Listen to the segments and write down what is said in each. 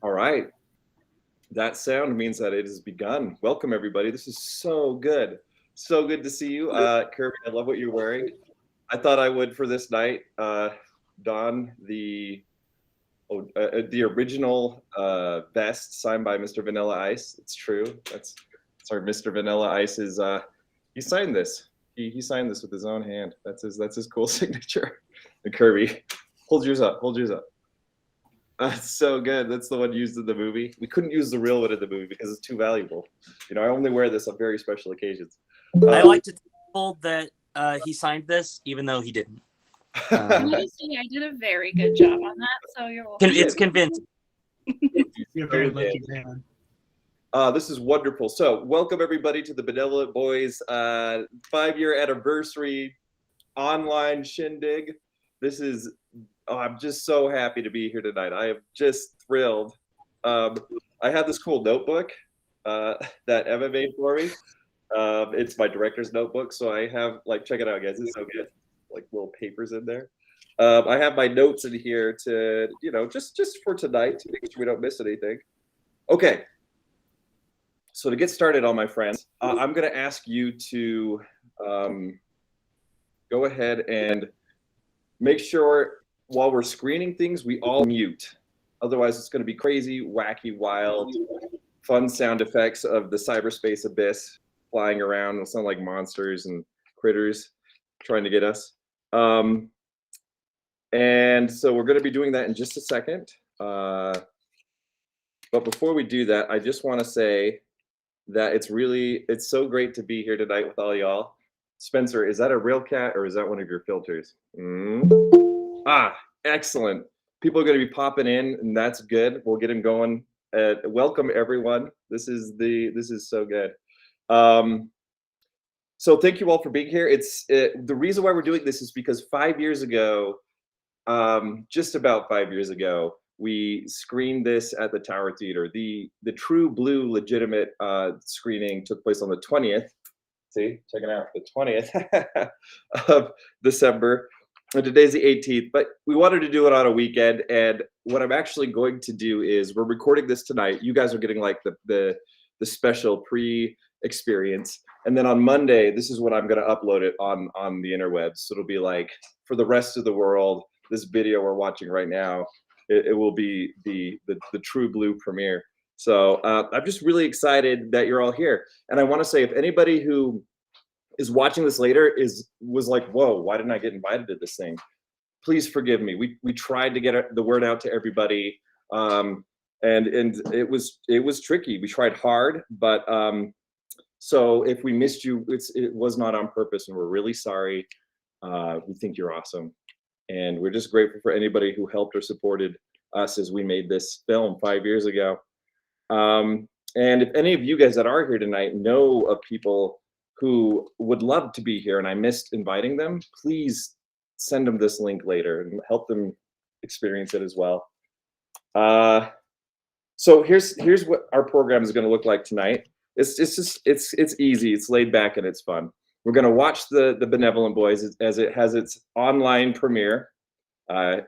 All right. That sound means that it has begun. Welcome, everybody. This is so good. So good to see you. Kirby, I love what you're wearing. I thought I would for this night don the original vest signed by Mr. Vanilla Ice. It's true. Sorry, Mr. Vanilla Ice is he signed this. He signed this with his own hand. That's his cool signature. And Kirby, hold yours up. Hold yours up. That's so good. That's the one used in the movie. We couldn't use the real one in the movie because it's too valuable. You know, I only wear this on very special occasions. I like to tell people that he signed this, even though he didn't. I did a very good job on that, so you're welcome. It's convincing. You're very lucky, man. This is wonderful. So, welcome everybody to the Benevolent Boys 5-year anniversary online shindig. This is. I'm just so happy to be here tonight. I am just thrilled. I have this cool notebook that Emma made for me. It's my director's notebook, so I have check it out, guys. It's so good. Like little papers in there. I have my notes in here to just for tonight to make sure we don't miss anything. Okay. So to get started, all my friends, I'm going to ask you to go ahead and make sure. While we're screening things, we all mute. Otherwise, it's going to be crazy, wacky, wild, fun sound effects of the cyberspace abyss flying around. It'll sound like monsters and critters trying to get us. And so we're going to be doing that in just a second. But before we do that, I just want to say that it's so great to be here tonight with all y'all. Spencer, is that a real cat or is that one of your filters? Excellent. People are going to be popping in, and that's good. We'll get them going. Welcome, everyone. This is so good. So thank you all for being here. The reason why we're doing this is because 5 years ago, just about 5 years ago, we screened this at the Tower Theater. The true blue legitimate screening took place on the 20th. See, check it out, the 20th of December. And today's the 18th, but we wanted to do it on a weekend. And what I'm actually going to do is we're recording this tonight. You guys are getting like the special pre-experience. And then on Monday, this is when I'm going to upload it on the interwebs. So it'll be like for the rest of the world, this video we're watching right now, it will be the true blue premiere. So I'm just really excited that you're all here. And I want to say if anybody who is watching this later was like, whoa, why didn't I get invited to this thing? Please forgive me. We tried to get the word out to everybody, and it was tricky. We tried hard, but so if we missed you, it was not on purpose, and we're really sorry. We think you're awesome, and we're just grateful for anybody who helped or supported us as we made this film 5 years ago. And if any of you guys that are here tonight know of people who would love to be here and I missed inviting them, please send them this link later and help them experience it as well. So here's what our program is going to look like tonight. It's easy, it's laid back, and it's fun. We're going to watch the Benevolent Boys as it has its online premiere.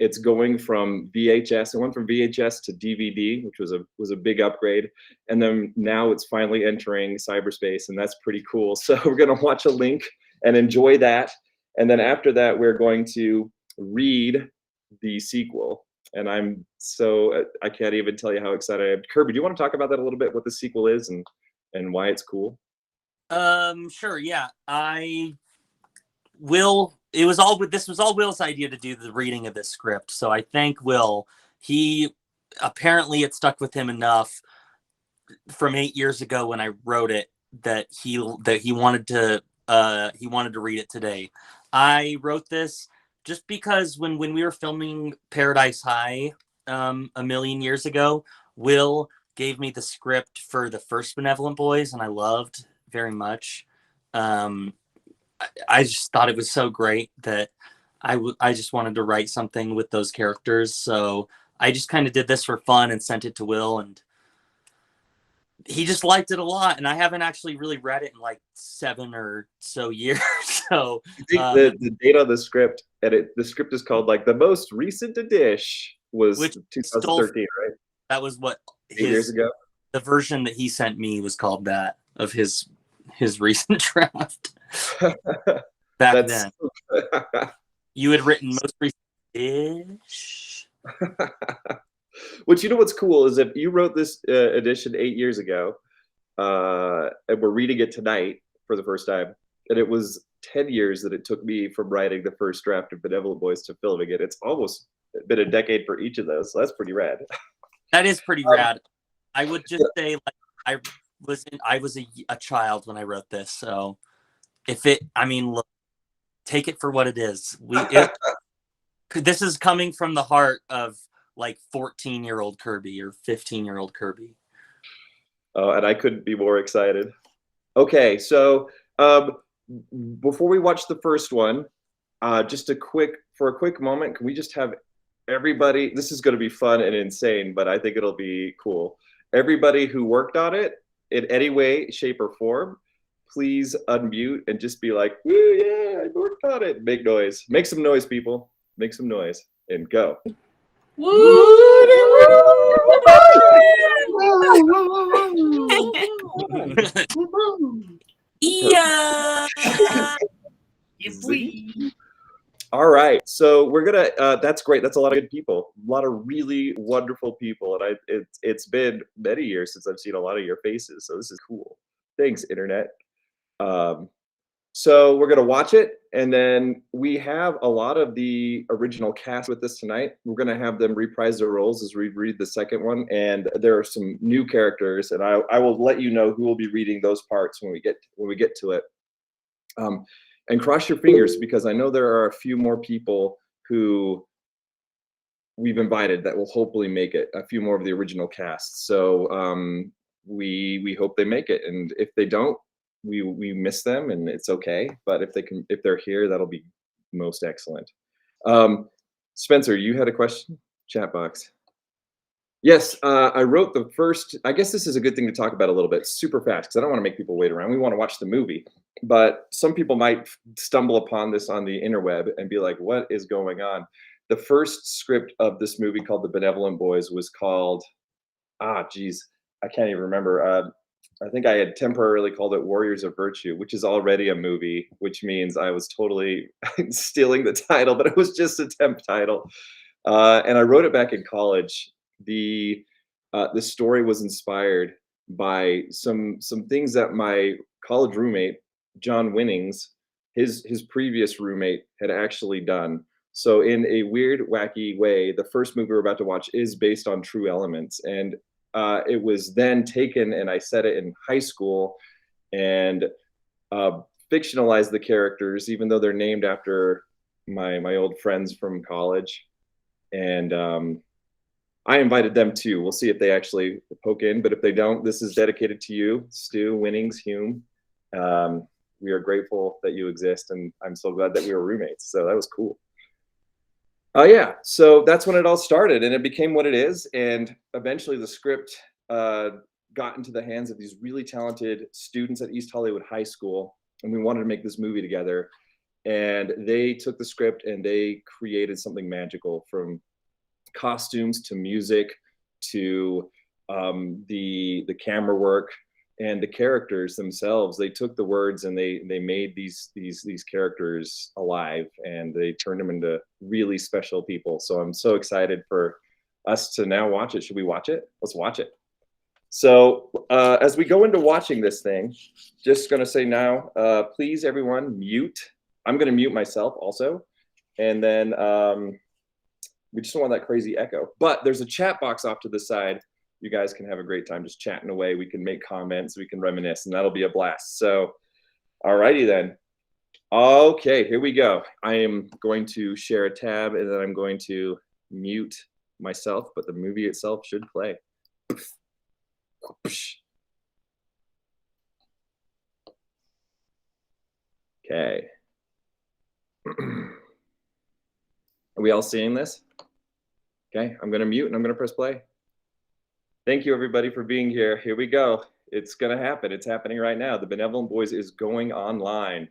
It's going from VHS. It went from VHS to DVD, which was a big upgrade, and then now it's finally entering cyberspace, and that's pretty cool. So we're going to watch a link and enjoy that, and then after that, we're going to read the sequel. And I can't even tell you how excited I am. Kirby, do you want to talk about that a little bit? What the sequel is and why it's cool? Sure. Yeah, I will. This was all Will's idea to do the reading of this script. So I thank Will. He apparently it stuck with him enough from 8 years ago when I wrote it that he wanted to read it today. I wrote this just because when we were filming Paradise High a million years ago, Will gave me the script for the first Benevolent Boys, and I loved very much. I just thought it was so great that I just wanted to write something with those characters. So I just kind of did this for fun and sent it to Will, and he just liked it a lot. And I haven't actually really read it in like 7 or so years. So I think the date on the script, and the script is called like the most recent edition was 2013, right? That was what 8 years ago. the version that he sent me was called that of his recent draft. Back then, you had written most recent-ish. Which, you know what's cool is if you wrote this edition 8 years ago, and we're reading it tonight for the first time, and it was 10 years that it took me from writing the first draft of Benevolent Boys to filming it. It's almost been a decade for each of those, so that's pretty rad. That is pretty rad. I would just say, like, I was a child when I wrote this, so look, take it for what it is. This is coming from the heart of like 14-year-old Kirby or 15-year-old Kirby. Oh, and I couldn't be more excited. Okay, so before we watch the first one, just for a quick moment, can we just have everybody? This is going to be fun and insane, but I think it'll be cool. Everybody who worked on it in any way, shape, or form, please unmute and just be like, "Woo, yeah, I worked on it." Make noise. Make some noise, people. Make some noise and go. Yeah. All right, so we're gonna. That's great. That's a lot of good people. A lot of really wonderful people, and it's been many years since I've seen a lot of your faces. So this is cool. Thanks, internet. So we're gonna watch it, and then we have a lot of the original cast with us tonight. We're gonna have them reprise their roles as we read the second one, and there are some new characters, and I will let you know who will be reading those parts when we get to it. And cross your fingers, because I know there are a few more people who we've invited that will hopefully make it. A few more of the original cast. So we hope they make it, and if they don't, we miss them, and it's okay. But if they're here, that'll be most excellent. Spencer, you had a question? Chat box. Yes, I wrote the first. I guess this is a good thing to talk about a little bit, super fast, because I don't want to make people wait around. We want to watch the movie, but some people might stumble upon this on the interweb and be like, "What is going on?" The first script of this movie, called The Benevolent Boys, was called, I can't even remember. I think I had temporarily called it Warriors of Virtue, which is already a movie, which means I was totally stealing the title, but it was just a temp title. And I wrote it back in college. The story was inspired by some things that my college roommate, John Winnings, his previous roommate, had actually done. So in a weird, wacky way, the first movie we're about to watch is based on true elements. And it was then taken, and I set it in high school and fictionalized the characters, even though they're named after my old friends from college. And I invited them too. We'll see if they actually poke in, but if they don't, this is dedicated to you, Stu, Winnings, Hume. We are grateful that you exist, and I'm so glad that we were roommates. So that was cool. Yeah, so that's when it all started, and it became what it is. And eventually the script got into the hands of these really talented students at East Hollywood High School, and we wanted to make this movie together. And they took the script and they created something magical, from costumes to music to the camera work and the characters themselves. They took the words and they made these characters alive, and they turned them into really special people. So I'm so excited for us to now watch it. Should we watch it? Let's watch it. So as we go into watching this thing, just gonna say now, please everyone mute. I'm gonna mute myself also, and then we just don't want that crazy echo. But there's a chat box off to the side. You guys can have a great time just chatting away. We can make comments, we can reminisce, and that'll be a blast. So, alrighty then. Okay, here we go. I am going to share a tab, and then I'm going to mute myself, but the movie itself should play. Okay. Are we all seeing this? Okay, I'm gonna mute and I'm gonna press play. Thank you everybody for being here. Here we go. It's gonna happen. It's happening right now. The Benevolent Boys is going online.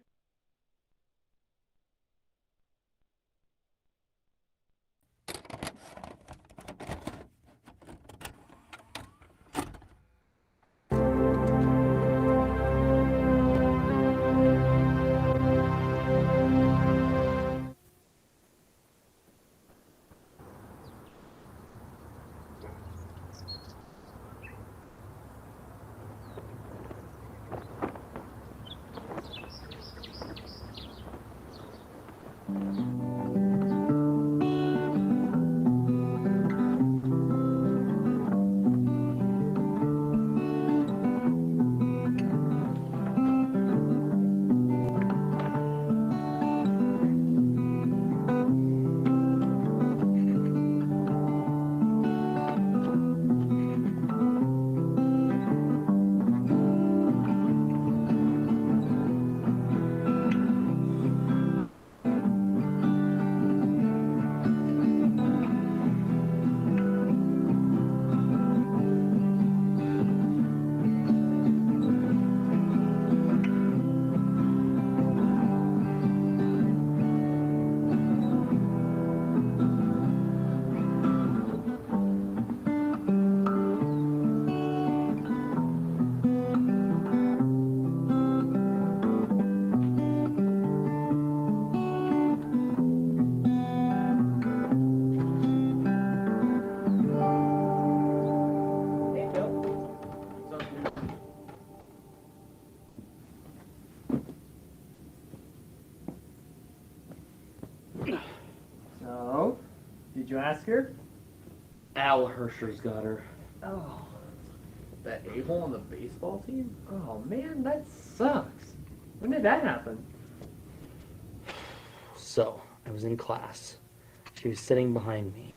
ask her? Al Hersher's got her. Oh. That a-hole on the baseball team? Oh man, that sucks. When did that happen? So, I was in class. She was sitting behind me.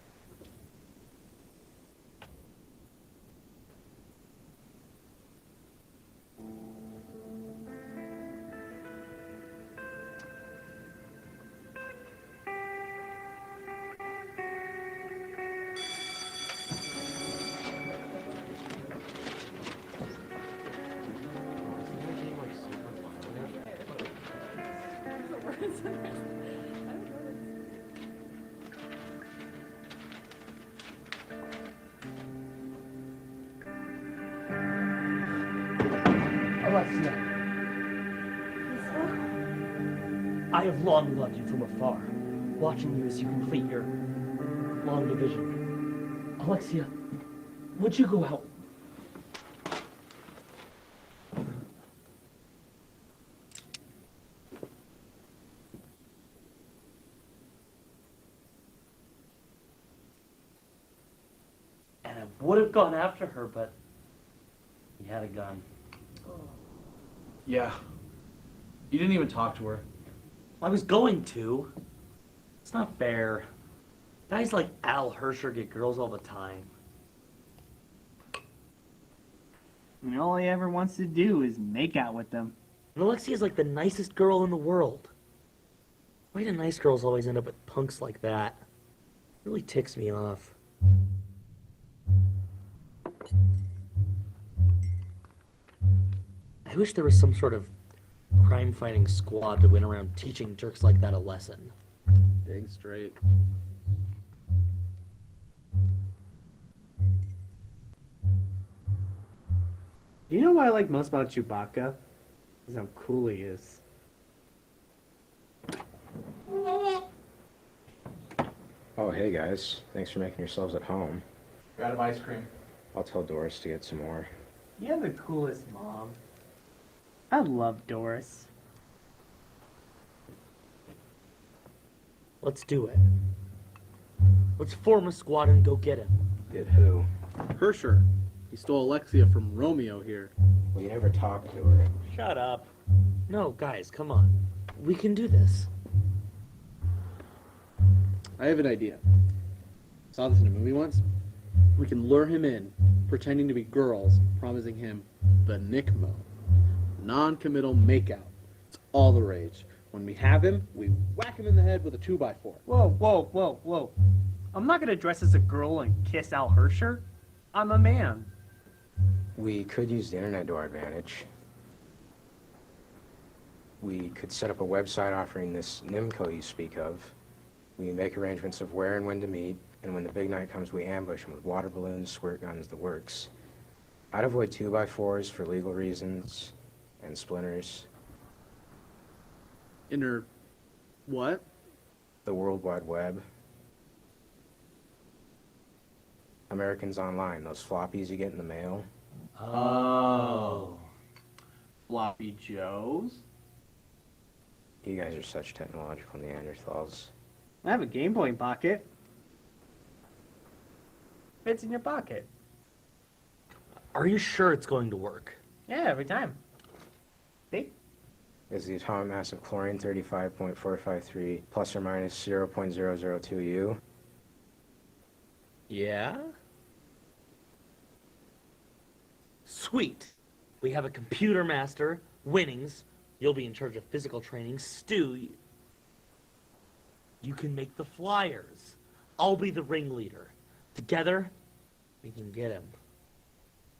Alexia. I have long loved you from afar, watching you as you complete your long division. Alexia, would you go out? And I would have gone after her, but he had a gun. Yeah. You didn't even talk to her. I was going to. It's not fair. Guys like Al Hersher get girls all the time. And all he ever wants to do is make out with them. And Alexia's like the nicest girl in the world. Why do nice girls always end up with punks like that? It really ticks me off. I wish there was some sort of crime-fighting squad that went around teaching jerks like that a lesson. Dang straight. You know what I like most about Chewbacca? Is how cool he is. Oh, hey guys. Thanks for making yourselves at home. Got him ice cream. I'll tell Doris to get some more. You're the coolest mom. I love Doris. Let's do it. Let's form a squad and go get him. Get who? Hersher. He stole Alexia from Romeo here. Well, you never talked to her. Shut up. No, guys, come on. We can do this. I have an idea. Saw this in a movie once. We can lure him in, pretending to be girls, promising him the Nickmo. Non-committal makeout. It's all the rage. When we have him, we whack him in the head with a 2x4. Whoa, whoa, whoa, whoa. I'm not gonna dress as a girl and kiss Al Hersher. I'm a man. We could use the internet to our advantage. We could set up a website offering this NIMCO you speak of. We make arrangements of where and when to meet, and when the big night comes, we ambush him with water balloons, squirt guns, the works. I'd avoid 2x4s for legal reasons, and splinters. What? The World Wide Web. Americans Online, those floppies you get in the mail. Oh. Floppy Joes? You guys are such technological Neanderthals. I have a Game Boy pocket. Fits in your pocket. Are you sure it's going to work? Yeah, every time. See? Is the atomic mass of chlorine 35.453 plus or minus 0.002 U? Yeah? Sweet. We have a computer master, Winnings. You'll be in charge of physical training. Stu, you can make the flyers. I'll be the ringleader. Together, we can get him.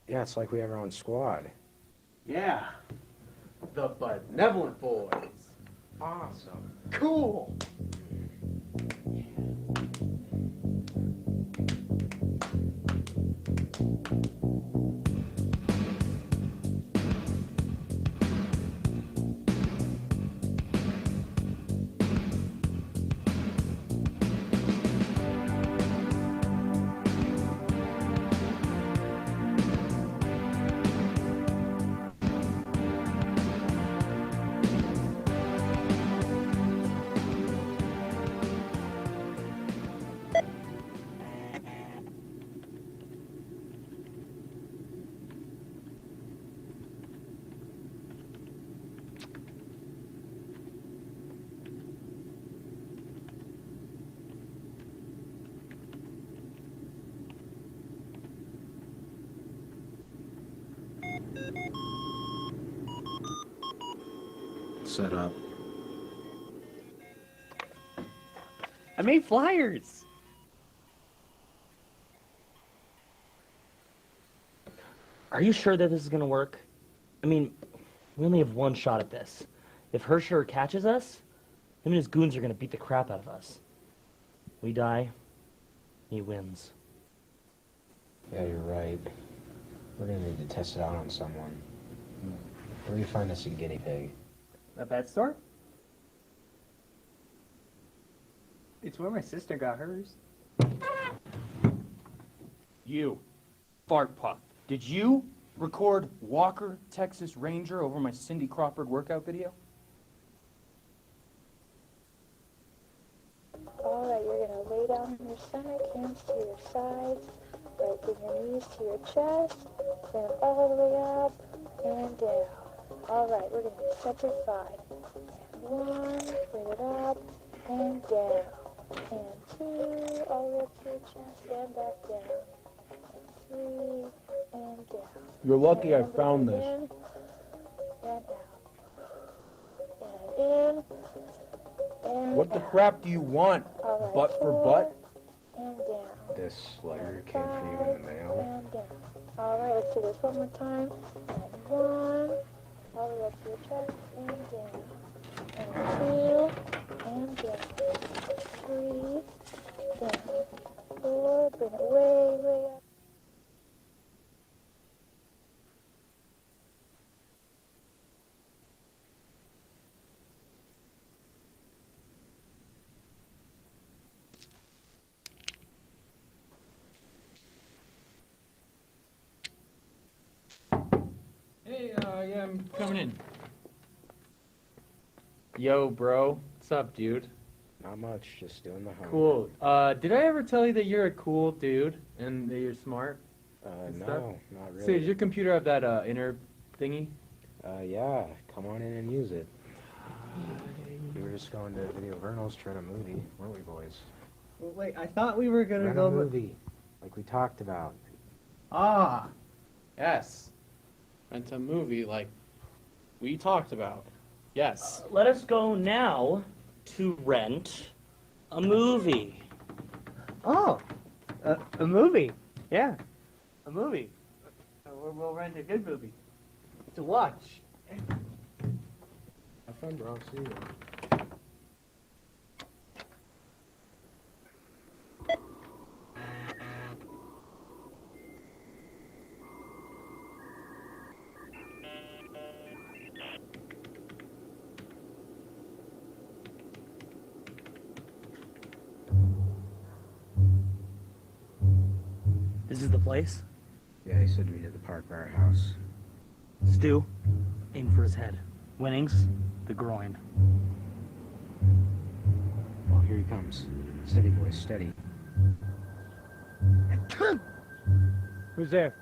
Yeah, it's like we have our own squad. Yeah. The Benevolent Boys. Awesome. Cool. Set up. I made flyers. Are you sure that this is gonna work? I mean, we only have one shot at this. If Hersher catches us, him and his goons are gonna beat the crap out of us. We die, he wins. Yeah, you're right. We're gonna need to test it out on someone. Where do you find us a guinea pig? A pet store? It's where my sister got hers. You, Fart Puff, did you record Walker, Texas Ranger over my Cindy Crawford workout video? Alright, you're going to lay down on your stomach, hands to your sides, right, bring your knees to your chest, bring them all the way up and down. Alright, we're going to do petrified. And 1, bring it up and down. And 2, all the way up to your chest and back down. And 3, and down. You're lucky I And found breathe this. in and out. And in. And What the out. crap do you want? Alright, Butt for 4, butt? and down. This letter came for you in the mail. And down. Alright, let's do this one more time. And 1, all the way up to your chest, and down. And 2, and down. 3, down. 4, bring it way, way up. Hey, yeah, I'm coming in. Yo, bro. What's up, dude? Not much, just doing the homework. Cool. Did I ever tell you that you're a cool dude and that you're smart? and stuff? No, not really. So does your computer have that inner thingy? Yeah, come on in and use it. We were just going to Video Vernal's to rent a movie, weren't we, boys? Well, wait, I thought we were gonna Rent go. a movie, like we talked about. Ah, Yes. Rent a movie like we talked about. Yes. Let us go now to rent a movie. oh, a movie. Yeah, a movie. We'll rent a good movie to watch. Have fun, bro. See you. This is the place? Yeah, he said to meet at the park by our house. Stu, aim for his head. Winnings, the groin. Well, here he comes. Steady, boys, steady. Who's there?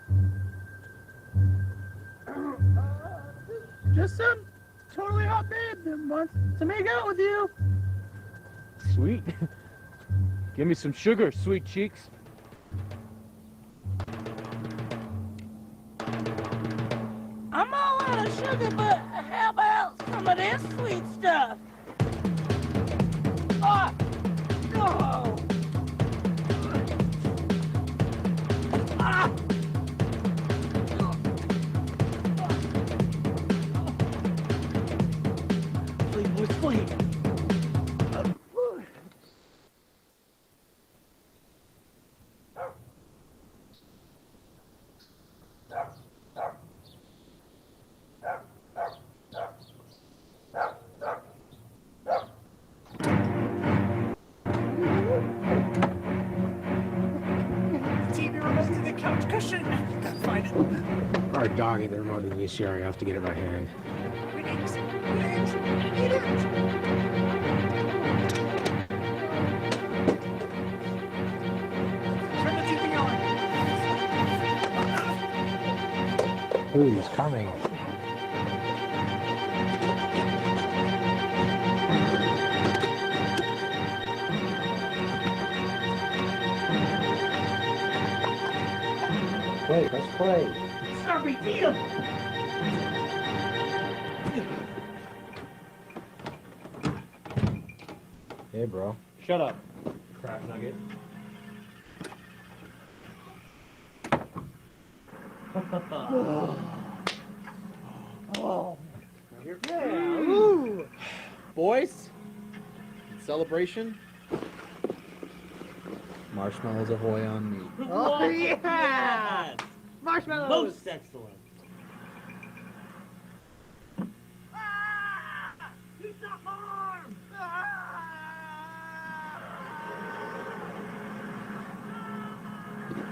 Just some totally hot babe that wants to make out with you. Sweet. Give me some sugar, sweet cheeks. I'm all out of sugar, but how about some of this sweet stuff? Ah! No! Ah! Flee, boys, flee! TV remote to the couch cushion. Gotta find it. Alright, doggy, the remote to the VCR. You have to get it by hand. Winnings, winnings, winnings. Turn the TV on. Ooh, he's coming. Wait, let's play. Kirby, beat him! Hey, bro. Shut up, crab nugget. Oh. Yeah. Ooh. Boys, celebration. Marshmallows ahoy on me. Oh, yeah. Yes! Marshmallows. Most excellent. He's not harmed!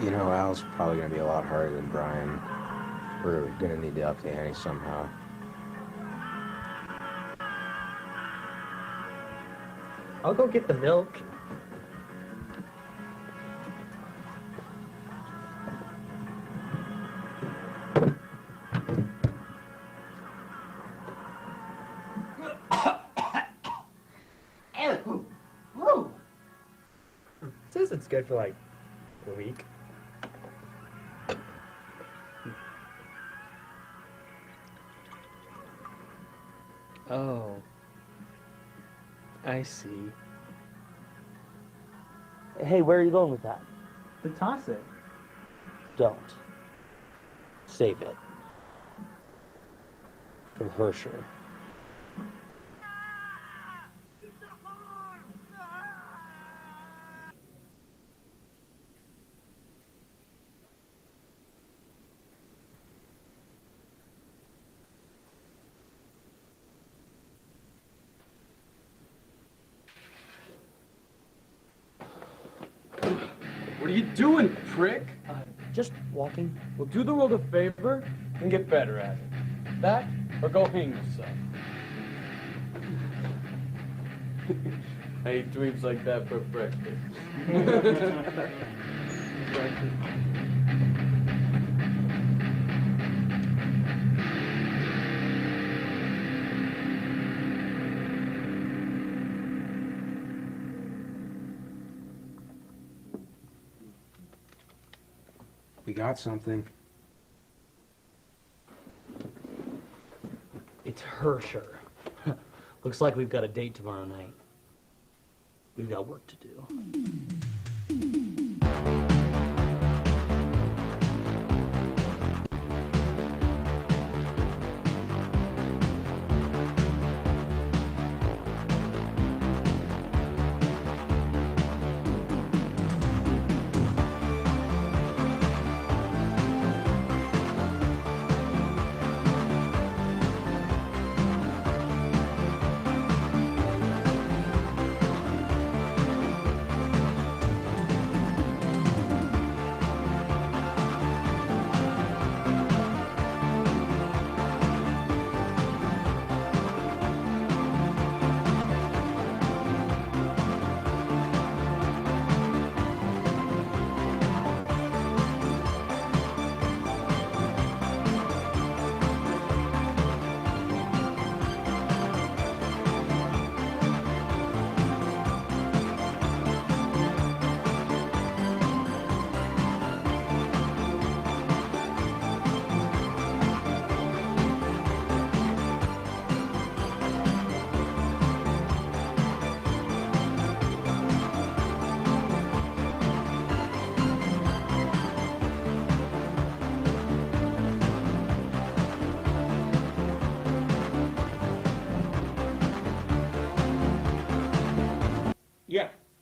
You know, Al's probably gonna be a lot harder than Brian. We're gonna need to up the ante somehow. I'll go get the milk. It says it's good for like a week. Oh, I see. Hey, where are you going with that? To toss it. Don't. Save it. For Hersher. What are you doing, prick? Just walking. Well, do the world a favor and get better at it. That, or go hang yourself. I ate dreams like that for breakfast. We got something. It's Hersher. Looks like we've got a date tomorrow night. We've got work to do.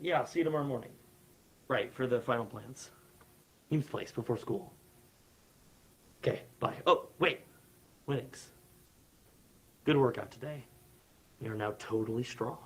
Yeah, I'll see you tomorrow morning. Right, for the final plans. Hume's place before school. Okay, bye. Oh, wait. Winnings. Good workout today. You're now totally strong.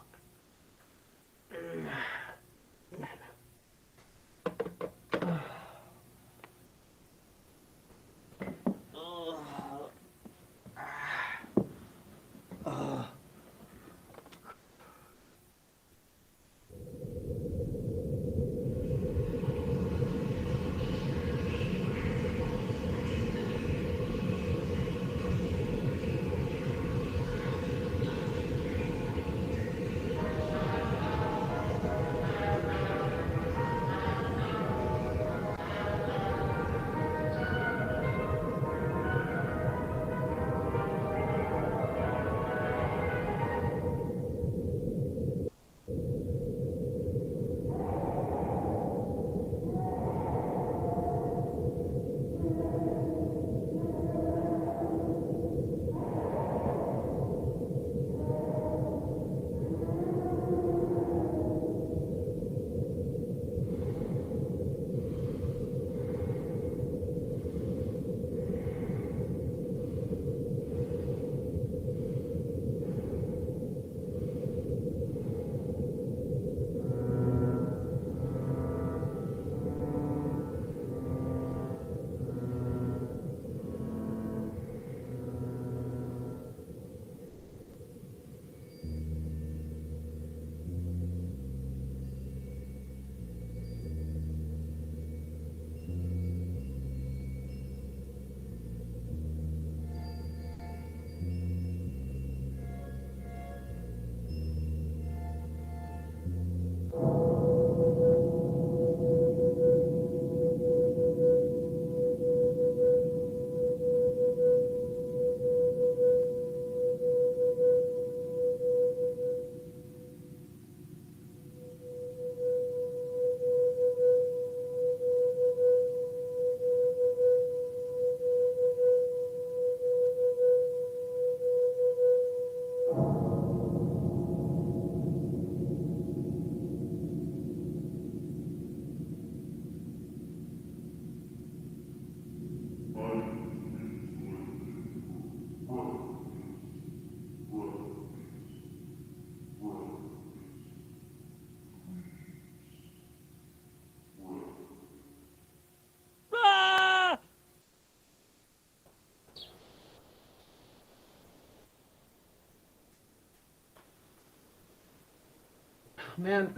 Man,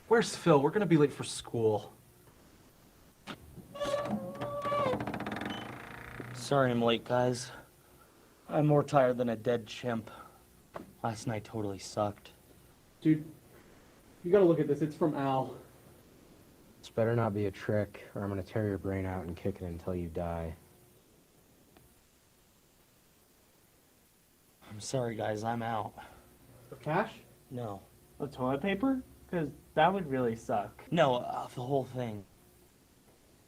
where's Phil? We're gonna be late for school. Sorry I'm late, guys. I'm more tired than a dead chimp. Last night totally sucked. Dude, you gotta look at this. It's from Al. This better not be a trick, or I'm gonna tear your brain out and kick it until you die. I'm sorry, guys. I'm out. The cash? No. The toilet paper? Because that would really suck. No, the whole thing.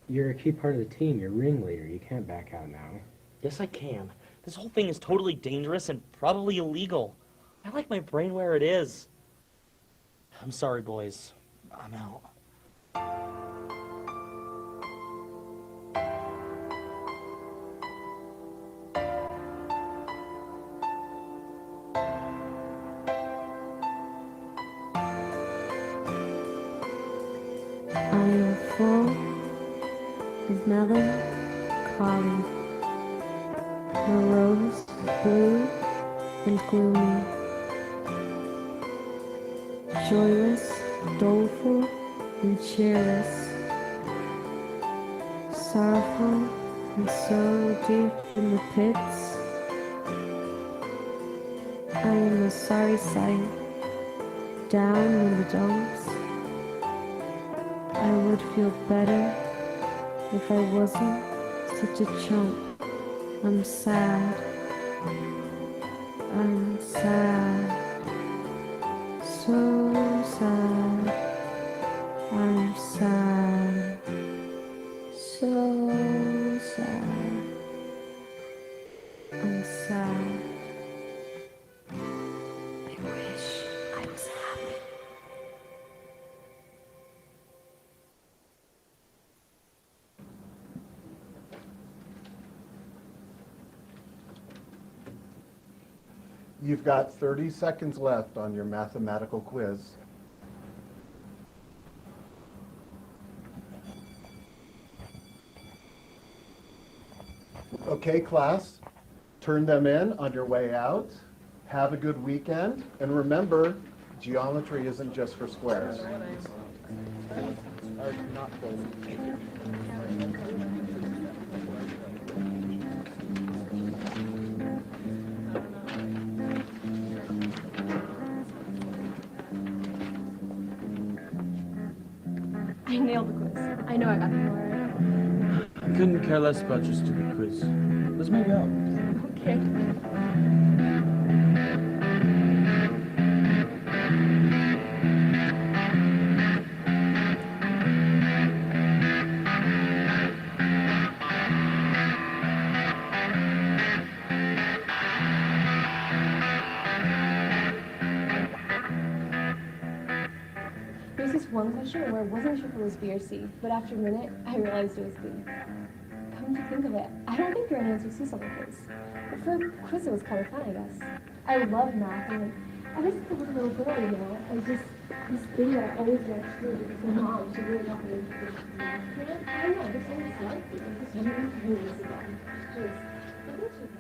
You're a key part of the team. You're ringleader. You can't back out now. Yes, I can. This whole thing is totally dangerous and probably illegal. I like my brain where it is. I'm sorry, boys. I'm out. I am full of melancholy, morose, blue, and gloomy, joyless, doleful, and cheerless, sorrowful, and so deep in the pits. I am a sorry sight, down in the dumps. I would feel better if I wasn't such a chump. I'm sad. I'm sad. So sad. I'm sad. So sad. I'm sad. I wish I was happy. You've got 30 seconds left on your mathematical quiz. Okay, class, turn them in on your way out. Have a good weekend. And remember, geometry isn't just for squares. I nailed the quiz. I know I got the right. I couldn't care less about your stupid quiz. Let's make out. Okay. There's this one question where I wasn't sure if it was B or C, but after a minute, I realized it was B. Come to think of it, I don't think there are answers to some of this. But for a quiz, it was kind of fun, I guess. I love math, and ever since I was a little girl, you know, I just, this thing that I always wanted to do because my mom, she really got me into math. I don't know, I just always liked it. I just really curious about it. I think she's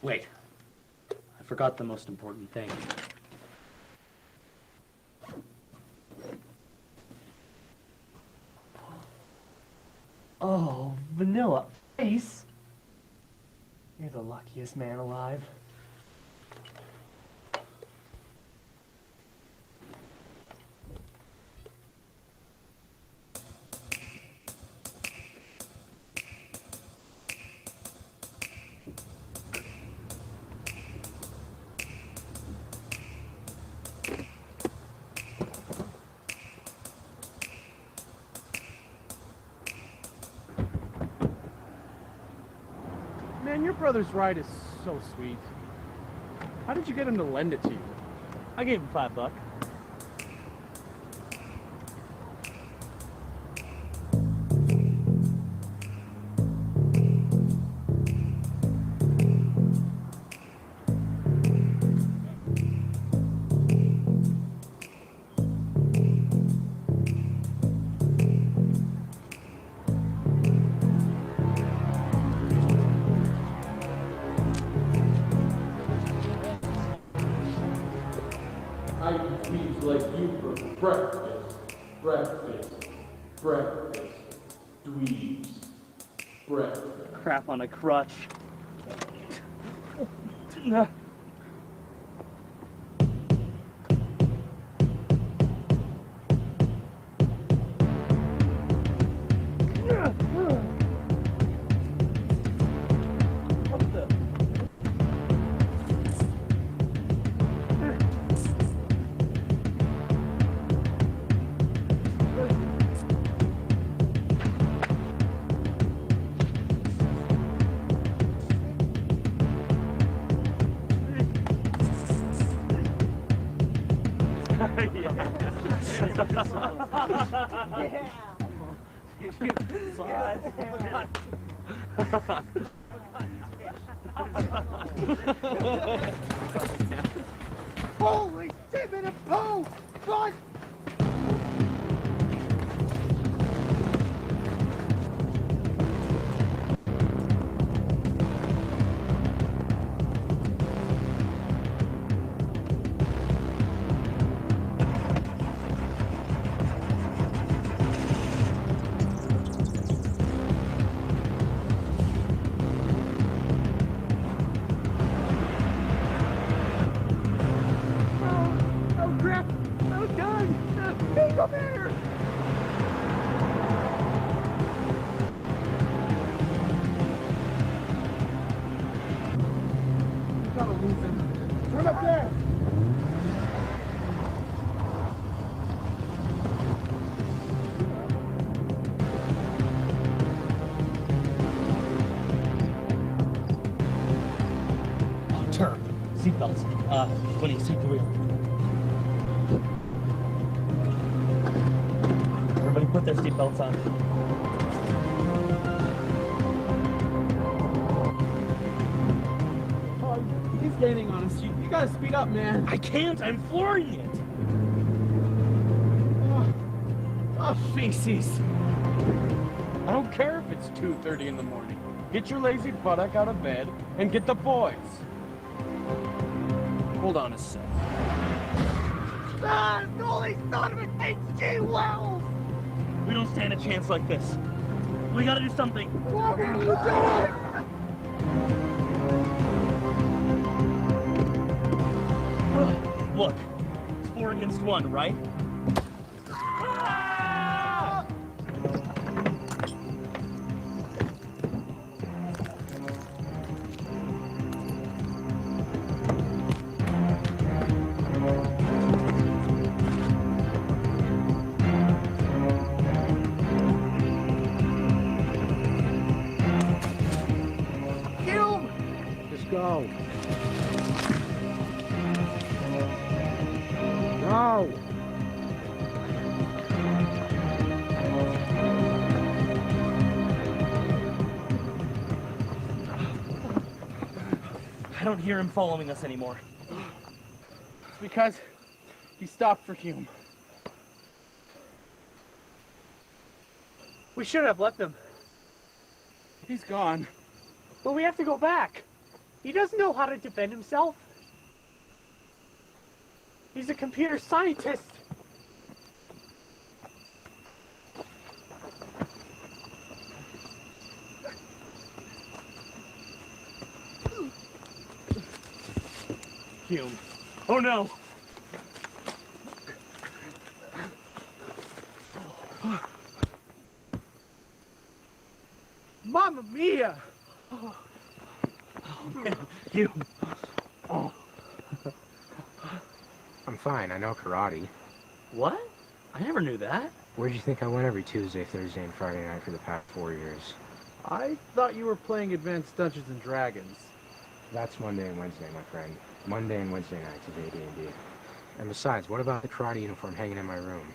Wait. I forgot the most important thing. luckiest man alive. Man, your brother's ride is so sweet. How did you get him to lend it to you? I gave him $5. I eat things like you for breakfast, dweebs, breakfast. Crap on a crutch. Holy shit, in a poo! Fuck! Oh crap! Oh god! Bingo bear! Gotta lose him. Turn up there! Turn. Seatbelts. Winnie, seat the wheel. Everybody put their seatbelts on. Oh, he's gaining on us. You gotta speed up, man. I can't. I'm flooring it. Oh, feces. I don't care if it's 2:30 in the morning. Get your lazy buttock out of bed and get the boys. Hold on a sec. Ah, holy son of a H.G. Wells! We don't stand a chance like this. We gotta do something. What are you doing? Look, it's 4 against 1, right? Go. Go. I don't hear him following us anymore. It's because he stopped for Hume. We should have left him. He's gone. But we have to go back. He doesn't know how to defend himself. He's a computer scientist. Hume. Oh no! Mamma mia! Oh man, Hume. Oh. I'm fine. I know karate. What? I never knew that. Where'd you think I went every Tuesday, Thursday, and Friday night for the past 4 years? I thought you were playing Advanced Dungeons and Dragons. That's Monday and Wednesday, my friend. Monday and Wednesday nights is AD&D. And besides, what about the karate uniform hanging in my room?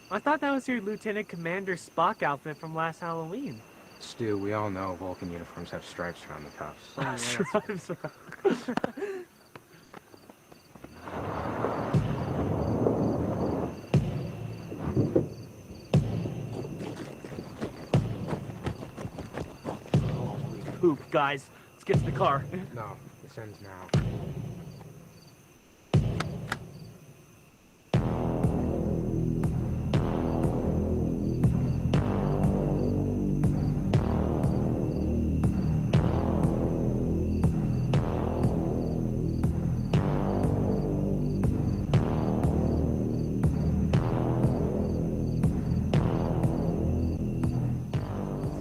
I thought that was your Lieutenant Commander Spock outfit from last Halloween. Stu, we all know Vulcan uniforms have stripes around the cuffs. Stripes around. Holy poop, guys. Let's get to the car. No, this ends now.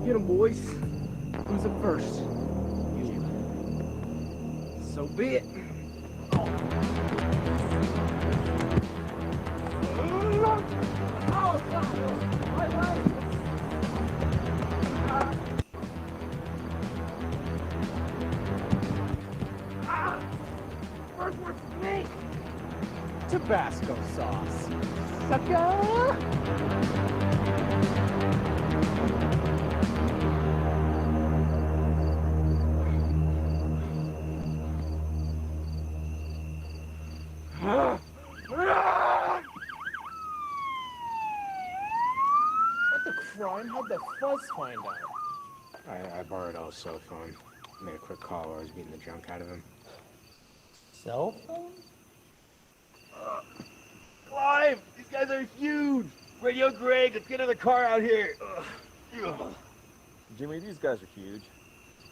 Get 'em, boys. Who's up first? You. So be it. Tabasco sauce. Sucker! What the crime? How'd the fuzz find out? I borrowed El's cell phone. Made a quick call while I was beating the junk out of him. Cell phone? Clive! These guys are huge! Radio Greg, let's get in the car out here! Ugh. Jimmy, these guys are huge.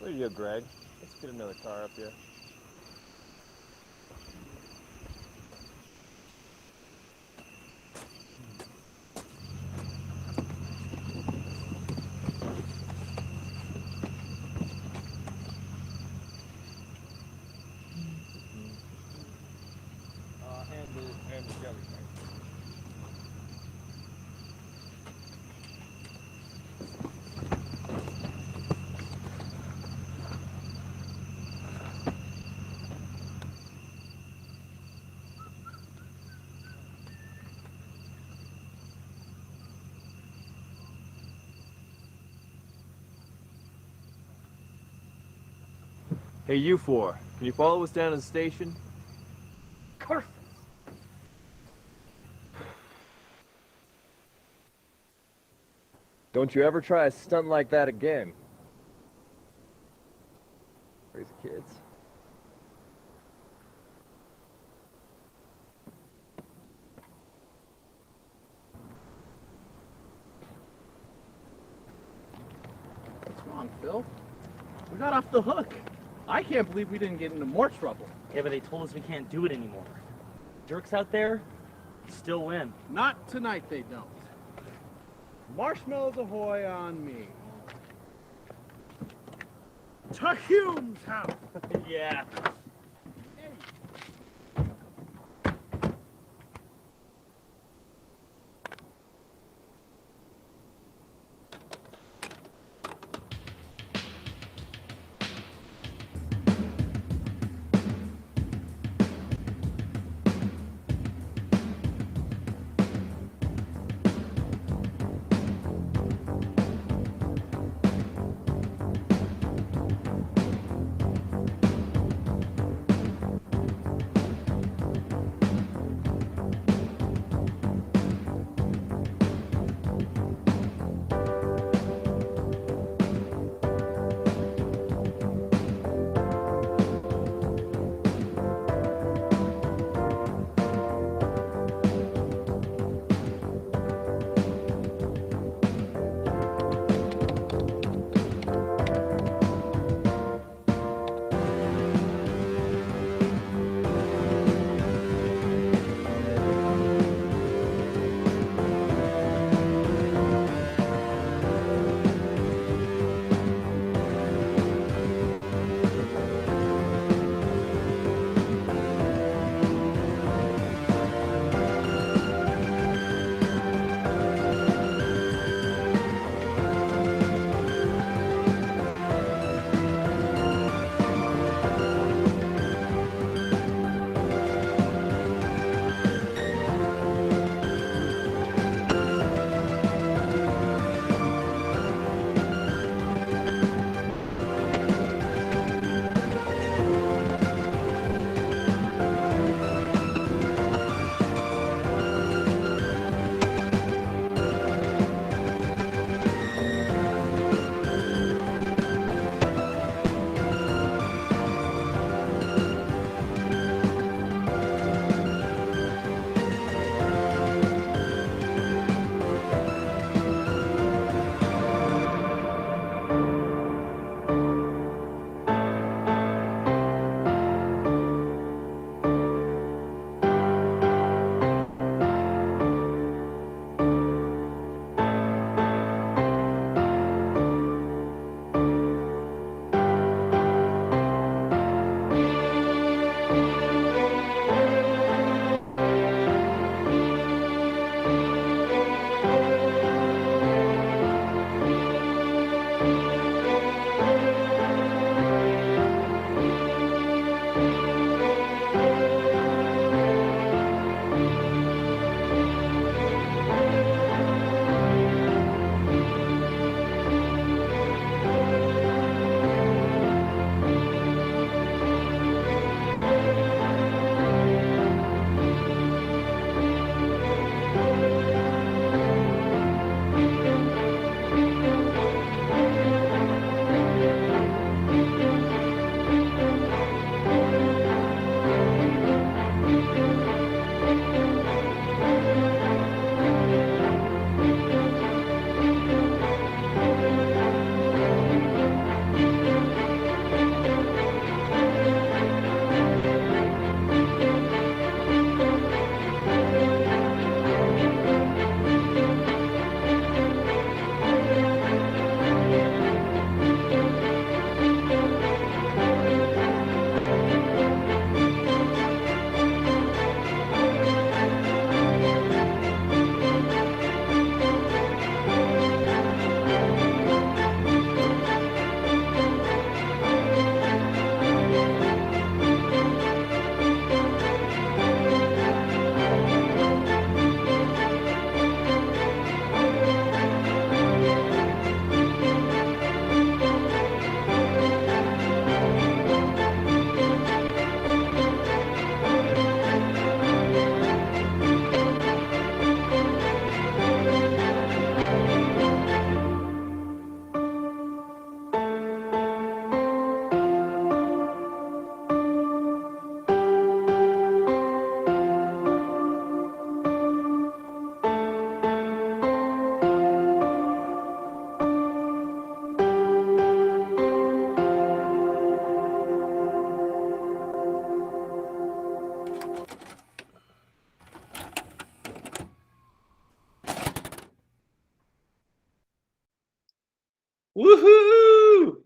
Radio Greg, let's get another car up here. And the jelly thing. Hey, you four, can you follow us down to the station? Perfect. Don't you ever try a stunt like that again. Crazy kids. What's wrong, Phil? We got off the hook. I can't believe we didn't get into more trouble. Yeah, but they told us we can't do it anymore. Jerks out there still win. Not tonight, they don't. Marshmallows ahoy on me. To Hume's house. Yeah.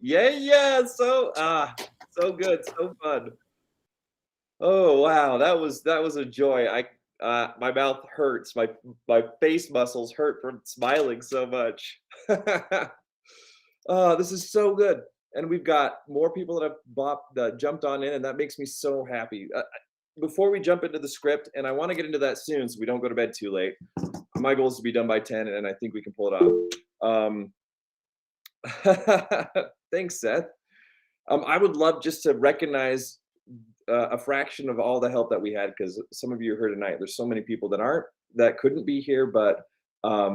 Yeah. So good, so fun. Oh wow, that was a joy. My mouth hurts. My face muscles hurt from smiling so much. Oh, this is so good. And we've got more people that have jumped on in, and that makes me so happy. Before we jump into the script, and I want to get into that soon so we don't go to bed too late. My goal is to be done by 10, and I think we can pull it off. Thanks, Seth. I would love just to recognize a fraction of all the help that we had, because some of you are here tonight. There's so many people that couldn't be here, but I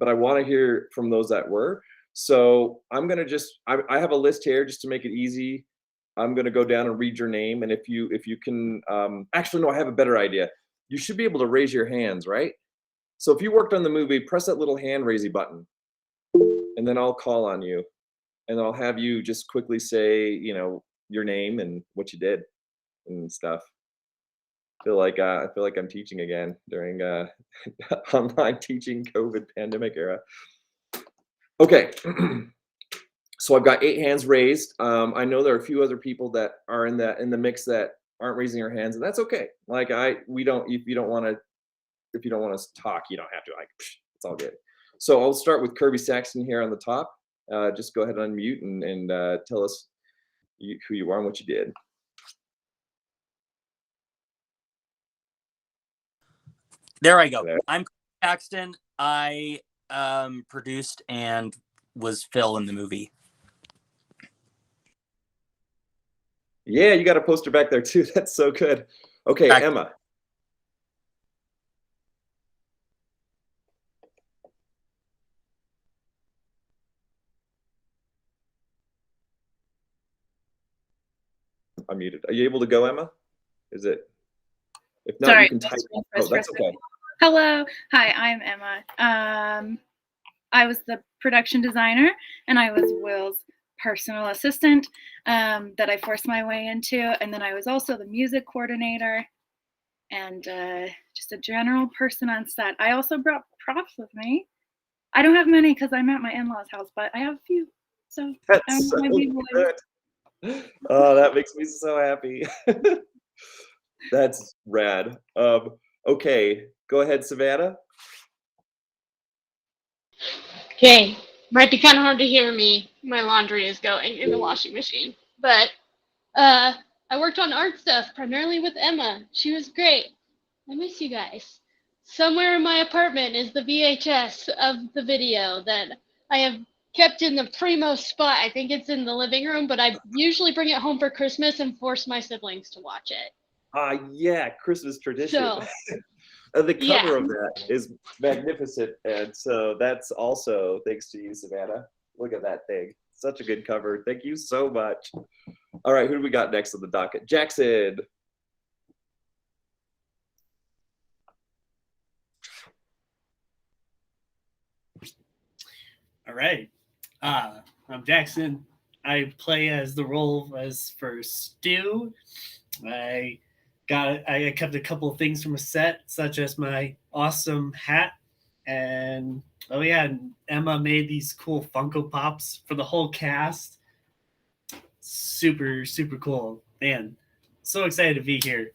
want to hear from those that were. So I'm gonna I have a list here just to make it easy. I'm gonna go down and read your name, and if you can, actually no, I have a better idea. You should be able to raise your hands, right? So if you worked on the movie, press that little hand raising button, and then I'll call on you, and I'll have you just quickly say, your name and what you did and stuff. I feel like I'm teaching again during online teaching COVID pandemic era. Okay, so I've got 8 hands raised. I know there are a few other people that are in the mix that aren't raising their hands, and that's okay. Like if you don't want to talk, you don't have to. It's all good. So I'll start with Kirby Saxton here on the top. Just go ahead and unmute and tell us who you are and what you did. There I go. I'm Kirby Saxton. I produced and was Phil in the movie. Yeah, you got a poster back there too. That's so good. Okay, Emma. I'm muted. Are you able to go, Emma? Is it? If not, Sorry, you can type. Oh, that's okay. Hello. Hi, I'm Emma. I was the production designer, and I was Will's personal assistant that I forced my way into. And then I was also the music coordinator and just a general person on set. I also brought props with me. I don't have many because I'm at my in-laws' house, but I have a few. So That's so good. Oh, that makes me so happy. That's rad. Okay, go ahead, Savannah. Okay, might be kind of hard to hear me. My laundry is going in the washing machine. But I worked on art stuff, primarily with Emma. She was great. I miss you guys. Somewhere in my apartment is the VHS of the video that I have kept in the primo spot. I think it's in the living room, but I usually bring it home for Christmas and force my siblings to watch it. Yeah, Christmas tradition. So, the cover of that is magnificent, and so that's also thanks to you, Savannah. Look at that thing. Such a good cover. Thank you so much. All right, who do we got next on the docket? Jackson. All right. I'm Jackson. I play as the role as for Stu. I kept a couple of things from a set, such as my awesome hat. And oh yeah, and Emma made these cool Funko Pops for the whole cast. Super, super cool. Man, so excited to be here.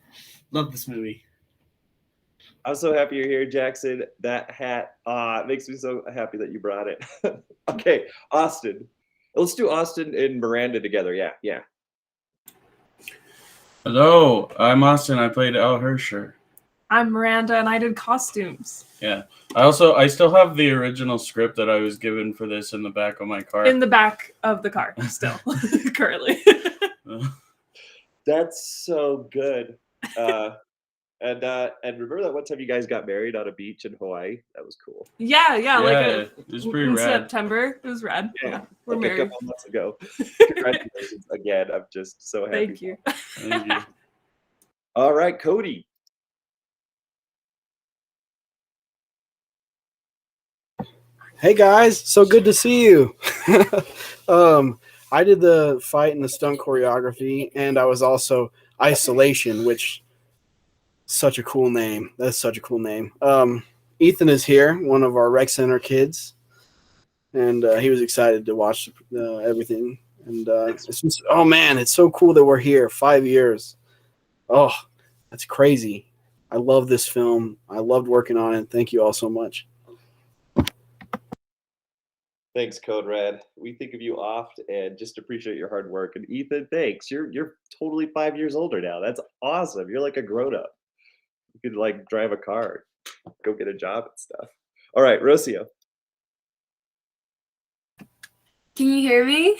Love this movie. I'm so happy you're here, Jackson. That hat makes me so happy that you brought it. Okay, Austin. Let's do Austin and Miranda together. Yeah. Hello, I'm Austin. I played Al Hersher. I'm Miranda, and I did costumes. Yeah. I still have the original script that I was given for this in the back of my car. In the back of the car, still, currently. That's so good. And remember that one time you guys got married on a beach in Hawaii? That was cool. Yeah, it was pretty in rad. September. It was rad. Yeah, we're married. A couple months ago. Congratulations again. I'm just so happy. Thank you. Thank you. All right, Cody. Hey guys, so good to see you. I did the fight and the stunt choreography, and I was also Isolation, which such a cool name. That's such a cool name. Ethan is here, one of our rec center kids, and he was excited to watch everything. And it's just, oh man, it's so cool that we're here. 5 years. Oh, that's crazy. I love this film. I loved working on it. Thank you all so much. Thanks, Code Red. We think of you oft and just appreciate your hard work. And Ethan, thanks. You're totally 5 years older now. That's awesome. You're like a grown up. You could like drive a car, go get a job and stuff. All right, Rocio. Can you hear me?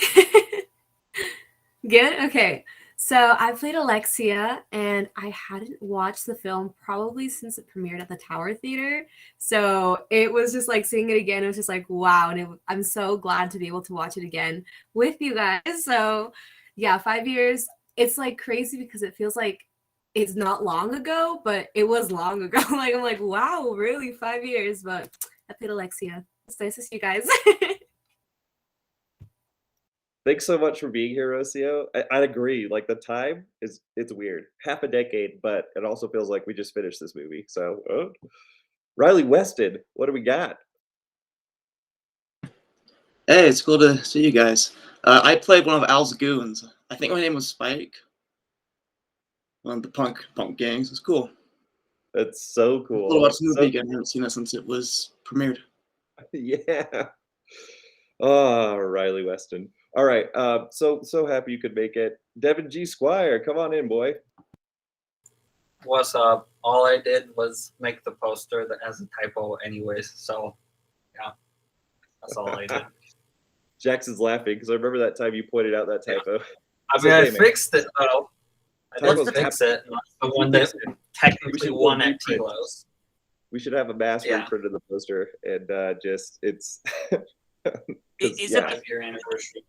Good? Okay. So I played Alexia, and I hadn't watched the film probably since it premiered at the Tower Theater. So it was just like seeing it again. It was just like, wow. And I'm so glad to be able to watch it again with you guys. So yeah, 5 years. It's like crazy because it feels like it's not long ago, but it was long ago. Like, I'm like, wow, really 5 years. But I played Alexia. It's nice to see you guys. Thanks so much for being here, Rocio. I agree. Like the time it's weird. Half a decade, but it also feels like we just finished this movie. So Riley Weston, what do we got? Hey, it's cool to see you guys. I played one of Al's goons. I think my name was Spike. One of the punk gangs. It's cool. That's so cool. A little about the movie So again. I haven't seen it since it was premiered. yeah. Oh, Riley Weston. All right. So happy you could make it. Devin G. Squire, come on in, boy. What's up? All I did was make the poster that has a typo anyways, so yeah, that's all I did. Jackson's laughing because I remember that time you pointed out that typo. I mean, I fixed it though. I did Typos fix it. Not the one that technically won at Kilos. We should have a mass Yeah. reprint of the poster and just it's Is yeah. it your anniversary?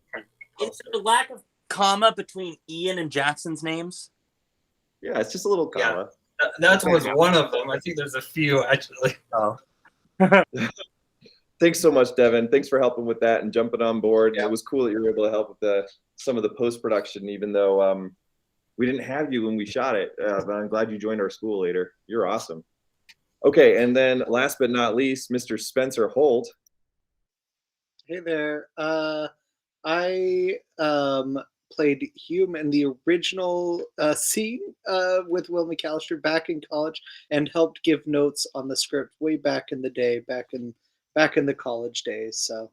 Is it a lack of comma between Ian and Jackson's names? Yeah, it's just a little comma. That was one of them. I think there's a few actually. Oh. Thanks so much, Devin. Thanks for helping with that and jumping on board. It was cool that you were able to help with some of the post-production, even though we didn't have you when we shot it. But I'm glad you joined our school later. You're awesome. Okay, and then last but not least, Mr. Spencer Holt. Hey there. I played Hume in the original scene with Will McAllister back in college and helped give notes on the script way back in the day, back in the college days. So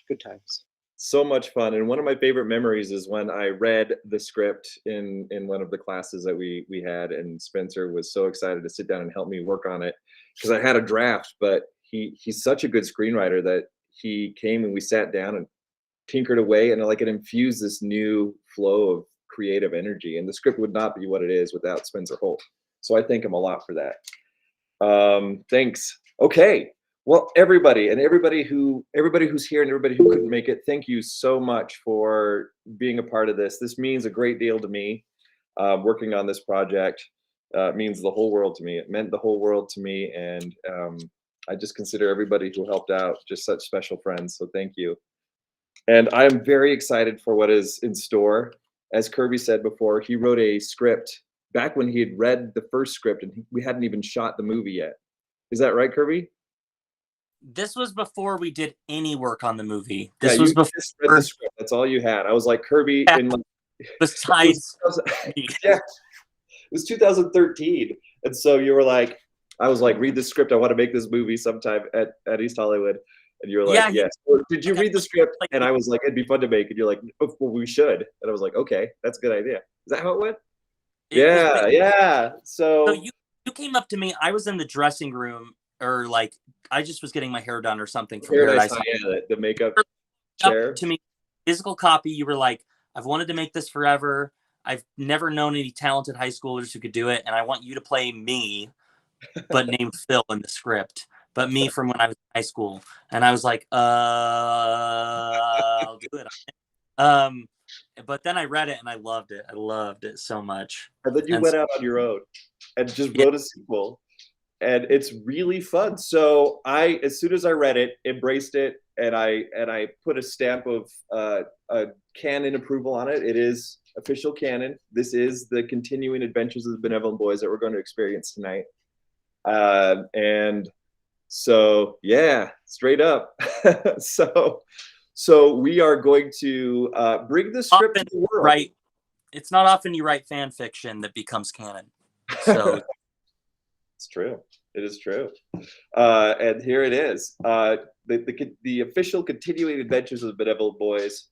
good times. So much fun. And one of my favorite memories is when I read the script in one of the classes that we had, and Spencer was so excited to sit down and help me work on it because I had a draft, but he's such a good screenwriter that he came and we sat down and tinkered away, and like it infused this new flow of creative energy, and the script would not be what it is without Spencer Holt. So I thank him a lot for that. Thanks. Okay. Well, everybody who's here and everybody who couldn't make it, thank you so much for being a part of this. This means a great deal to me. Working on this project means the whole world to me. It meant the whole world to me, and I just consider everybody who helped out just such special friends. So thank you. And I am very excited for what is in store. As Kirby said before, he wrote a script back when he had read the first script, and we hadn't even shot the movie yet. Is that right, Kirby? This was before we did any work on the movie. Yeah, This was you before. just read the script. That's all you had. I was like, Kirby, in like, Besides, yeah, it was 2013, and so you were like, I was like, read the script. I want to make this movie sometime at East Hollywood, and you were like, Yeah, yes. Or did you read the script? And I was like, it'd be fun to make, and you're like, oh, well, we should. And I was like, okay, that's a good idea. Is that how it went? Yeah. So you came up to me. I was in the dressing room, or like I just was getting my hair done or something from Paradise Paradise. High, the makeup Up chair. to me, physical copy. You were like, I've wanted to make this forever. I've never known any talented high schoolers who could do it, and I want you to play me, but named Phil in the script. But me from when I was in high school. And I was like, I'll do it. But then I read it and I loved it. I loved it so much. And then you went out on your own and just wrote a sequel. And it's really fun. So as soon as I read it, embraced it, and I put a stamp of a canon approval on it. It is official canon. This is the continuing adventures of the Benevolent Boys that we're going to experience tonight. And so, yeah, straight up. So So we are going to bring the script to the world. Right. It's not often you write fan fiction that becomes canon. So it's true. It is true. And here it is. The official continuing adventures of the Benevolent Boys.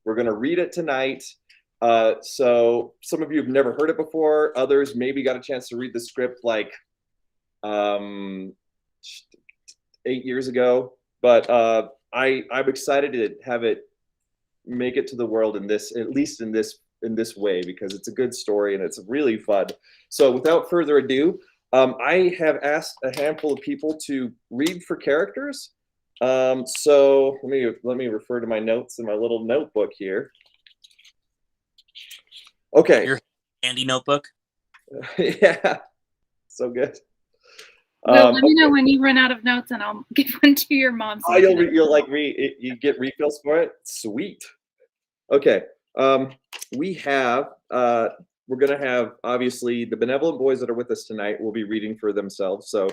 We're going to read it tonight. So some of you have never heard it before. Others maybe got a chance to read the script like 8 years ago. But I'm excited to have it make it to the world in this, at least in this way, because it's a good story and it's really fun. So without further ado, I have asked a handful of people to read for characters. So let me refer to my notes in my little notebook here. Okay. Your handy notebook. Yeah. So good. Well, let me know when you run out of notes, and I'll give one to your mom. So you get refills for it. Sweet. Okay. We have we're gonna have obviously the Benevolent Boys that are with us tonight will be reading for themselves. So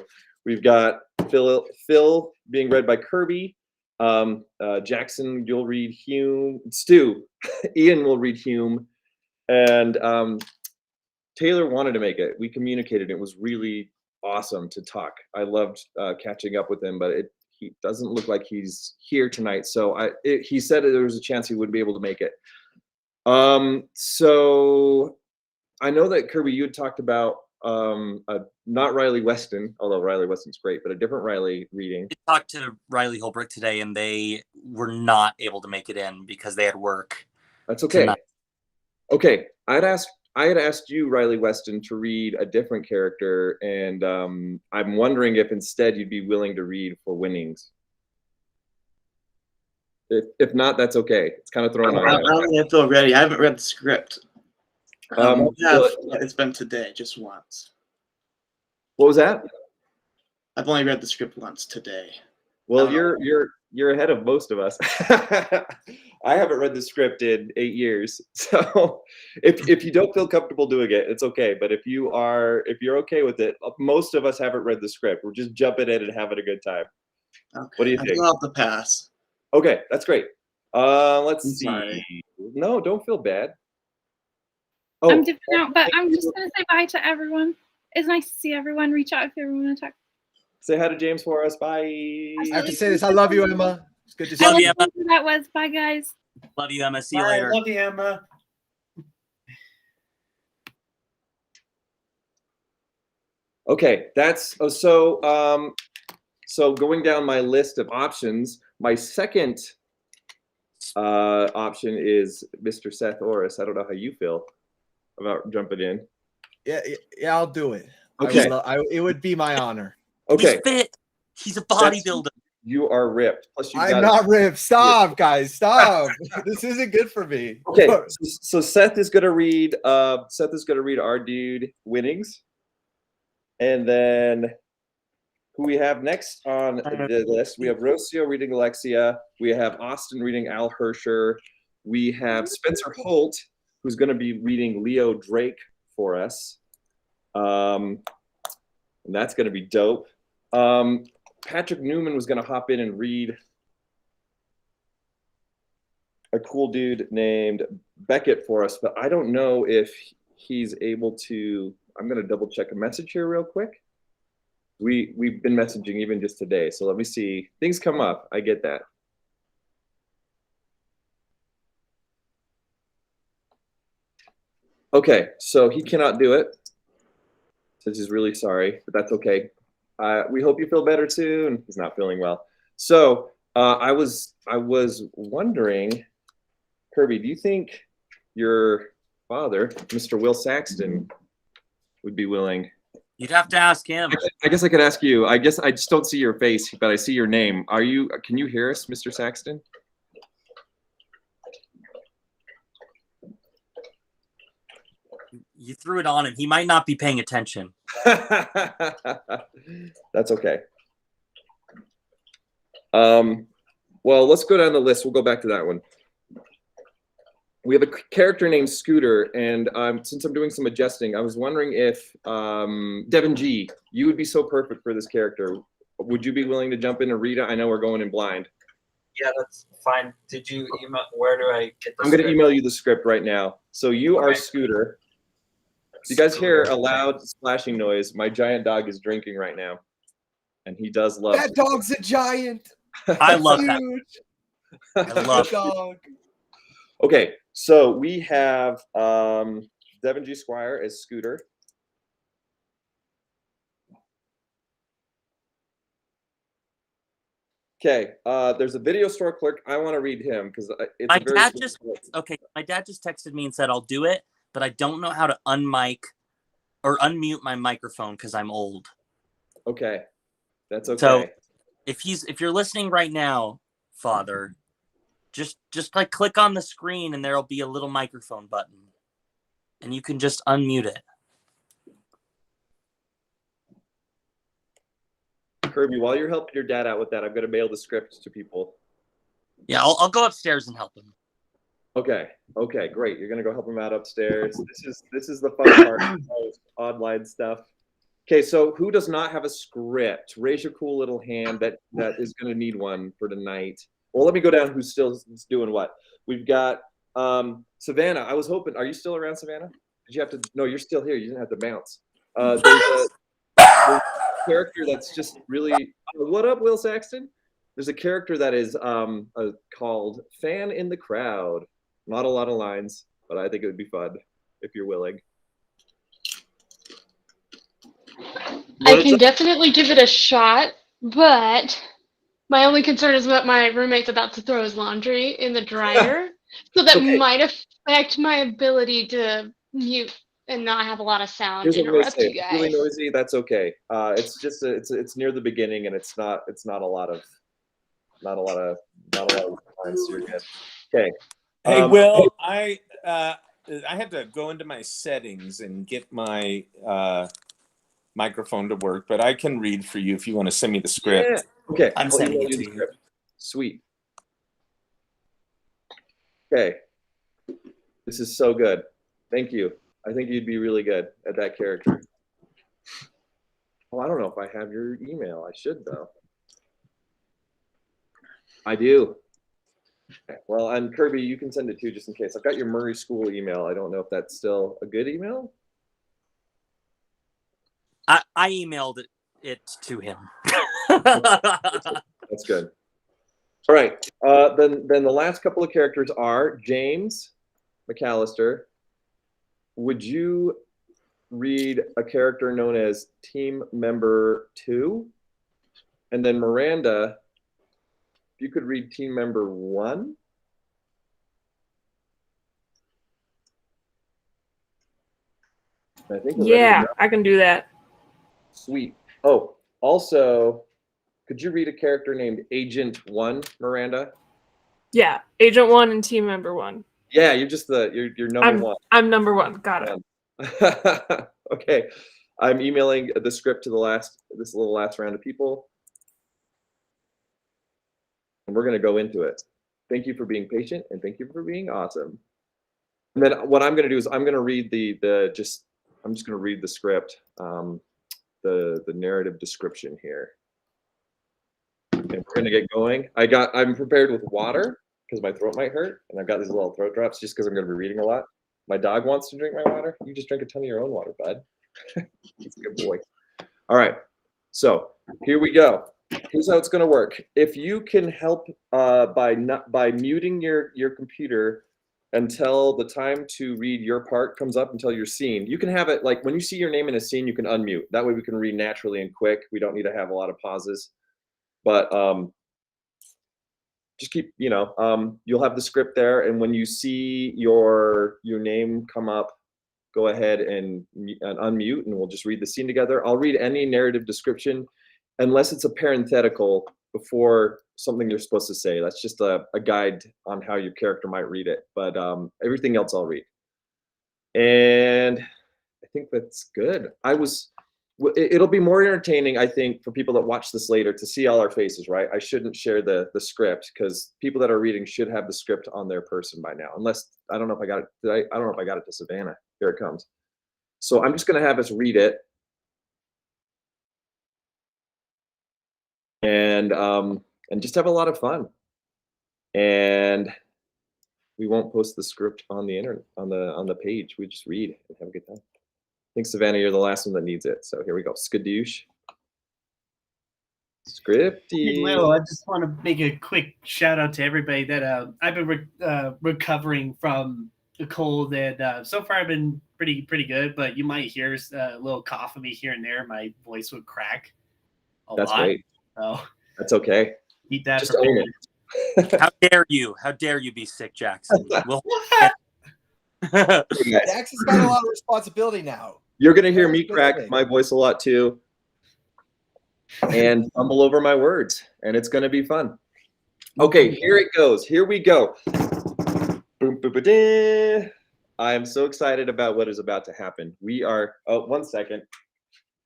we've got Phil being read by Kirby. Jackson, you'll read Hume. Stu, Ian will read Hume, and Taylor wanted to make it. We communicated. It was really awesome to talk. I loved catching up with him, but he doesn't look like he's here tonight. So he said that there was a chance he wouldn't be able to make it. So I know that Kirby, you had talked about not Riley Weston, although Riley Weston's great, but a different Riley reading. I talked to Riley Holbrook today, and they were not able to make it in because they had work. That's okay. tonight. Okay, I had asked you, Riley Weston, to read a different character, and I'm wondering if instead you'd be willing to read for Winnings. If not, that's okay. It's kind of thrown I don't really feel ready. I haven't read the script. It's been today, just once. What was that? I've only read the script once today. Well, you're ahead of most of us. I haven't read the script in 8 years, so if you don't feel comfortable doing it, it's okay. But if you're okay with it, most of us haven't read the script. We're just jumping in and having a good time. Okay. What do you think? I'll have to pass. Okay, that's great. Let's see. Sorry. No, don't feel bad. I'm dipping out, but I'm just gonna say bye to everyone. It's nice to see everyone. Reach out if you ever want to talk. Say hi to James for us. Bye. I have to say this. I love you, Emma. It's good to see Love you. you, Emma. That was bye, guys. Love you, Emma. See you Bye, later. Love you, Emma. Okay, that's so going down my list of options, my second option is Mr. Seth Orris. I don't know how you feel about jumping in. Yeah, I'll do it. Okay. It would be my honor. Okay. He's fit. He's a bodybuilder. You are ripped. Plus I'm not ripped. Stop, guys. Stop. This isn't good for me. Okay, so Seth is gonna read. Our dude Winnings, and then who we have next on the list? We have Rocio reading Alexia. We have Austin reading Al Hersher. We have Spencer Holt, who's going to be reading Leo Drake for us. And that's going to be dope. Patrick Newman was going to hop in and read a cool dude named Beckett for us, but I don't know if he's able to. I'm going to double check a message here real quick. We've been messaging even just today, so let me see. Things come up. I get that. Okay, so he cannot do it. Says he's really sorry, but that's okay. We hope you feel better soon. He's not feeling well. So I was wondering, Kirby, do you think your father, Mr. Will Saxton, would be willing? You'd have to ask him. I guess I could ask you. I guess I just don't see your face, but I see your name. Can you hear us, Mr. Saxton? You threw it on him. He might not be paying attention. That's okay. Well, let's go down the list. We'll go back to that one. We have a character named Scooter, and since I'm doing some adjusting, I was wondering if Devin G, you would be so perfect for this character. Would you be willing to jump in and read it? I know we're going in blind. Yeah, that's fine. Did you email? Where do I get the I'm going to script? email you the script right now. So you are Okay. Scooter. If you guys hear a loud splashing noise, my giant dog is drinking right now, and he does love That dog's a giant. I love that. Huge. I love Good dog. Okay, so we have Devin G. Squire as Scooter. Okay, there's a video store clerk. I want to read him because it's My a very dad just my dad just texted me and said I'll do it, but I don't know how to unmic or unmute my microphone because I'm old. Okay, that's okay. So if you're listening right now, Father, just like click on the screen and there'll be a little microphone button, and you can just unmute it. Kirby, while you're helping your dad out with that, I'm going to mail the script to people. Yeah, I'll go upstairs and help him. Okay, great. You're going to go help him out upstairs. This is the fun part of online stuff. Okay, so who does not have a script? Raise your cool little hand that is going to need one for tonight. Well, let me go down who's still doing what. We've got Savannah. I was hoping, are you still around, Savannah? Did you have to? No, you're still here. You didn't have to bounce. There's a character that's just really. What up, Will Saxton? There's a character that is called Fan in the Crowd. Not a lot of lines, but I think it would be fun if you're willing. I can definitely give it a shot, but my only concern is that my roommate's about to throw his laundry in the dryer, so that might affect my ability to mute and not have a lot of sound Here's what I'm gonna interrupt say. you If it's guys. really noisy, that's okay. It's just it's near the beginning, and it's not a lot of lines. So you're good. Okay. Hey, Will, I have to go into my settings and get my microphone to work, but I can read for you if you want to send me the script. Yeah. Okay, I'm I'll sending email it you to the you. script. Sweet. Okay. This is so good. Thank you. I think you'd be really good at that character. Well, I don't know if I have your email. I should, though. I do. Okay. Well, and Kirby, you can send it too, just in case. I've got your Murray School email. I don't know if that's still a good email. I emailed it to him. That's good. All right. Then the last couple of characters are James McAllister. Would you read a character known as Team Member 2? And then Miranda, if you could read Team Member 1. I think we're ready Yeah, to go. I can do that. Sweet. Oh, also, could you read a character named Agent 1, Miranda? Yeah, Agent 1 and Team Member 1. Yeah, you're just you're number 1. I'm number 1. Got it. Okay, I'm emailing the script to this little last round of people, and we're gonna go into it. Thank you for being patient, and thank you for being awesome. And then what I'm gonna do is I'm gonna read I'm just gonna read the script, the narrative description here, and we're gonna get going. I'm prepared with water because my throat might hurt, and I've got these little throat drops just because I'm gonna be reading a lot. My dog wants to drink my water. You just drink a ton of your own water, bud. He's a good boy. All right, so here we go. Here's how it's going to work. If you can help by muting your computer until the time to read your part comes up, until your scene, you can have it like when you see your name in a scene, you can unmute. That way we can read naturally and quick. We don't need to have a lot of pauses. But just keep, you'll have the script there, and when you see your name come up, go ahead and unmute, and we'll just read the scene together. I'll read any narrative description, unless it's a parenthetical before something you're supposed to say. That's just a guide on how your character might read it. But everything else I'll read. And I think that's good. It'll be more entertaining, I think, for people that watch this later to see all our faces, right? I shouldn't share the script because people that are reading should have the script on their person by now. Unless, I don't know if I got it. I don't know if I got it to Savannah. Here it comes. So I'm just going to have us read it. And just have a lot of fun. and we won't post the script on the internet on the page. We just read and have a good time. I think Savannah, you're the last one that needs it. So here we go. Skadoosh. Scripty. Well, I just want to make a quick shout out to everybody that I've been recovering from a cold, and so far I've been pretty good. But you might hear a little cough of me here and there. My voice would crack a That's lot. great. So That's okay. Keep that. Just own it. How dare you? How dare you be sick, Jackson? We'll Jackson's got a lot of responsibility now. You're gonna hear me crack my voice a lot too, and fumble over my words, and it's gonna be fun. Okay, here it goes. Here we go. Boom, boom, ba-da. I am so excited about what is about to happen. We are. Oh, 1 second.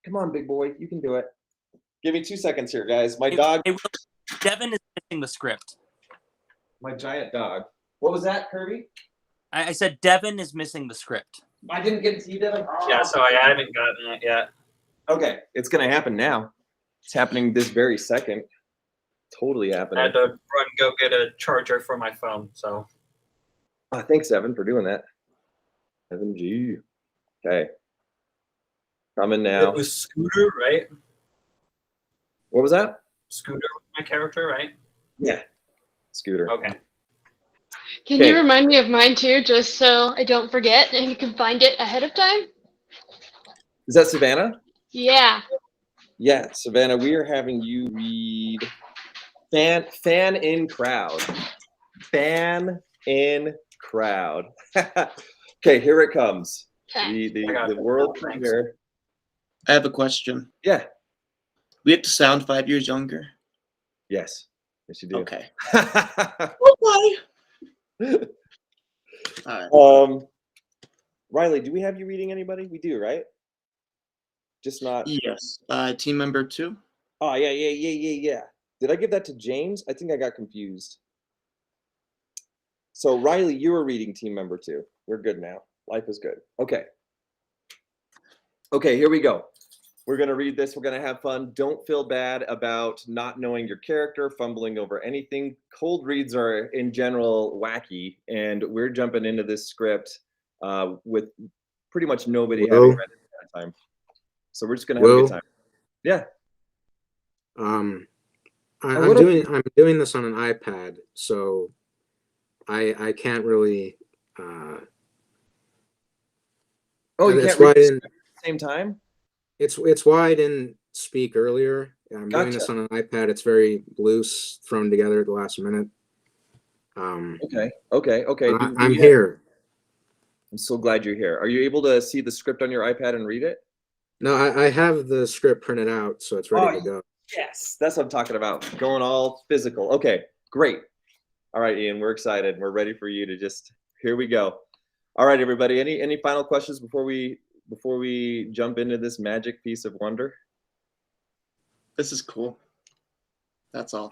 Come on, big boy, you can do it. Give me 2 seconds here, guys. My dog. Devin is missing the script. My giant dog. What was that, Kirby? I said Devin is missing the script. I didn't get to see Devin. Yeah, so I haven't gotten it yet. Okay, it's gonna happen now. It's happening this very second. Totally happening. I had to run go get a charger for my phone. So Thanks, Evan, for doing that. Evan G. Okay. Coming now. it was Scooter, right? What was that? Scooter was my character, right? Yeah. Scooter. Okay. Can Okay. you remind me of mine too, just so I don't forget and you can find it ahead of time? Is that Savannah? Yeah. Yeah, Savannah, we are having you read Fan in Crowd. Fan in Crowd. Okay, here it comes. Okay. The world premiere. I have a question. Yeah. We have to sound 5 years younger. Yes. Yes, you do. Okay. Riley, do we have you reading anybody? We do, right? Just not. Yes. Team member 2. Oh, yeah. Did I give that to James? I think I got confused. So Riley, you were reading team member 2. We're good now. Life is good. Okay. Okay, here we go. We're going to read this. We're going to have fun. Don't feel bad about not knowing your character, fumbling over anything. Cold reads are, in general, wacky, and we're jumping into this script with pretty much nobody having read it at that time. So we're just going to have a good time. Yeah. I'm doing this on an iPad, so I can't really. Oh, you can't read the script at the same time? It's why I didn't speak earlier. I'm doing this Gotcha. on an iPad. It's very loose, thrown together at the last minute. Okay. but I'm here. I'm so glad you're here. Are you able to see the script on your iPad and read it? No, I have the script printed out, so it's ready to go. Yes, that's what I'm talking about. Going all physical. Okay, great. All right, Ian, we're excited. We're ready for you to just. Here we go. All right, everybody. Any final questions before we jump into this magic piece of wonder? This is cool. That's all.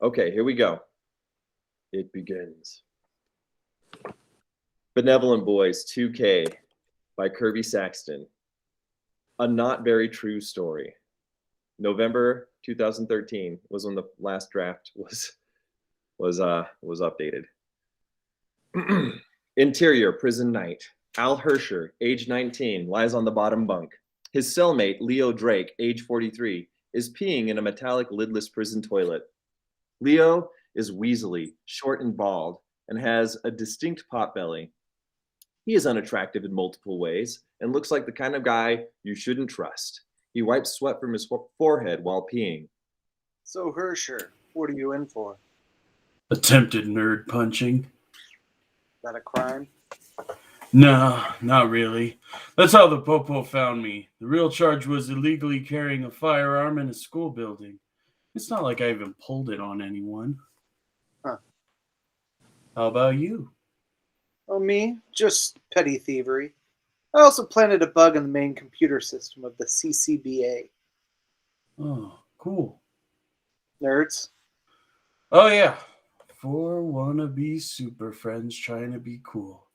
Okay, here we go. It begins. Benevolent Boys 2K by Kirby Saxton. A not very true story. November 2013 was when the last draft was updated. Interior prison night. Al Hersher, age 19, lies on the bottom bunk. His cellmate, Leo Drake, age 43, is peeing in a metallic lidless prison toilet. Leo is weaselly, short and bald, and has a distinct potbelly. He is unattractive in multiple ways and looks like the kind of guy you shouldn't trust. He wipes sweat from his forehead while peeing. So, Hersher, what are you in for? Attempted nerd punching. Is that a crime? No, not really. That's how the Popo found me. The real charge was illegally carrying a firearm in a school building. It's not like I even pulled it on anyone. Huh. How about you? Oh, me? Just petty thievery. I also planted a bug in the main computer system of the CCBA. Oh, cool. Nerds? Oh, yeah. 4 wannabe super friends trying to be cool.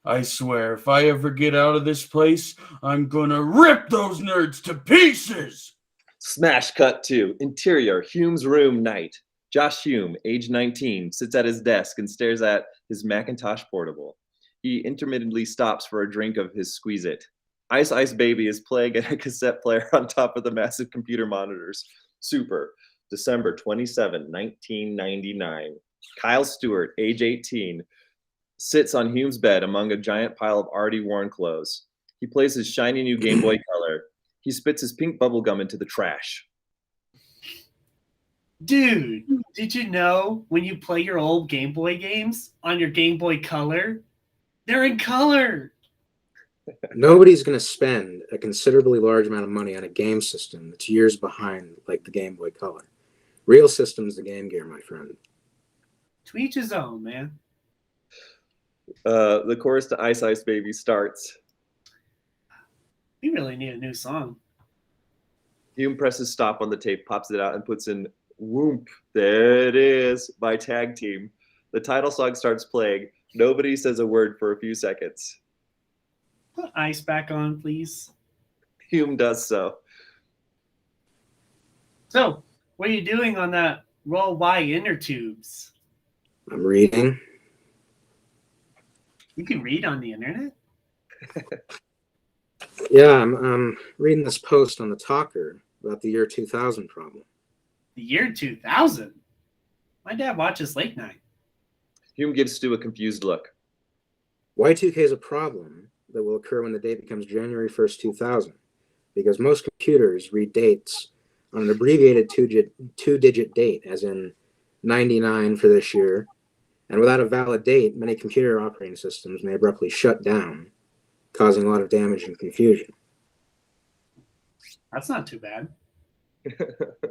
I swear, if I ever get out of this place, I'm gonna rip those nerds to pieces! Smash cut to interior Hume's room night. Josh Hume, age 19, sits at his desk and stares at his Macintosh portable. He intermittently stops for a drink of his Squeeze-It. Ice Ice Baby is playing a cassette player on top of the massive computer monitors. Super. December 27, 1999. Kyle Stewart, age 18, sits on Hume's bed among a giant pile of already worn clothes. He plays his shiny new Game Boy Color. He spits his pink bubble gum into the trash. Dude, did you know when you play your old Game Boy games on your Game Boy Color, they're in color? Nobody's going to spend a considerably large amount of money on a game system that's years behind, like the Game Boy Color. Real system's the Game Gear, my friend. To each his own, man. The chorus to Ice Ice Baby starts. We really need a new song. Hume presses stop on the tape, pops it out, and puts in Whoomp. There it is by Tag Team. The title song starts playing. Nobody says a word for a few seconds. Put Ice back on, please. Hume does so. So, what are you doing on that Roll Y inner tubes? I'm reading. You can read on the internet? Yeah, I'm reading this post on the Talker about the year 2000 problem. The year 2000? My dad watches late night. Hume gives Stu a confused look. Y2K is a problem that will occur when the date becomes January 1st, 2000, because most computers read dates on an abbreviated two-digit date, as in 99 for this year, and without a valid date, many computer operating systems may abruptly shut down, causing a lot of damage and confusion. That's not too bad.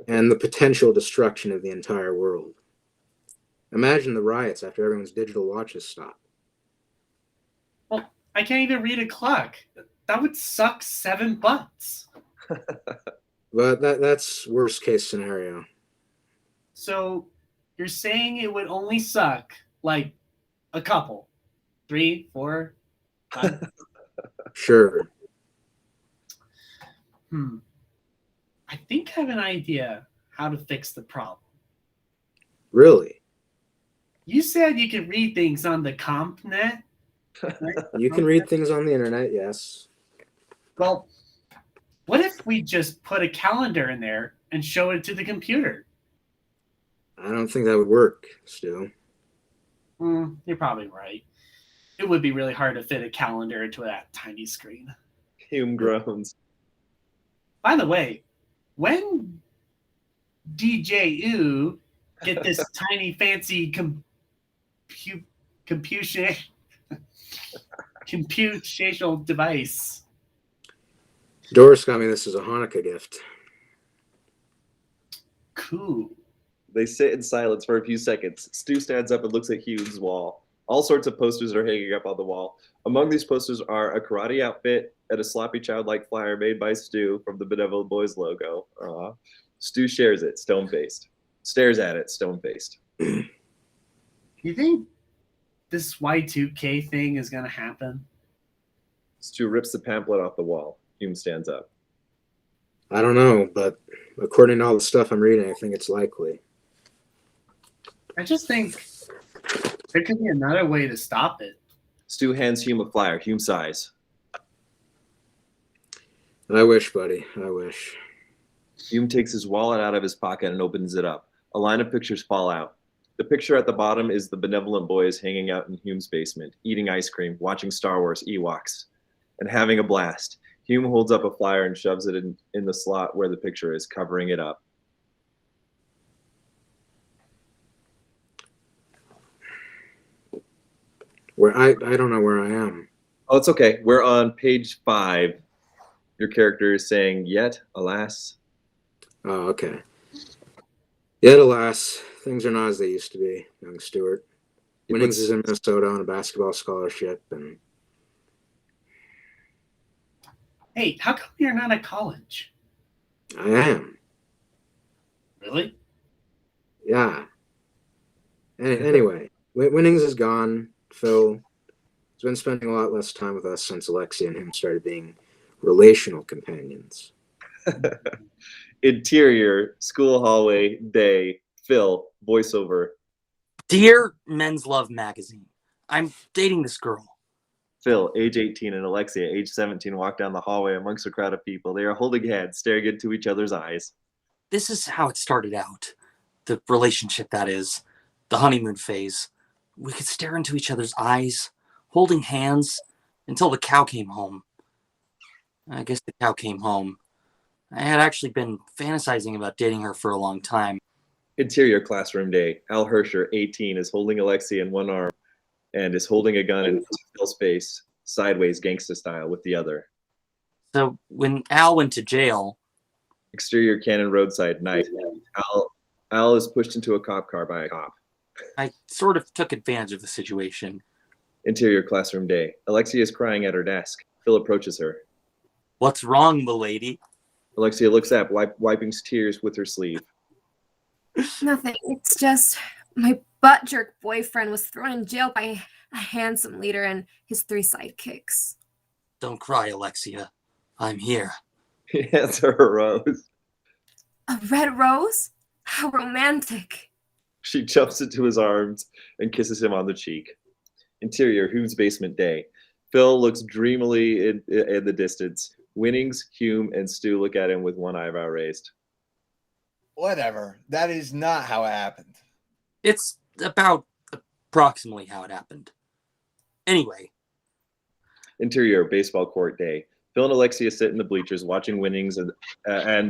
And the potential destruction of the entire world. Imagine the riots after everyone's digital watches stop. Well, I can't even read a clock. That would suck 7 butts. But that's worst case scenario. So you're saying it would only suck like a couple? 3, 4, 5? Sure. I think I have an idea how to fix the problem. Really? You said you could read things on the CompNet? Right? You can read things on the internet, yes. Well, what if we just put a calendar in there and show it to the computer? I don't think that would work, Stu. You're probably right. It would be really hard to fit a calendar into that tiny screen. Hume groans. By the way, when DJ get this tiny fancy computational device? Doris got me this as a Hanukkah gift. Cool. They sit in silence for a few seconds. Stu stands up and looks at Hume's wall. All sorts of posters are hanging up on the wall. Among these posters are a karate outfit and a sloppy childlike flyer made by Stu from the Benevolent Boys logo. Stu shares it, stone-faced. Stares at it, stone-faced. You think this Y2K thing is going to happen? Stu rips the pamphlet off the wall. Hume stands up. I don't know, but according to all the stuff I'm reading, I think it's likely. I just think there could be another way to stop it. Stu hands Hume a flyer. Hume sighs. I wish, buddy. I wish. Hume takes his wallet out of his pocket and opens it up. A line of pictures fall out. The picture at the bottom is the Benevolent Boys hanging out in Hume's basement, eating ice cream, watching Star Wars Ewoks, and having a blast. Hume holds up a flyer and shoves it in the slot where the picture is, covering it up. Where I don't know where I am. Oh, it's okay. We're on page 5. Your character is saying, "Yet, alas." Oh, okay. Yet, alas, things are not as they used to be, young Stewart. Winnings is in Minnesota on a basketball scholarship, and Hey, how come you're not at college? I am. Really? Yeah. Anyway, Winnings is gone. Phil has been spending a lot less time with us since Alexia and him started being relational companions. Interior, school hallway, day, Phil, voiceover. Dear Men's Love magazine, I'm dating this girl. Phil, age 18, and Alexia, age 17, walk down the hallway amongst a crowd of people. They are holding hands, staring into each other's eyes. This is how it started out. The relationship, that is. The honeymoon phase. We could stare into each other's eyes, holding hands, until the cow came home. I guess the cow came home. I had actually been fantasizing about dating her for a long time. Interior classroom day. Al Hersher, 18, is holding Alexia in one arm and is holding a gun in Phil's face, sideways gangsta style, with the other. So when Al went to jail... Exterior Cannon roadside night. Al is pushed into a cop car by a cop. I sort of took advantage of the situation. Interior classroom day. Alexia is crying at her desk. Phil approaches her. What's wrong, milady? Alexia looks up, wiping tears with her sleeve. Nothing. It's just my butt jerk boyfriend was thrown in jail by a handsome leader and his 3 sidekicks. Don't cry, Alexia. I'm here. He hands her a rose. A red rose? How romantic. She jumps into his arms and kisses him on the cheek. Interior Hume's basement day. Phil looks dreamily in the distance. Winnings, Hume, and Stu look at him with one eyebrow raised. Whatever. That is not how it happened. It's about approximately how it happened. Anyway. Interior baseball court day. Phil and Alexia sit in the bleachers watching Winnings and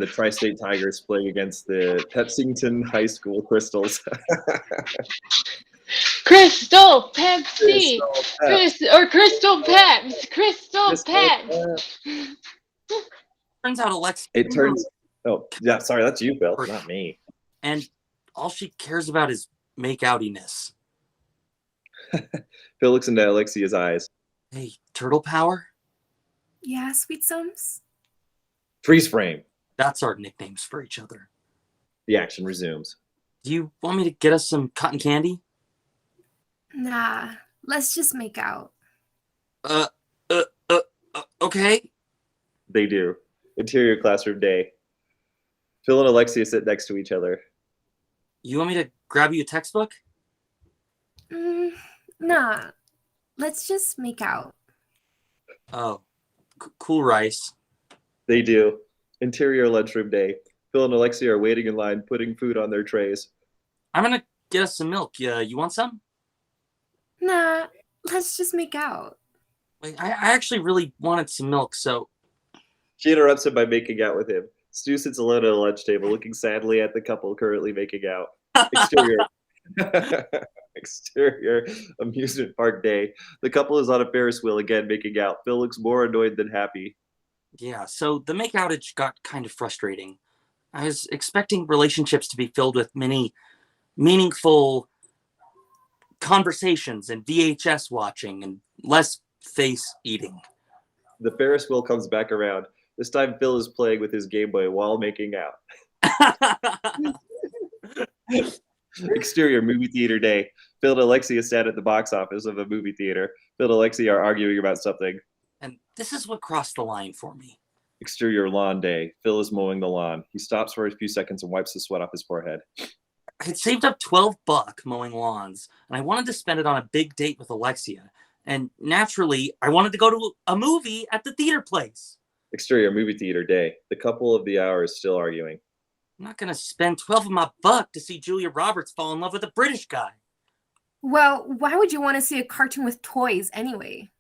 the Tri-State Tigers play against the Pepsington High School Crystals. Crystal Pepsi. Crystal Peps. Crystal Peps. Turns out Alexia... It turns... Oh, yeah, sorry, that's you, Phil, not me. And all she cares about is make-outiness. Phil looks into Alexia's eyes. Hey, turtle power? Yeah, sweet sums. Freeze frame. That's our nicknames for each other. The action resumes. Do you want me to get us some cotton candy? Nah, let's just make out. Okay. They do. Interior classroom day. Phil and Alexia sit next to each other. You want me to grab you a textbook? Nah, let's just make out. Oh, cool rice. They do. Interior lunchroom day. Phil and Alexia are waiting in line, putting food on their trays. I'm gonna get us some milk. You want some? Nah, let's just make out. Wait, I actually really wanted some milk, so... She interrupts him by making out with him. Stu sits alone at a lunch table, looking sadly at the couple currently making out. Exterior amusement park day. The couple is on a Ferris wheel again, making out. Phil looks more annoyed than happy. Yeah, so the make outage got kind of frustrating. I was expecting relationships to be filled with many meaningful conversations and VHS watching and less face eating. The Ferris wheel comes back around. This time Phil is playing with his Game Boy while making out. Exterior movie theater day. Phil and Alexia stand at the box office of a movie theater. Phil and Alexia are arguing about something. And this is what crossed the line for me. Exterior lawn day. Phil is mowing the lawn. He stops for a few seconds and wipes the sweat off his forehead. I had saved up $12 mowing lawns, and I wanted to spend it on a big date with Alexia. And naturally, I wanted to go to a movie at the theater place. Exterior movie theater day. The couple of the hour is still arguing. I'm not going to spend 12 of my buck to see Julia Roberts fall in love with a British guy. Well, why would you want to see a cartoon with toys anyway?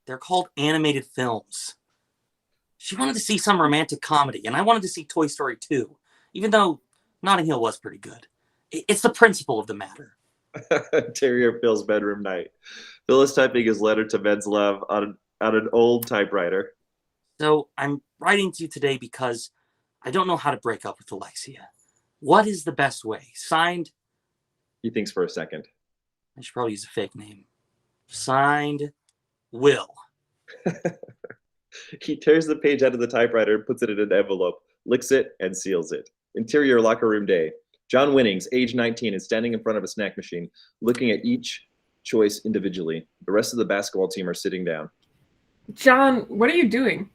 They're called animated films. She wanted to see some romantic comedy, and I wanted to see Toy Story 2, even though Notting Hill was pretty good. It's the principle of the matter. Interior Phil's bedroom night. Phil is typing his letter to Men's Love on an old typewriter. So I'm writing to you today because I don't know how to break up with Alexia. What is the best way? Signed... He thinks for a second. I should probably use a fake name. Signed, Will. He tears the page out of the typewriter and puts it in an envelope, licks it, and seals it. Interior locker room day. John Winnings, age 19, is standing in front of a snack machine, looking at each choice individually. The rest of the basketball team are sitting down. John, what are you doing?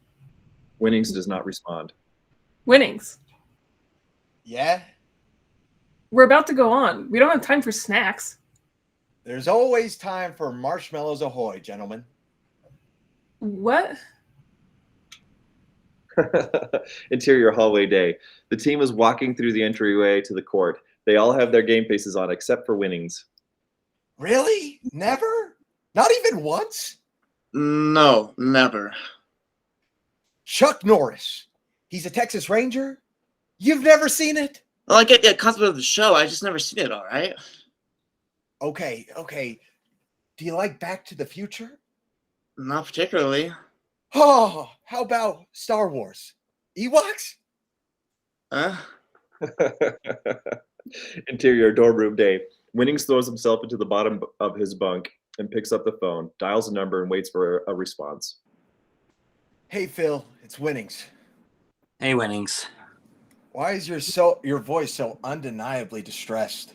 Winnings does not respond. Winnings. Yeah? We're about to go on. We don't have time for snacks. There's always time for marshmallows ahoy, gentlemen. What? Interior hallway day. The team is walking through the entryway to the court. They all have their game faces on except for Winnings. Really? Never? Not even once? No, never. Chuck Norris. He's a Texas Ranger? You've never seen it? Well, I get the concept of the show. I just never seen it, all right? Okay. Do you like Back to the Future? Not particularly. Oh, how about Star Wars? Ewoks? Huh? Interior dorm room day. Winnings throws himself into the bottom of his bunk and picks up the phone, dials a number, and waits for a response. Hey, Phil, it's Winnings. Hey, Winnings. Why is your voice so undeniably distressed?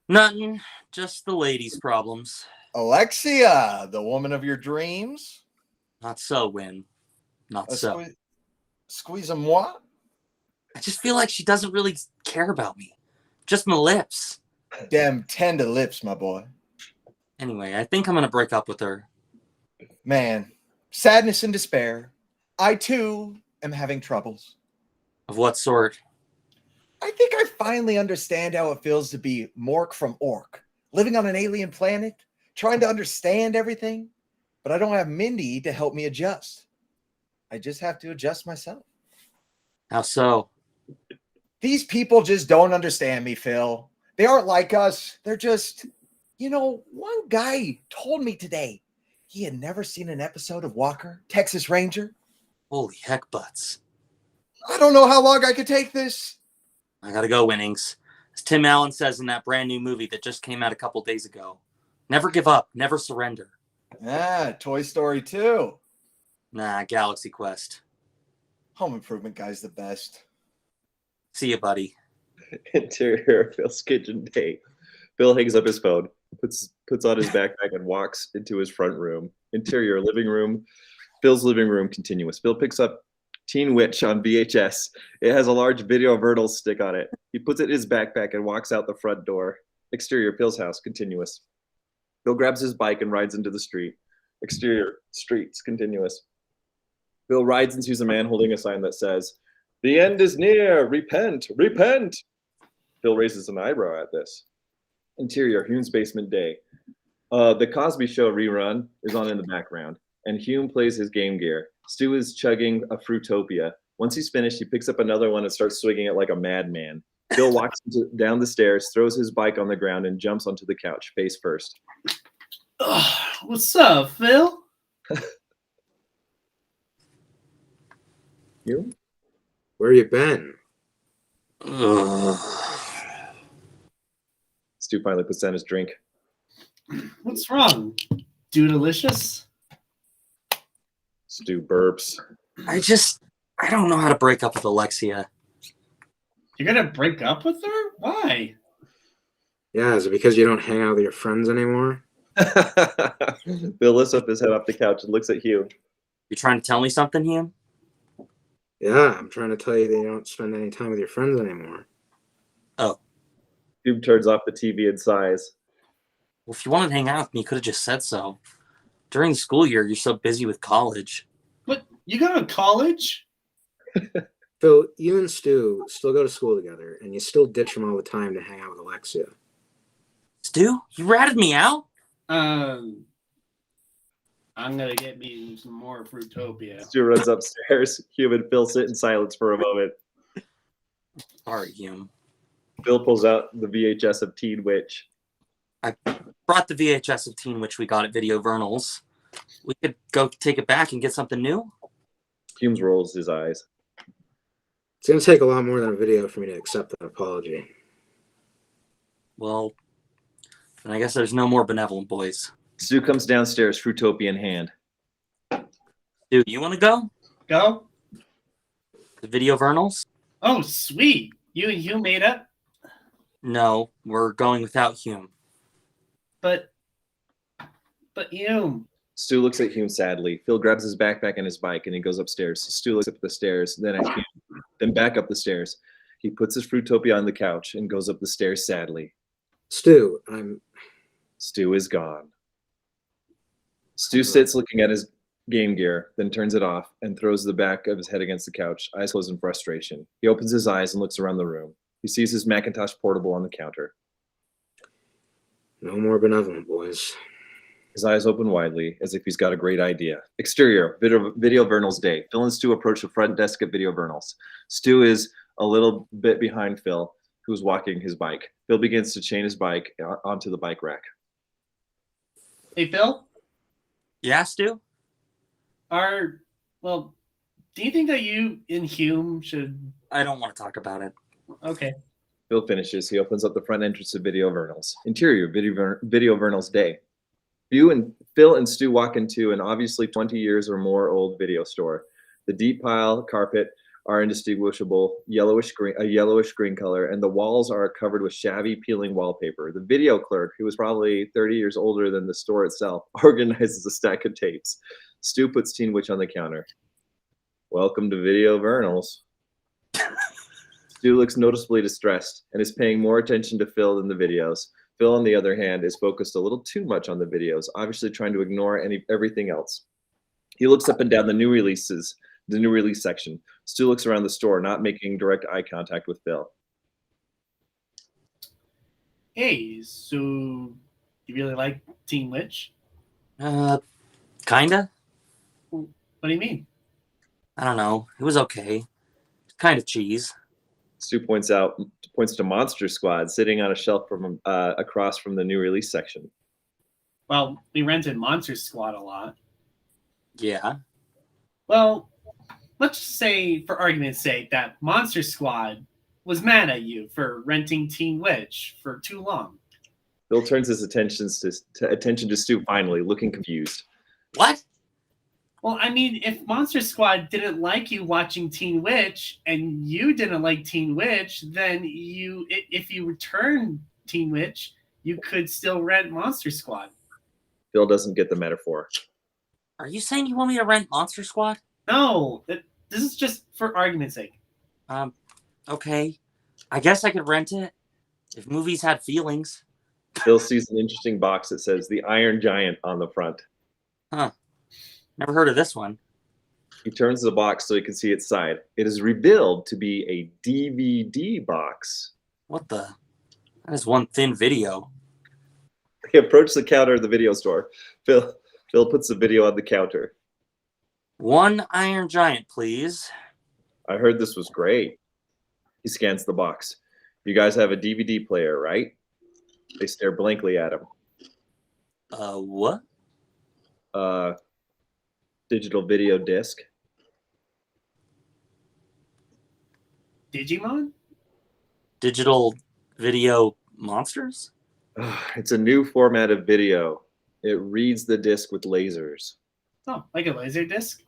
Nothing. Just the ladies' problems. Alexia, the woman of your dreams? Not so, Win. Not so. Squeeze-a-moi? I just feel like she doesn't really care about me. Just my lips. Them tender lips, my boy. Anyway, I think I'm going to break up with her. Man, sadness and despair. I, too, am having troubles. Of what sort? I think I finally understand how it feels to be Mork from Ork, living on an alien planet, trying to understand everything, but I don't have Mindy to help me adjust. I just have to adjust myself. How so? These people just don't understand me, Phil. They aren't like us. They're just, one guy told me today he had never seen an episode of Walker, Texas Ranger. Holy heck butts. I don't know how long I could take this. I gotta go, Winnings. As Tim Allen says in that brand new movie that just came out a couple days ago, never give up, never surrender. Toy Story 2. Nah, Galaxy Quest. Home Improvement guy's the best. See ya, buddy. Interior Phil's kitchen day. Phil hangs up his phone, puts on his backpack, and walks into his front room. Interior living room. Phil's living room continuous. Phil picks up Teen Witch on VHS. It has a large video Vernal stick on it. He puts it in his backpack and walks out the front door. Exterior Phil's house continuous. Phil grabs his bike and rides into the street. Exterior streets continuous. Phil rides and sees a man holding a sign that says, "The end is near. Repent, repent." Phil raises an eyebrow at this. Interior Hume's basement day. The Cosby Show rerun is on in the background, and Hume plays his Game Gear. Stu is chugging a Fruitopia. Once he's finished, he picks up another one and starts swinging it like a madman. Phil walks down the stairs, throws his bike on the ground, and jumps onto the couch, face first. What's up, Phil? You? Where you been? Stu finally puts down his drink. What's wrong? Delicious? Stu burps. I don't know how to break up with Alexia. You're gonna break up with her? Why? Yeah, is it because you don't hang out with your friends anymore? Phil lifts up his head off the couch and looks at Hugh. You trying to tell me something, Hugh? Yeah, I'm trying to tell you that you don't spend any time with your friends anymore. Oh. Hugh turns off the TV and sighs. Well, if you wanted to hang out with me, you could have just said so. During the school year, you're so busy with college. What? You go to college? Phil, you and Stu still go to school together, and you still ditch them all the time to hang out with Alexia. Stu, you ratted me out? I'm gonna get me some more Fruitopia. Stu runs upstairs. Hugh and Phil sit in silence for a moment. All right, Hugh. Phil pulls out the VHS of Teen Witch. I brought the VHS of Teen Witch we got at Video Vernal's. We could go take it back and get something new. Humes rolls his eyes. It's going to take a lot more than a video for me to accept that apology. Well, then I guess there's no more Benevolent Boys. Stu comes downstairs, Fruitopia in hand. Dude, you want to go? Go? The Video Vernal's? Oh, sweet. You and Hugh made up? No, we're going without Hume. But Hugh. Stu looks at Hume sadly. Phil grabs his backpack and his bike, and he goes upstairs. Stu looks up the stairs, then at Hume, then back up the stairs. He puts his Fruitopia on the couch and goes up the stairs sadly. Stu, Stu is gone. Stu sits looking at his Game Gear, then turns it off and throws the back of his head against the couch, eyes closed in frustration. He opens his eyes and looks around the room. He sees his Macintosh portable on the counter. No more benevolent boys. His eyes open widely, as if he's got a great idea. Exterior, Video Vernal's day. Phil and Stu approach the front desk at Video Vernal's. Stu is a little bit behind Phil, who's walking his bike. Phil begins to chain his bike onto the bike rack. Hey, Phil? Yeah, Stu? Do you think that you and Hume should... I don't want to talk about it. Okay. Phil finishes. He opens up the front entrance of Video Vernal's. Interior, Video Vernal's day. Phil and Stu walk into an obviously 20 years or more old video store. The deep pile carpet are indistinguishable, a yellowish green color, and the walls are covered with shabby, peeling wallpaper. The video clerk, who was probably 30 years older than the store itself, organizes a stack of tapes. Stu puts Teen Witch on the counter. Welcome to Video Vernal's. Stu looks noticeably distressed and is paying more attention to Phil than the videos. Phil, on the other hand, is focused a little too much on the videos, obviously trying to ignore everything else. He looks up and down the new release section. Stu looks around the store, not making direct eye contact with Phil. Hey, so you really like Teen Witch? Kinda. What do you mean? I don't know. It was okay. Kind of cheese. Stu points to Monster Squad sitting on a shelf from across from the new release section. Well, we rented Monster Squad a lot. Yeah. Well, let's just say, for argument's sake, that Monster Squad was mad at you for renting Teen Witch for too long. Phil turns his attention to Stu finally, looking confused. What? Well, I mean, if Monster Squad didn't like you watching Teen Witch and you didn't like Teen Witch, then if you return Teen Witch, you could still rent Monster Squad. Phil doesn't get the metaphor. Are you saying you want me to rent Monster Squad? No, this is just for argument's sake. Okay. I guess I could rent it if movies had feelings. Phil sees an interesting box that says The Iron Giant on the front. Huh. Never heard of this one. He turns the box so he can see its side. It is revealed to be a DVD box. What the? That is one thin video. They approach the counter of the video store. Phil puts the video on the counter. One Iron Giant, please. I heard this was great. He scans the box. You guys have a DVD player, right? They stare blankly at him. What? Digital video disc. Digimon? Digital video monsters? It's a new format of video. It reads the disc with lasers. Oh, like a laser disc?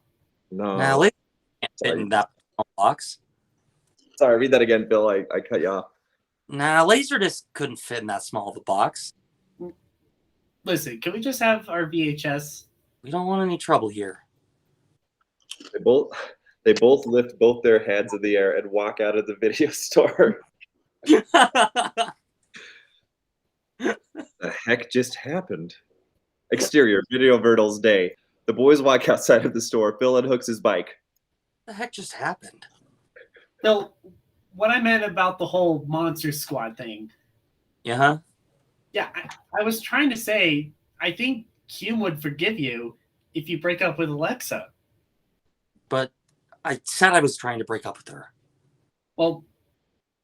No. Nah, laser can't fit in that box. Sorry, read that again, Bill. I cut you off. Nah, Laserdisc couldn't fit in that small of a box. Listen, can we just have our VHS? We don't want any trouble here. They both lift both their heads in the air and walk out of the video store. The heck just happened? Exterior, Video Vernal's day. The boys walk outside of the store. Phil unhooks his bike. The heck just happened? Phil, what I meant about the whole Monster Squad thing. Yeah? Yeah, I was trying to say, I think Hume would forgive you if you break up with Alexa. But I said I was trying to break up with her. Well,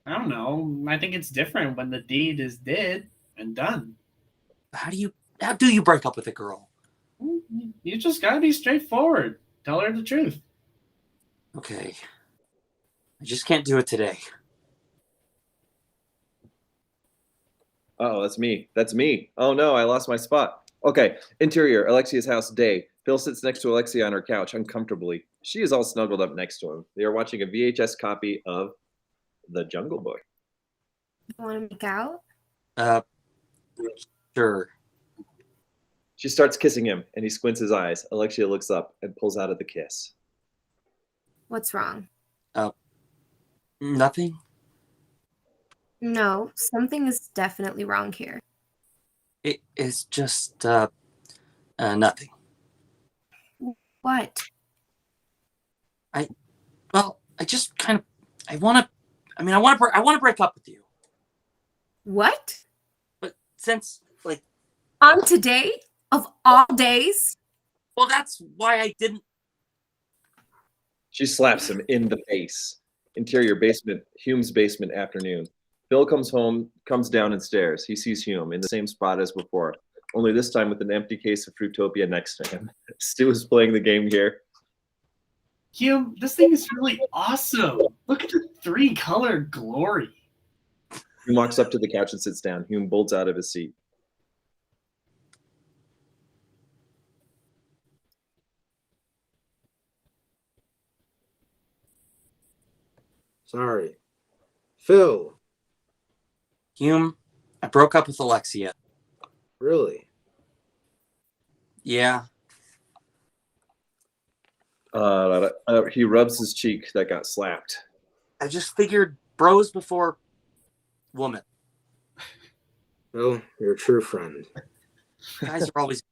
I don't know. I think it's different when the deed is dead and done. How do you break up with a girl? You just gotta be straightforward. Tell her the truth. Okay. I just can't do it today. Oh, that's me. That's me. Oh no, I lost my spot. Okay, interior, Alexia's house day. Phil sits next to Alexia on her couch uncomfortably. She is all snuggled up next to him. They are watching a VHS copy of The Jungle Book. You want to make out? Sure. She starts kissing him, and he squints his eyes. Alexia looks up and pulls out of the kiss. What's wrong? Nothing. No, something is definitely wrong here. It is just nothing. What? I just kind of I want to break up with you. What? But since On today of all days? well, that's why I didn't. She slaps him in the face. Interior basement, Hume's basement afternoon. Phil comes down and stares. He sees Hume in the same spot as before, only this time with an empty case of Fruitopia next to him. Stu is playing the game here. Hume, this thing is really awesome. Look at the 3-color glory. Hume walks up to the couch and sits down. Hume bolts out of his seat. Sorry. Phil. Hume, I broke up with Alexia. Really? Yeah. He rubs his cheek that got slapped. I just figured bros before woman. Well, you're a true friend. Guys are always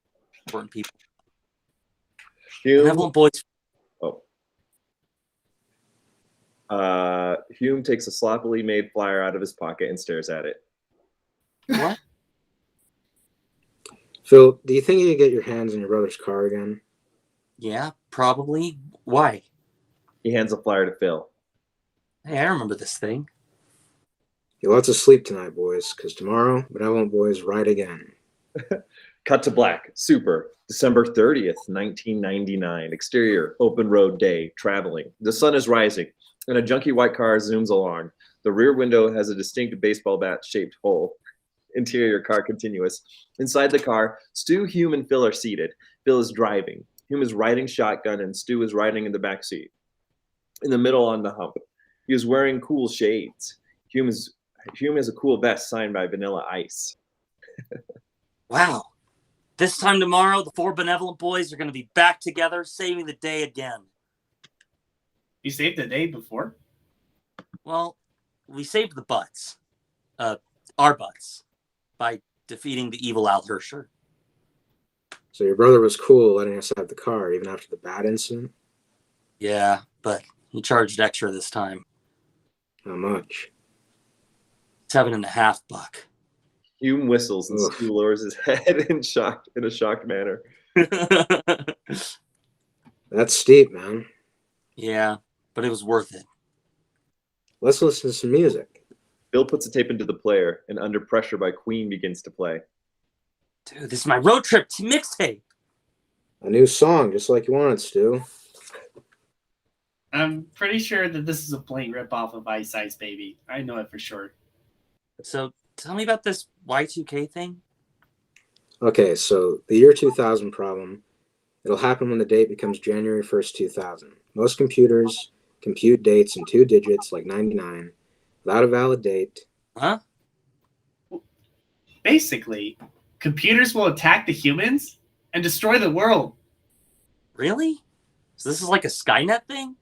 important people. Hume, Benevolent boys. Hume takes a sloppily made flyer out of his pocket and stares at it. What? Phil, do you think you can get your hands on your brother's car again? Yeah, probably. Why? He hands a flyer to Phil. Hey, I remember this thing. Get lots of sleep tonight, boys, because tomorrow, Benevolent Boys ride again. Cut to black. Super. December 30th, 1999. Exterior, open road day, traveling. The sun is rising, and a junky white car zooms along. The rear window has a distinct baseball bat-shaped hole. Interior car continuous. Inside the car, Stu, Hume, and Phil are seated. Phil is driving. Hume is riding shotgun, and Stu is riding in the back seat. In the middle on the hump. He is wearing cool shades. Hume has a cool vest signed by Vanilla Ice. Wow. This time tomorrow, the 4 benevolent boys are going to be back together, saving the day again. You saved the day before? Well, we saved the butts. Our butts. By defeating the evil Al Hersher. So your brother was cool letting us have the car even after the bad incident? Yeah, but he charged extra this time. How much? $7.50. Hume whistles and Stu lowers his head in a shocked manner. That's steep, man. Yeah, but it was worth it. Let's listen to some music. Bill puts a tape into the player, and Under Pressure by Queen begins to play. Dude, this is my road trip mixtape. A new song, just like you wanted, Stu. I'm pretty sure that this is a plain ripoff of Ice Ice Baby. I know it for sure. So tell me about this Y2K thing. Okay, so the year 2000 problem. It'll happen when the date becomes January 1st, 2000. Most computers compute dates in 2 digits, like 99, without a valid date. Huh? Basically, computers will attack the humans and destroy the world. Really? So this is like a Skynet thing?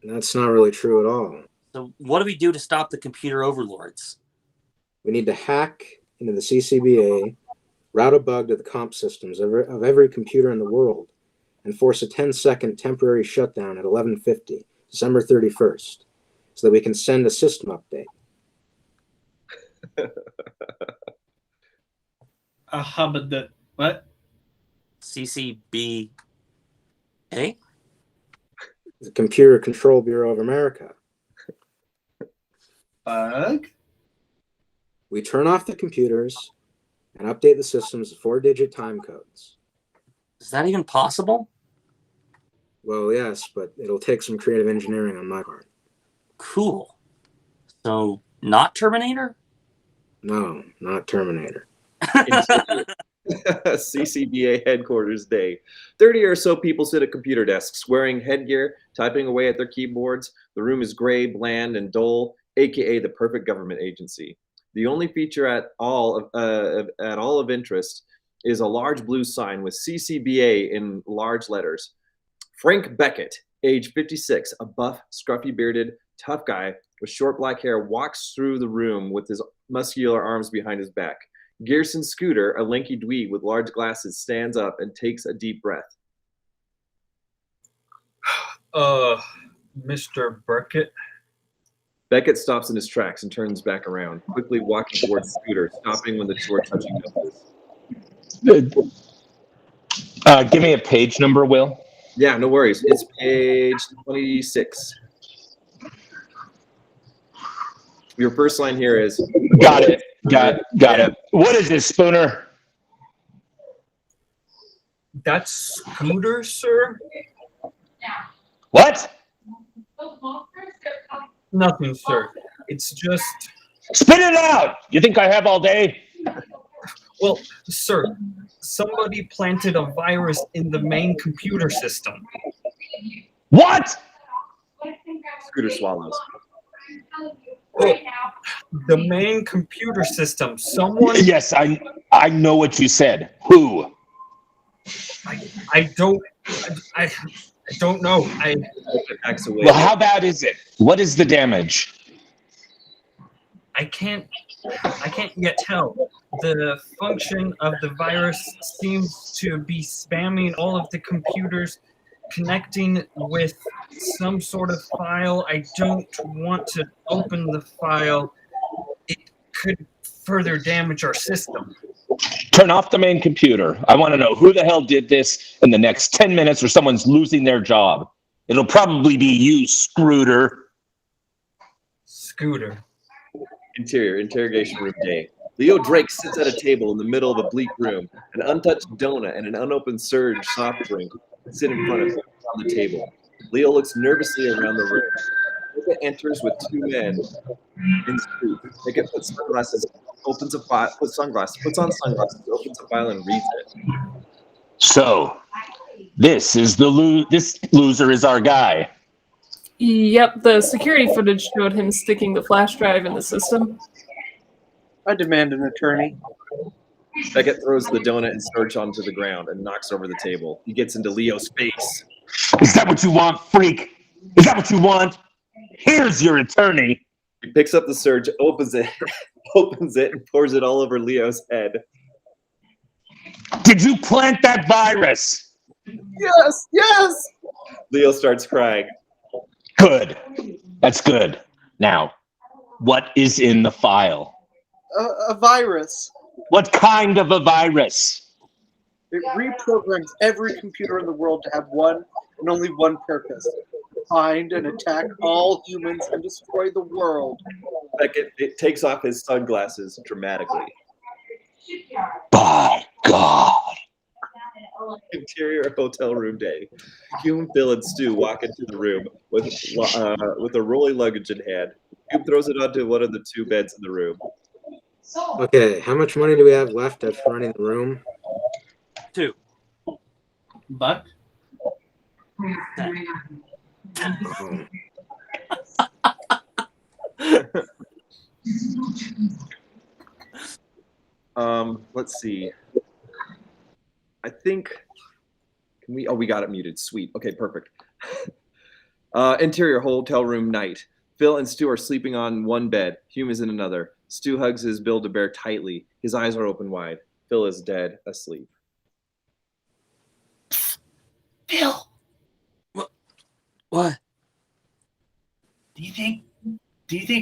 That's not really true at all. So what do we do to stop the computer overlords? We need to hack into the CCBA, route a bug to the comp systems of every computer in the world, and force a 10-second temporary shutdown at 11:50, December 31st, so that we can send a system update. But the what? CCBA? The Computer Control Bureau of America. Bug? We turn off the computers and update the systems with 4-digit time codes. Is that even possible? Well, yes, but it'll take some creative engineering on my part. Cool. So, not Terminator? No, not Terminator. CCBA headquarters day. 30 or so people sit at computer desks, wearing headgear, typing away at their keyboards. The room is gray, bland, and dull, aka the perfect government agency. The only feature at all of interest is a large blue sign with CCBA in large letters. Frank Beckett, age 56, a buff, scruffy-bearded, tough guy with short black hair walks through the room with his muscular arms behind his back. Garrison Scooter, a lanky dweeb with large glasses, stands up and takes a deep breath. Mr. Burkett? Beckett stops in his tracks and turns back around, quickly walking towards Scooter, stopping when the two are touching noses. Give me a page number, Will. Yeah, no worries. It's page 26. Your first line here is... Got it. What is this, Spooner? That's Scooter, sir? What? Nothing, sir. It's just... Spit it out! You think I have all day? Well, sir, somebody planted a virus in the main computer system. What? Scooter swallows. Oh, the main computer system. Someone... Yes, I know what you said. Who? I don't know. Well, how bad is it? What is the damage? I can't yet tell. The function of the virus seems to be spamming all of the computers, connecting with some sort of file. I don't want to open the file. It could further damage our system. Turn off the main computer. I want to know who the hell did this in the next 10 minutes or someone's losing their job. It'll probably be you, Scooter. Scooter. Interior, interrogation room day. Leo Drake sits at a table in the middle of a bleak room. An untouched donut and an unopened Surge soft drink sit in front of him on the table. Leo looks nervously around the room. Becca enters with two men in suits. Becca puts sunglasses, puts on sunglasses, opens a file and reads it. So, this loser is our guy. Yep, the security footage showed him sticking the flash drive in the system. I demand an attorney. Beckett throws the donut and Surge onto the ground and knocks over the table. He gets into Leo's face. Is that what you want, freak? Is that what you want? Here's your attorney. He picks up the Surge, opens it, and pours it all over Leo's head. Did you plant that virus? Yes! Leo starts crying. Good. That's good. Now, what is in the file? A virus. What kind of a virus? It reprograms every computer in the world to have one and only one purpose: find and attack all humans and destroy the world. Beckett takes off his sunglasses dramatically. By God. Interior hotel room day. Hume, Phil, and Stu walk into the room with a rolling luggage in hand. Hume throws it onto one of the two beds in the room. Okay, how much money do we have left after running the room? $2. Buck? Let's see. I think we got it muted. Sweet. Okay, perfect. Interior hotel room night. Phil and Stu are sleeping on one bed. Hume is in another. Stu hugs his Build-A-Bear tightly. His eyes are open wide. Phil is dead asleep. Phil! What? Do you think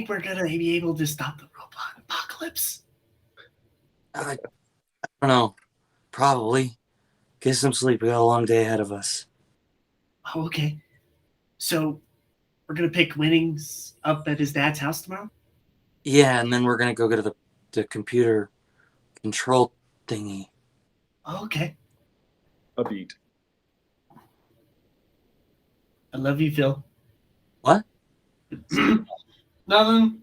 we're gonna be able to stop the robot apocalypse? I don't know. Probably. Get some sleep. We got a long day ahead of us. Oh, okay. So we're gonna pick Winnings up at his dad's house tomorrow? Yeah, and then we're gonna go get to the computer control thingy. Oh, okay. A beat. I love you, Phil. What? Nothing,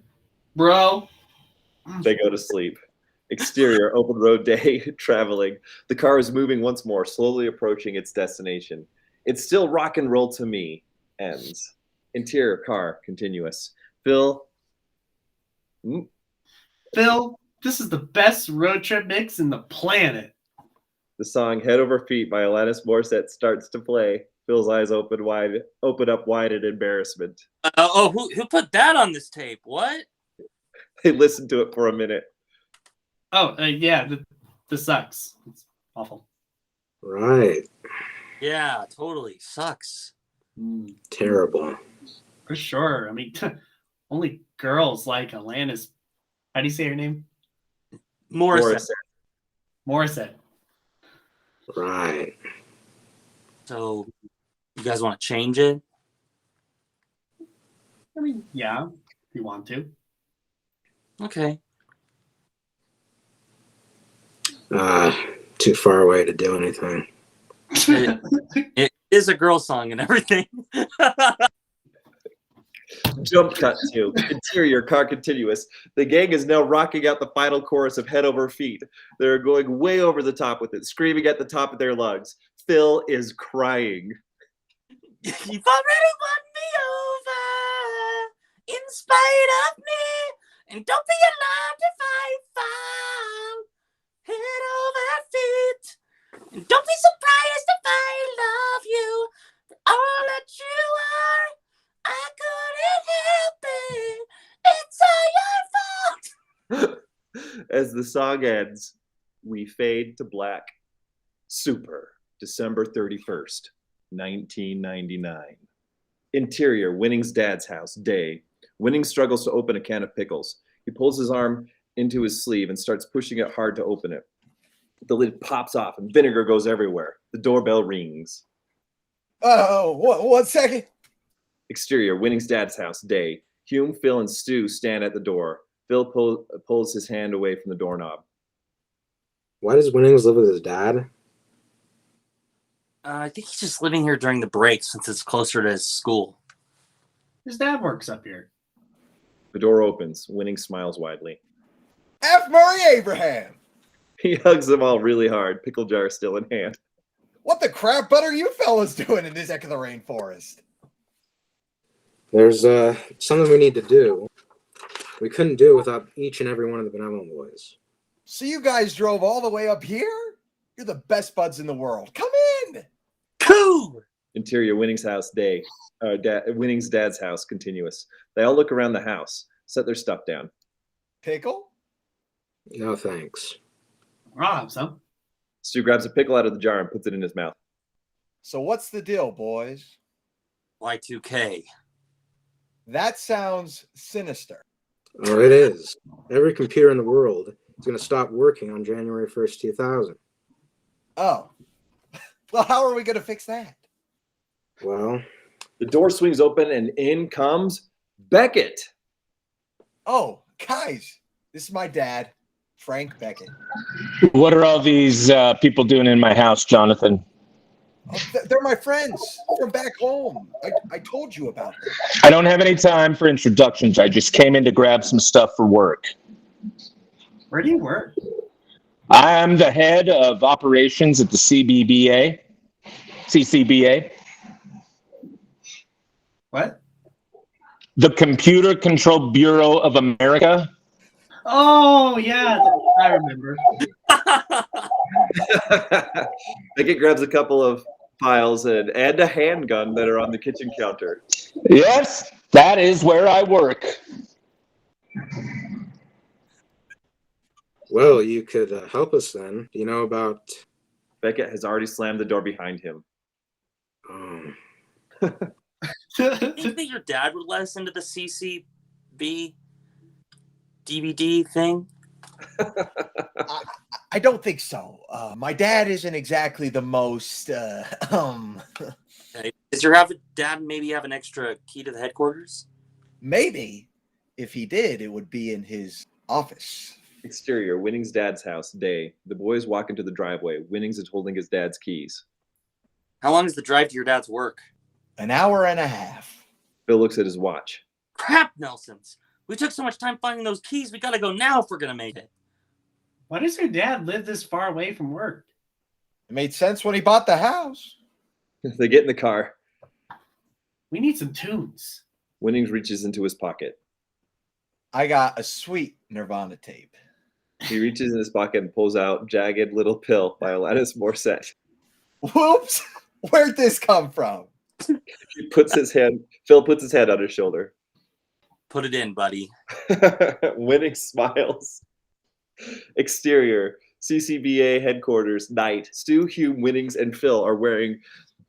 bro. They go to sleep. Exterior, open road day, traveling. The car is moving once more, slowly approaching its destination. It's still rock and roll to me. Ends. Interior, car, continuous. Phil. Phil, this is the best road trip mix in the planet. The song Head Over Feet by Alanis Morissette starts to play. Phil's eyes open up wide in embarrassment. Who put that on this tape? What? They listened to it for a minute. Oh, yeah, this sucks. It's awful. Right. Yeah, totally. Sucks. Terrible. For sure. I mean, only girls like Alanis. How do you say her name? Morissette. Morissette. Right. So, you guys want to change it? I mean, yeah, if you want to. Okay. Too far away to do anything. It is a girl song and everything. Jump cut to interior car continuous. The gang is now rocking out the final chorus of Head Over Feet. They're going way over the top with it, screaming at the top of their lungs. Phil is crying. You've already won me over in spite of me, and don't be alarmed if I fall head over feet. And don't be surprised if I love you for all that you are. I couldn't help it. It's all your fault. As the song ends, we fade to black. Super, December 31st, 1999. Interior, Winning's dad's house, day. Winning struggles to open a can of pickles. He pulls his arm into his sleeve and starts pushing it hard to open it. The lid pops off and vinegar goes everywhere. The doorbell rings. Oh, 1 second. Exterior, Winning's dad's house, day. Hume, Phil, and Stu stand at the door. Phil pulls his hand away from the doorknob. Why does Winnings live with his dad? I think he's just living here during the break since it's closer to his school. His dad works up here. The door opens. Winning smiles widely. F. Murray Abraham. He hugs them all really hard, pickle jar still in hand. What the crap butt are you fellas doing in this heck of the rainforest? There's something we need to do. We couldn't do it without each and every one of the Benevolent Boys. So you guys drove all the way up here? You're the best buds in the world. Come in. Cool. Interior, Winning's house, day. Winning's dad's house, continuous. They all look around the house, set their stuff down. Pickle? No thanks. I'll have some. Stu grabs a pickle out of the jar and puts it in his mouth. So what's the deal, boys? Y2K. That sounds sinister. Oh, it is. Every computer in the world is going to stop working on January 1st, 2000. Oh. Well, how are we going to fix that? Well, the door swings open and in comes Beckett. Oh, guys, this is my dad, Frank Beckett. What are all these people doing in my house, Jonathan? Oh, they're my friends from back home. I told you about them. I don't have any time for introductions. I just came in to grab some stuff for work. Where do you work? I'm the head of operations at the CCBA. What? The Computer Control Bureau of America. Oh, yeah, I remember. Beckett grabs a couple of files and a handgun that are on the kitchen counter. Yes, that is where I work. Well, you could help us then. Do you know about... Beckett has already slammed the door behind him. Do you think your dad would let us into the CCB DVD thing? I don't think so. My dad isn't exactly the most. Does your dad maybe have an extra key to the headquarters? Maybe. If he did, it would be in his office. Exterior, Winning's dad's house, day. The boys walk into the driveway. Winnings is holding his dad's keys. How long is the drive to your dad's work? An hour and a half. Bill looks at his watch. Crap, Nelsons. We took so much time finding those keys. We gotta go now if we're gonna make it. Why does your dad live this far away from work? It made sense when he bought the house. They get in the car. We need some tunes. Winnings reaches into his pocket. I got a sweet Nirvana tape. He reaches in his pocket and pulls out Jagged Little Pill by Alanis Morissette. Whoops! Where'd this come from? He puts his hand. Phil puts his hand on his shoulder. Put it in, buddy. Winning smiles. Exterior, CCBA headquarters, night. Stu, Hume, Winnings, and Phil are wearing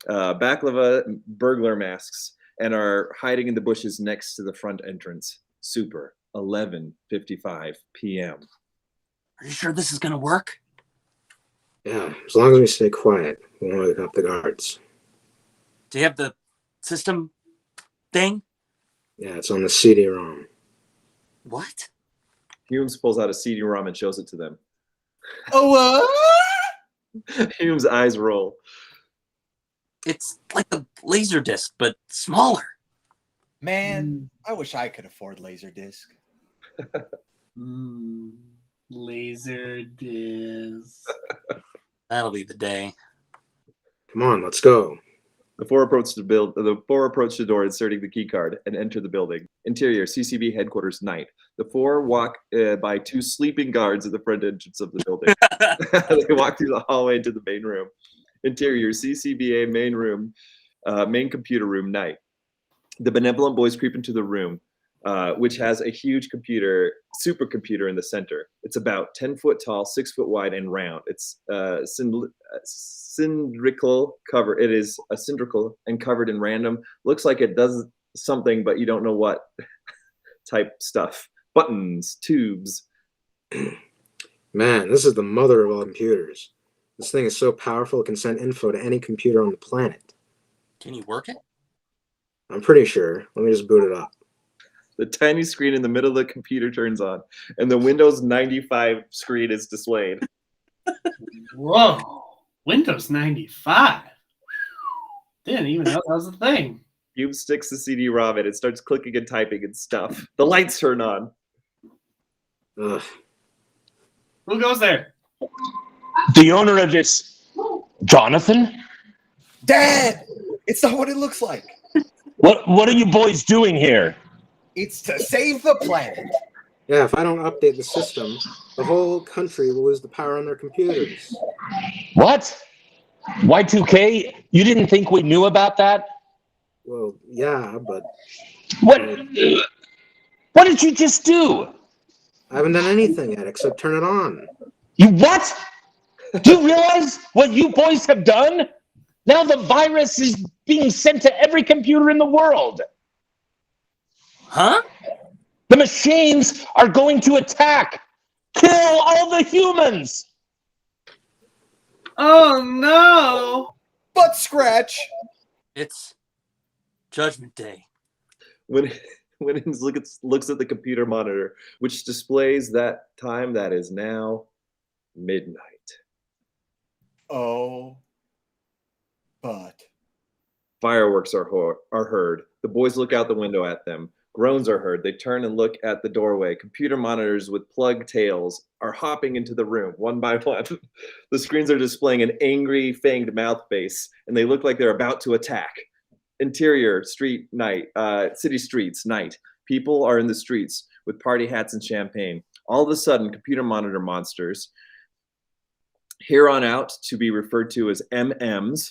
baklava burglar masks and are hiding in the bushes next to the front entrance. Super. 11:55 p.m. Are you sure this is gonna work? Yeah, as long as we stay quiet, we won't wake up the guards. Do you have the system thing? Yeah, it's on the CD-ROM. What? Humes pulls out a CD-ROM and shows it to them. Oh, Humes' eyes roll. It's like a laser disc, but smaller. Man, I wish I could afford Laserdisc. Laser disc. That'll be the day. Come on, let's go. The four approach the door, inserting the key card, and enter the building. Interior, CCB headquarters, night. The four walk by two sleeping guards at the front entrance of the building. They walk through the hallway into the main room. Interior, CCBA main room, main computer room, night. The Benevolent Boys creep into the room, which has a huge supercomputer in the center. It's about 10 foot tall, 6 foot wide, and round. It's cylindrical cover. It is a cylindrical and covered in random. Looks like it does something, but you don't know what type stuff. Buttons, tubes. Man, this is the mother of all computers. This thing is so powerful it can send info to any computer on the planet. Can you work it? I'm pretty sure. Let me just boot it up. The tiny screen in the middle of the computer turns on, and the Windows 95 screen is displayed. Whoa. Windows 95. Didn't even know that was a thing. Cube sticks the CD-ROM in. It starts clicking and typing and stuff. The lights turn on. Ugh. Who goes there? The owner of this, Jonathan? Dad! It's not what it looks like. What are you boys doing here? It's to save the planet. Yeah, if I don't update the system, the whole country will lose the power on their computers. What? Y2K? You didn't think we knew about that? Well, yeah, but... What did you just do? I haven't done anything yet except turn it on. You what? Do you realize what you boys have done? Now the virus is being sent to every computer in the world. Huh? The machines are going to attack. Kill all the humans. Oh no! Butt scratch. It's Judgment Day. When he looks at the computer monitor, which displays that time that is now midnight. Oh, but fireworks are heard. The boys look out the window at them. Groans are heard. They turn and look at the doorway. Computer monitors with plug tails are hopping into the room one by one. The screens are displaying an angry, fanged mouth face, and they look like they're about to attack. Interior, street, night. City streets, night. People are in the streets with party hats and champagne. All of a sudden, computer monitor monsters, here on out to be referred to as MMs,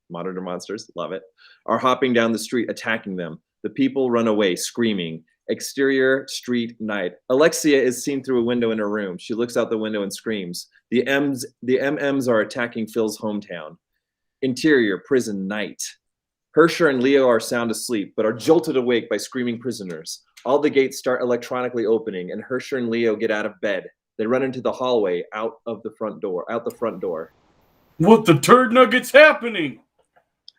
monitor monsters, love it, are hopping down the street, attacking them. The people run away, screaming. Exterior, street, night. Alexia is seen through a window in her room. She looks out the window and screams. The MMs are attacking Phil's hometown. Interior, prison, night. Hersher and Leo are sound asleep, but are jolted awake by screaming prisoners. All the gates start electronically opening, and Hersher and Leo get out of bed. They run into the hallway, out the front door. What the turd nugget's happening?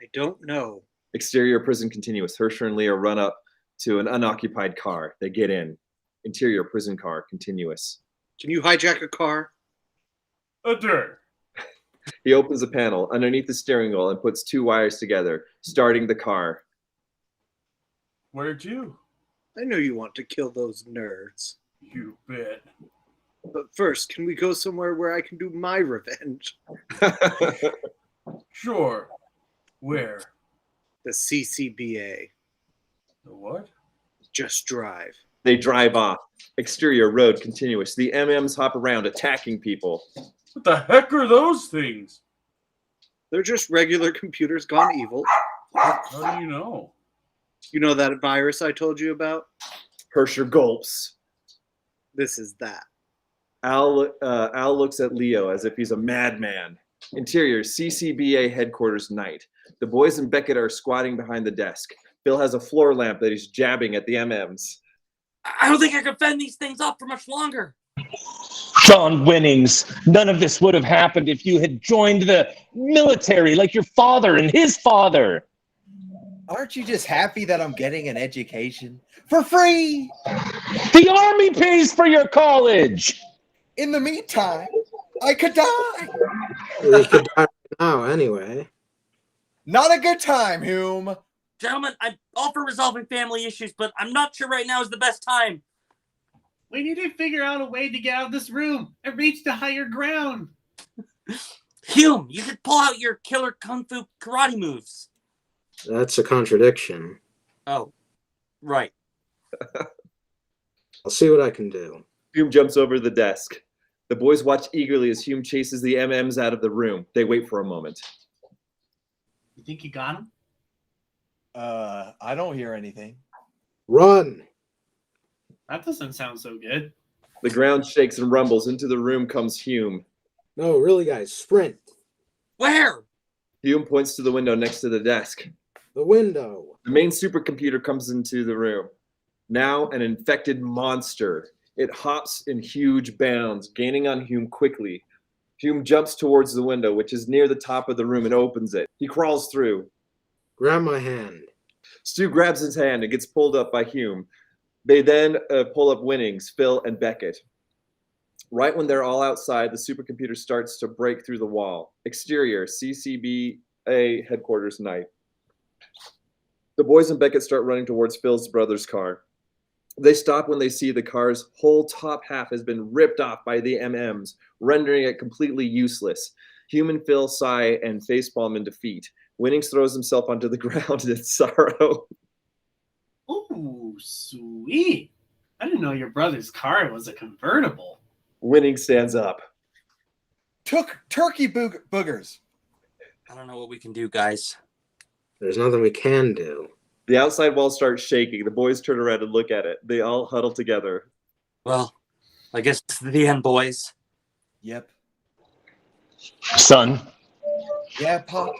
I don't know. Exterior, prison, continuous. Hersher and Leo run up to an unoccupied car. They get in. Interior, prison car, continuous. Can you hijack a car? A dirt. He opens a panel underneath the steering wheel and puts two wires together, starting the car. Where'd you? I know you want to kill those nerds. You bet. But first, can we go somewhere where I can do my revenge? Sure. Where? The CCBA. The what? Just drive. They drive off. Exterior, road, continuous. The MMs hop around, attacking people. What the heck are those things? They're just regular computers gone evil. How do you know? You know that virus I told you about? Hersher gulps. This is that. Al looks at Leo as if he's a madman. Interior, CCBA headquarters night. The boys and Beckett are squatting behind the desk. Phil has a floor lamp that he's jabbing at the MMs. I don't think I can fend these things off for much longer. John Winnings, none of this would have happened if you had joined the military like your father and his father. Aren't you just happy that I'm getting an education for free? The Army pays for your college. In the meantime, I could die. We could die now anyway. Not a good time, Hume. Gentlemen, I'm all for resolving family issues, but I'm not sure right now is the best time. We need to figure out a way to get out of this room and reach the higher ground. Hume, you should pull out your killer kung fu karate moves. That's a contradiction. Oh, right. I'll see what I can do. Hume jumps over the desk. The boys watch eagerly as Hume chases the MMs out of the room. They wait for a moment. You think you got him? I don't hear anything. Run! That doesn't sound so good. The ground shakes and rumbles. Into the room comes Hume. No, really, guys, sprint. Where? Hume points to the window next to the desk. The window. The main supercomputer comes into the room. Now an infected monster. It hops in huge bounds, gaining on Hume quickly. Hume jumps towards the window, which is near the top of the room, and opens it. He crawls through. Grab my hand. Stu grabs his hand and gets pulled up by Hume. They then pull up Winnings, Phil, and Beckett. Right when they're all outside, the supercomputer starts to break through the wall. Exterior, CCBA headquarters night. The boys and Beckett start running towards Phil's brother's car. They stop when they see the car's whole top half has been ripped off by the MMs, rendering it completely useless. Hume and Phil sigh and facepalm in defeat. Winnings throws himself onto the ground in sorrow. Ooh, sweet. I didn't know your brother's car was a convertible. Winning stands up. Turkey boogers. I don't know what we can do, guys. There's nothing we can do. The outside wall starts shaking. The boys turn around and look at it. They all huddle together. Well, I guess it's the end, boys. Yep. Son, Yeah, Pop.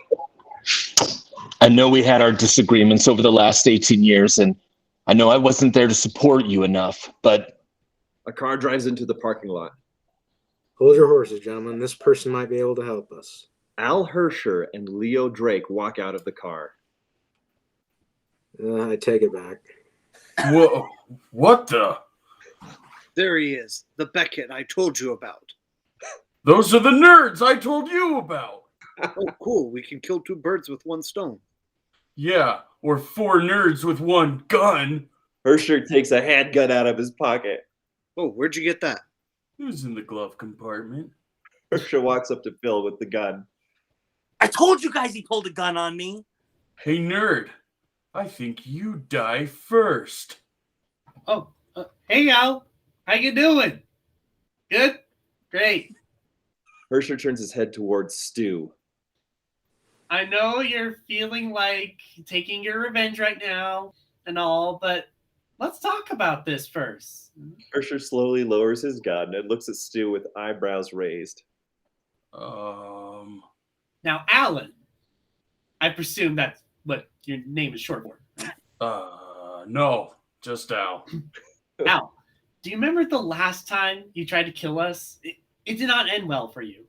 I know we had our disagreements over the last 18 years, and I know I wasn't there to support you enough, but... A car drives into the parking lot. Hold your horses, gentlemen. This person might be able to help us. Al Hersher and Leo Drake walk out of the car. I take it back. Whoa, what the? There he is, the Beckett I told you about. Those are the nerds I told you about. Oh, cool. We can kill two birds with one stone. Yeah, or 4 nerds with 1 gun. Hersher takes a handgun out of his pocket. Oh, where'd you get that? It was in the glove compartment. Hersher walks up to Phil with the gun. I told you guys he pulled a gun on me. Hey, nerd. I think you die first. Oh, hey, Al. How you doing? Good? Great. Hersher turns his head towards Stu. I know you're feeling like taking your revenge right now and all, but let's talk about this first. Hersher slowly lowers his gun and looks at Stu with eyebrows raised. Now, Alan, I presume that's what your name is short for. No, just Al. Al, do you remember the last time you tried to kill us? It did not end well for you.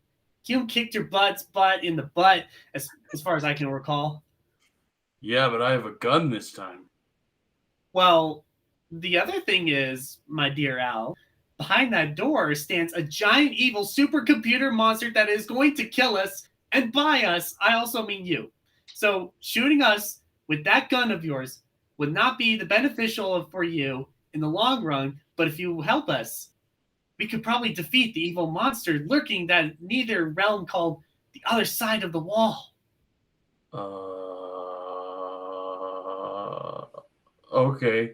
Hume kicked your butt in the butt, as far as I can recall. Yeah, but I have a gun this time. Well, the other thing is, my dear Al, behind that door stands a giant evil supercomputer monster that is going to kill us, and by us, I also mean you. So shooting us with that gun of yours would not be the beneficial for you in the long run, but if you help us, we could probably defeat the evil monster lurking that neither realm called the other side of the wall. Okay.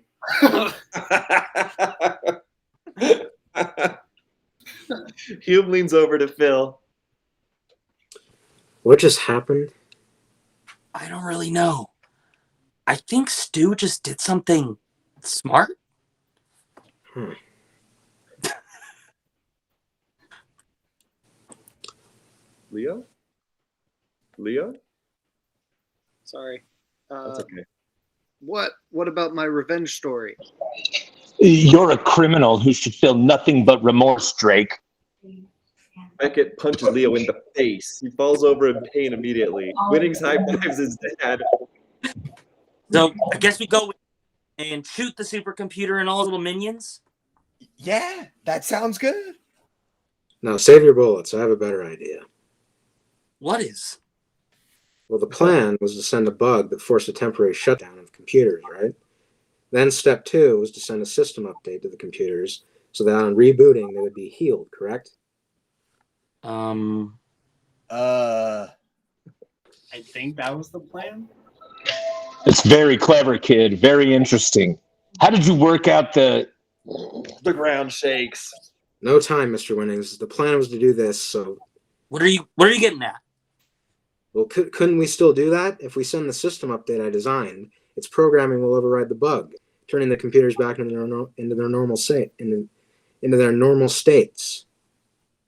Hume leans over to Phil. What just happened? I don't really know. I think Stu just did something smart. Leo? Leo? Sorry. That's okay. What about my revenge story? You're a criminal who should feel nothing but remorse, Drake. Beckett punches Leo in the face. He falls over in pain immediately. Winnings high fives his dad. So I guess we go and shoot the supercomputer and all little minions. Yeah, that sounds good. Now save your bullets. I have a better idea. What is? Well, the plan was to send a bug that forced a temporary shutdown of computers, right? Then step 2 was to send a system update to the computers so that on rebooting they would be healed, correct? I think that was the plan. It's very clever, kid. Very interesting. How did you work out the ground shakes? No time, Mr. Winnings. The plan was to do this, so... What are you getting at? Well, couldn't we still do that? If we send the system update I designed, its programming will override the bug, turning the computers back into their normal state, into their normal states.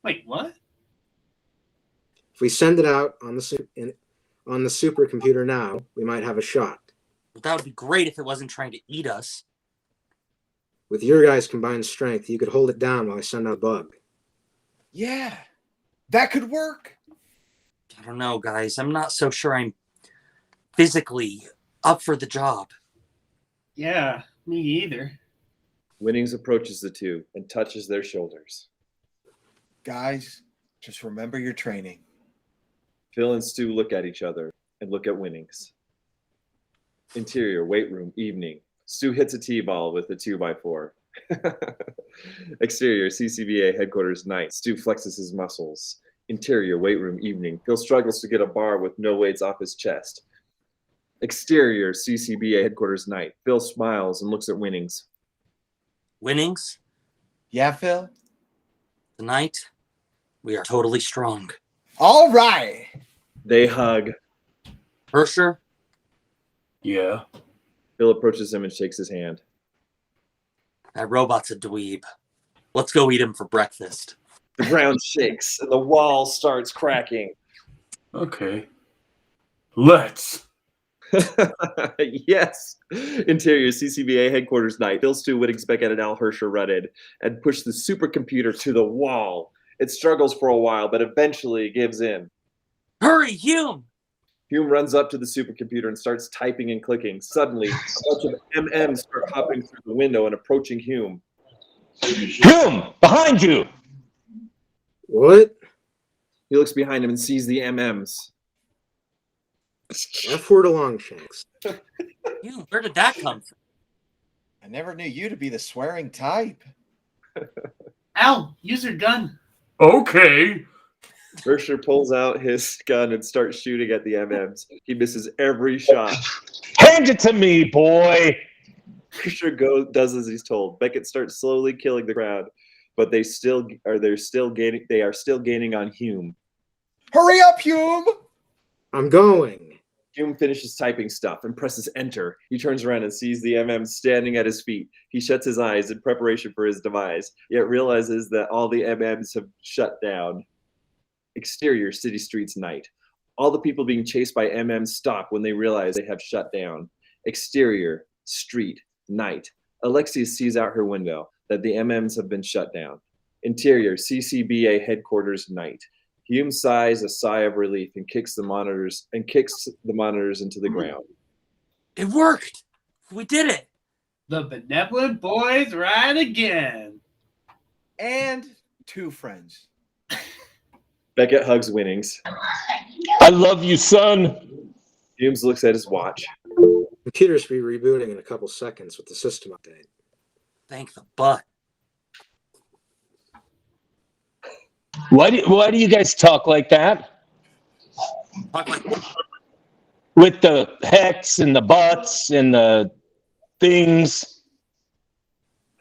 Wait, what? If we send it out on the supercomputer now, we might have a shot. Well, that would be great if it wasn't trying to eat us. With your guys' combined strength, you could hold it down while I send out a bug. Yeah, that could work. I don't know, guys. I'm not so sure I'm physically up for the job. Yeah, me either. Winnings approaches the two and touches their shoulders. Guys, just remember your training. Phil and Stu look at each other and look at Winnings. Interior, weight room, evening. Stu hits a T-ball with a 2x4. Exterior, CCBA headquarters, night. Stu flexes his muscles. Interior, weight room, evening. Phil struggles to get a bar with no weights off his chest. Exterior, CCBA headquarters, night. Phil smiles and looks at Winnings. Winnings? Yeah, Phil? Tonight, we are totally strong. All right. They hug. Hersher? Yeah. Phil approaches him and shakes his hand. That robot's a dweeb. Let's go eat him for breakfast. The ground shakes and the wall starts cracking. Okay. Let's. Yes. Interior, CCBA headquarters night. Phil, Stu, Winnings, Beckett, and Al Hersher run in and push the supercomputer to the wall. It struggles for a while, but eventually gives in. Hurry, Hume! Hume runs up to the supercomputer and starts typing and clicking. Suddenly, a bunch of MMs start hopping through the window and approaching Hume. Hume, behind you! What? He looks behind him and sees the MMs. F-word along, Shanks. Hume, where did that come from? I never knew you to be the swearing type. Al, use your gun. Okay. Hersher pulls out his gun and starts shooting at the MMs. He misses every shot. Hand it to me, boy! Hersher does as he's told. Beckett starts slowly killing the crowd, but they are still gaining on Hume. Hurry up, Hume! I'm going. Hume finishes typing stuff and presses enter. He turns around and sees the MM standing at his feet. He shuts his eyes in preparation for his demise, yet realizes that all the MMs have shut down. Exterior, city streets, night. All the people being chased by MMs stop when they realize they have shut down. Exterior, street, night. Alexia sees out her window that the MMs have been shut down. Interior, CCBA headquarters, night. Hume sighs a sigh of relief and kicks the monitors into the ground. It worked! We did it! The Benevolent Boys ride again. And 2 friends. Beckett hugs Winnings. I love you, son. Humes looks at his watch. Computers will be rebooting in a couple seconds with the system update. Thank the butt. Why do you guys talk like that? Talk like what? With the hex and the butts and the things.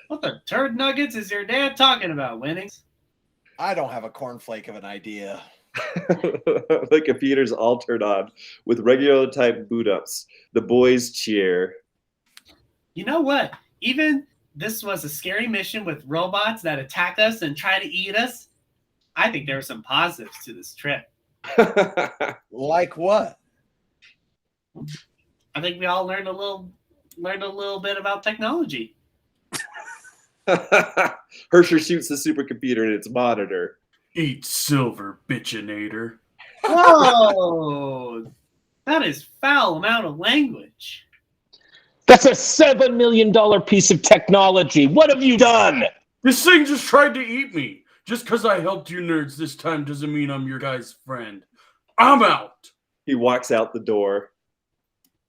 What the turd nuggets is your dad talking about, Winnings? I don't have a cornflake of an idea. The computer's all turned on with regular type boot ups. The boys cheer. You know what? Even this was a scary mission with robots that attack us and try to eat us. I think there are some positives to this trip. Like what? I think we all learned a little bit about technology. Hersher shoots the supercomputer in its monitor. Eat silver, bitchinator. Whoa! That is foul amount of language. That's a $7 million piece of technology. What have you done? This thing just tried to eat me. Just because I helped you nerds this time doesn't mean I'm your guy's friend. I'm out. He walks out the door.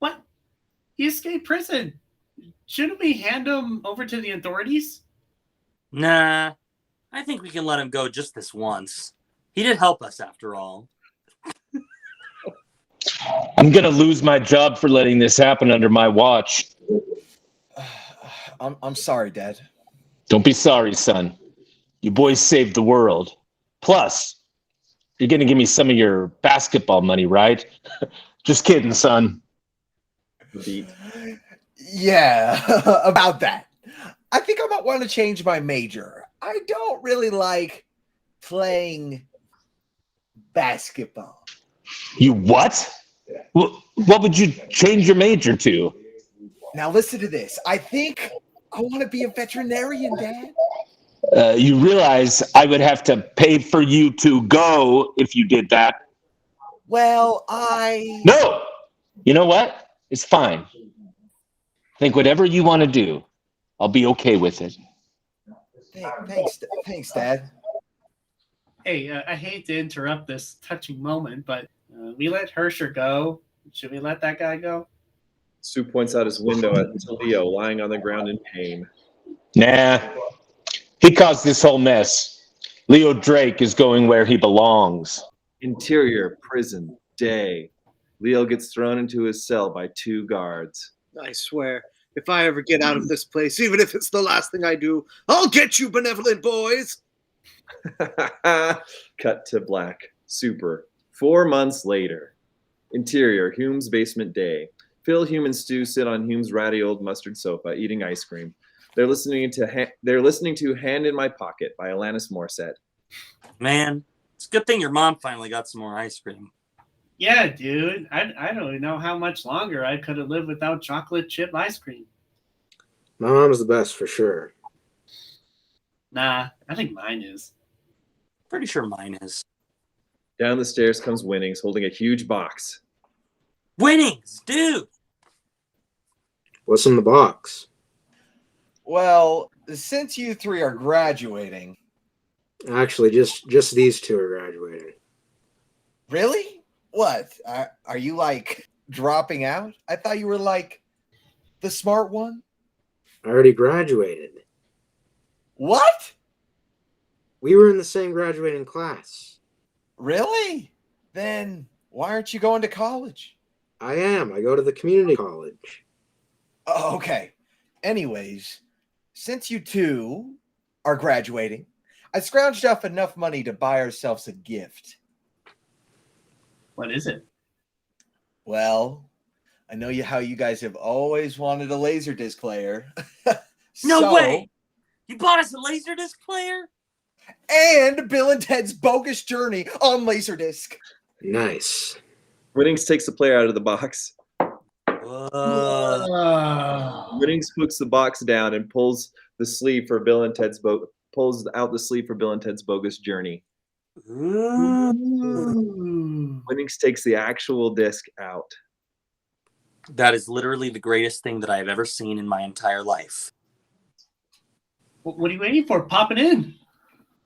What? He escaped prison. Shouldn't we hand him over to the authorities? Nah, I think we can let him go just this once. He did help us after all. I'm going to lose my job for letting this happen under my watch. I'm sorry, Dad. Don't be sorry, son. You boys saved the world. Plus, you're going to give me some of your basketball money, right? Just kidding, son. Yeah, about that. I think I might want to change my major. I don't really like playing basketball. You what? What would you change your major to? Now listen to this. I think I want to be a veterinarian, Dad. You realize I would have to pay for you to go if you did that. Well, No! You know what? It's fine. Think whatever you want to do. I'll be okay with it. Thanks, Dad. Hey, I hate to interrupt this touching moment, but we let Hersher go. Should we let that guy go? Sue points out his window at Leo lying on the ground in pain. Nah. He caused this whole mess. Leo Drake is going where he belongs. Interior prison day. Leo gets thrown into his cell by 2 guards. I swear, if I ever get out of this place, even if it's the last thing I do, I'll get you, benevolent boys. Cut to black. Super. 4 months later. Interior, Hume's basement day. Phil, Hume, and Stu sit on Hume's ratty old mustard sofa, eating ice cream. They're listening to "Hand in My Pocket" by Alanis Morissette. Man, it's a good thing your mom finally got some more ice cream. Yeah, dude. I don't know how much longer I could have lived without chocolate chip ice cream. My mom's the best for sure. Nah, I think mine is. Pretty sure mine is. Down the stairs comes Winnings, holding a huge box. Winnings, dude! What's in the box? Well, since you 3 are graduating. Actually, just these 2 are graduating. Really? What? Are you like dropping out? I thought you were like the smart one. I already graduated. What? We were in the same graduating class. Really? Then why aren't you going to college? I am. I go to the community college. Oh, okay. Anyways, since you 2 are graduating, I scrounged up enough money to buy ourselves a gift. What is it? Well, I know how you guys have always wanted a Laserdisc player. No way! You bought us a Laserdisc player? And Bill and Ted's Bogus Journey on Laserdisc. Nice. Winnings takes the player out of the box. Winnings puts the box down and pulls the sleeve for Bill and Ted's pulls out the sleeve for Bill and Ted's Bogus Journey. Winnings takes the actual disc out. That is literally the greatest thing that I have ever seen in my entire life. What are you waiting for? Pop it in.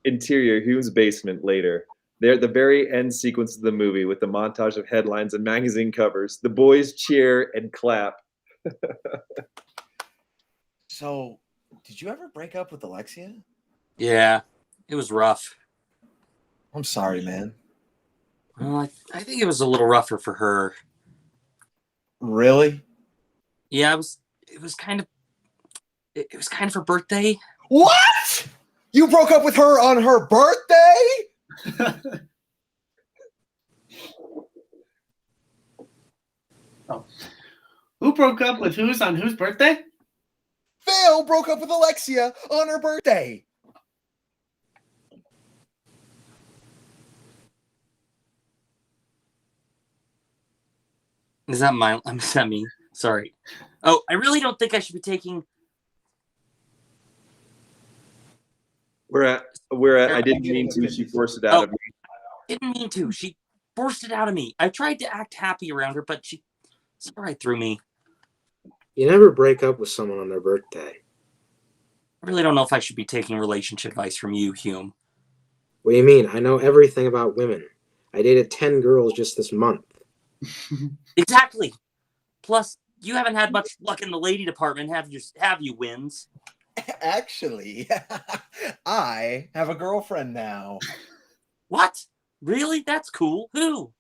Interior, Hume's basement later. They're at the very end sequence of the movie with the montage of headlines and magazine covers. The boys cheer and clap. So, did you ever break up with Alexia? Yeah, it was rough. I'm sorry, man. Well, I think it was a little rougher for her. Really? Yeah, it was kind of her birthday. What? You broke up with her on her birthday? Who broke up with who's on whose birthday? Phil broke up with Alexia on her birthday. Is that me? Sorry. Oh, I really don't think I should be taking. We're at. I didn't mean to. She forced it out of me. Didn't mean to. She forced it out of me. I tried to act happy around her, but she saw right through me. You never break up with someone on their birthday. I really don't know if I should be taking relationship advice from you, Hume. What do you mean? I know everything about women. I dated 10 girls just this month. Exactly. Plus, you haven't had much luck in the lady department, have you, Wins? Actually, I have a girlfriend now. What? Really? That's cool. Who?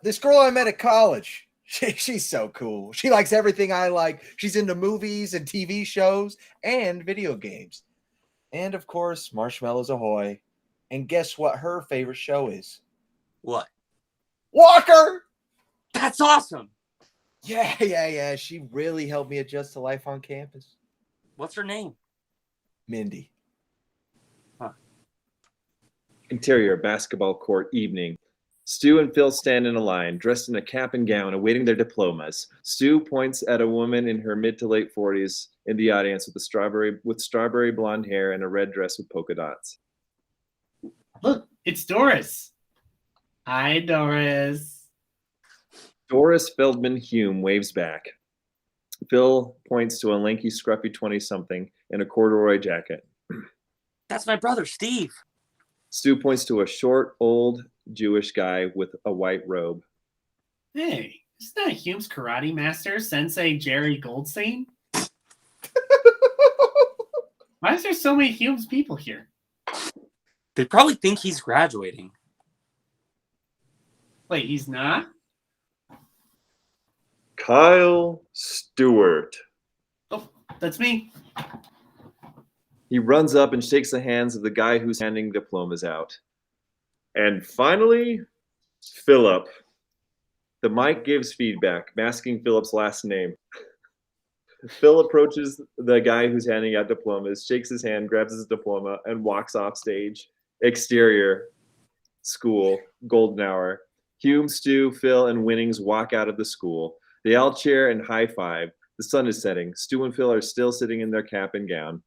This girl I met at college. She's so cool. She likes everything I like. She's into movies and TV shows and video games. And of course, Marshmallows Ahoy. And guess what her favorite show is? What? Walker! That's awesome. Yeah. She really helped me adjust to life on campus. What's her name? Mindy. Interior basketball court evening. Stu and Phil stand in a line, dressed in a cap and gown, awaiting their diplomas. Stu points at a woman in her mid to late 40s in the audience with strawberry blonde hair and a red dress with polka dots. Look, it's Doris. Hi, Doris. Doris Feldman Hume waves back. Phil points to a lanky, scruffy 20-something in a corduroy jacket. That's my brother, Steve. Stu points to a short, old Jewish guy with a white robe. Hey, isn't that Hume's karate master, Sensei Jerry Goldstein? Why is there so many Hume's people here? They probably think he's graduating. Wait, he's not? Kyle Stewart. Oh, that's me. He runs up and shakes the hands of the guy who's handing diplomas out. And finally, Philip. The mic gives feedback, masking Philip's last name. Phil approaches the guy who's handing out diplomas, shakes his hand, grabs his diploma, and walks off stage. Exterior, school, golden hour. Hume, Stu, Phil, and Winnings walk out of the school. They all cheer and high five. The sun is setting. Stu and Phil are still sitting in their cap and gown.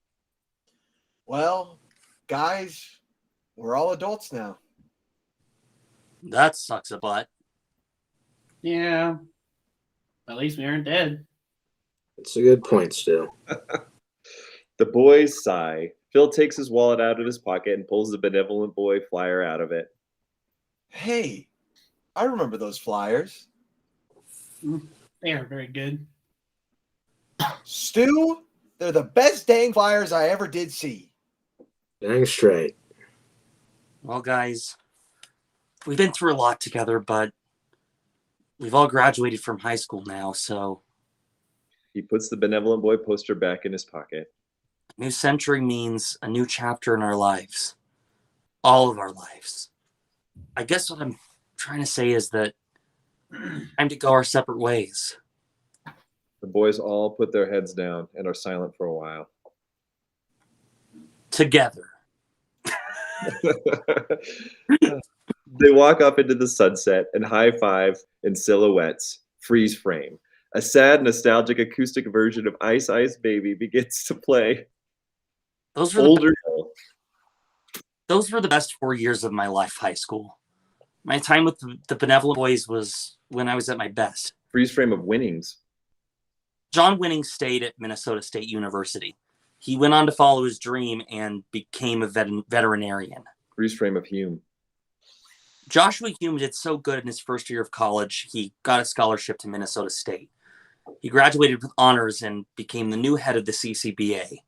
Well, guys, we're all adults now. That sucks a butt. Yeah. At least we aren't dead. It's a good point, Stu. The boys sigh. Phil takes his wallet out of his pocket and pulls the Benevolent Boy flyer out of it. Hey, I remember those flyers. They are very good. Stu, they're the best dang flyers I ever did see. Dang straight. Well, guys, we've been through a lot together, but we've all graduated from high school now, so... He puts the Benevolent Boy poster back in his pocket. A new century means a new chapter in our lives. All of our lives. I guess what I'm trying to say is that time to go our separate ways. The boys all put their heads down and are silent for a while. Together. They walk up into the sunset and high five in silhouettes. Freeze frame. A sad, nostalgic acoustic version of Ice Ice Baby begins to play. Those were the best 4 years of my life, high school. My time with the Benevolent Boys was when I was at my best. Freeze frame of Winnings. John Winnings stayed at Minnesota State University. He went on to follow his dream and became a veterinarian. Freeze frame of Hume. Joshua Hume did so good in his first year of college, he got a scholarship to Minnesota State. He graduated with honors and became the new head of the CCBA.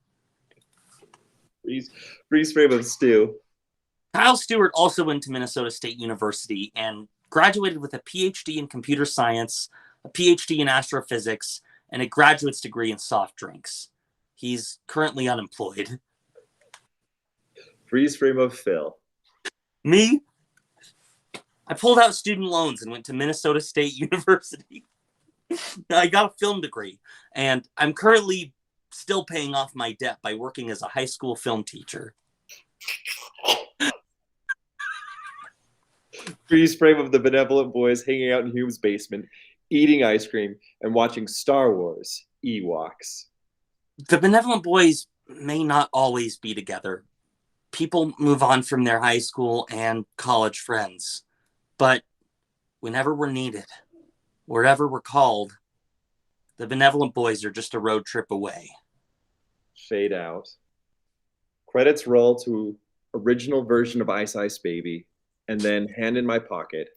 Freeze frame of Stu. Kyle Stewart also went to Minnesota State University and graduated with a PhD in computer science, a PhD in astrophysics, and a graduate's degree in soft drinks. He's currently unemployed. Freeze frame of Phil. Me? I pulled out student loans and went to Minnesota State University. I got a film degree, and I'm currently still paying off my debt by working as a high school film teacher. Freeze frame of the Benevolent Boys hanging out in Hume's basement, eating ice cream, and watching Star Wars Ewoks. The Benevolent Boys may not always be together. People move on from their high school and college friends. But whenever we're needed, wherever we're called, the Benevolent Boys are just a road trip away. Fade out. Credits roll to original version of Ice Ice Baby, and then Hand in My Pocket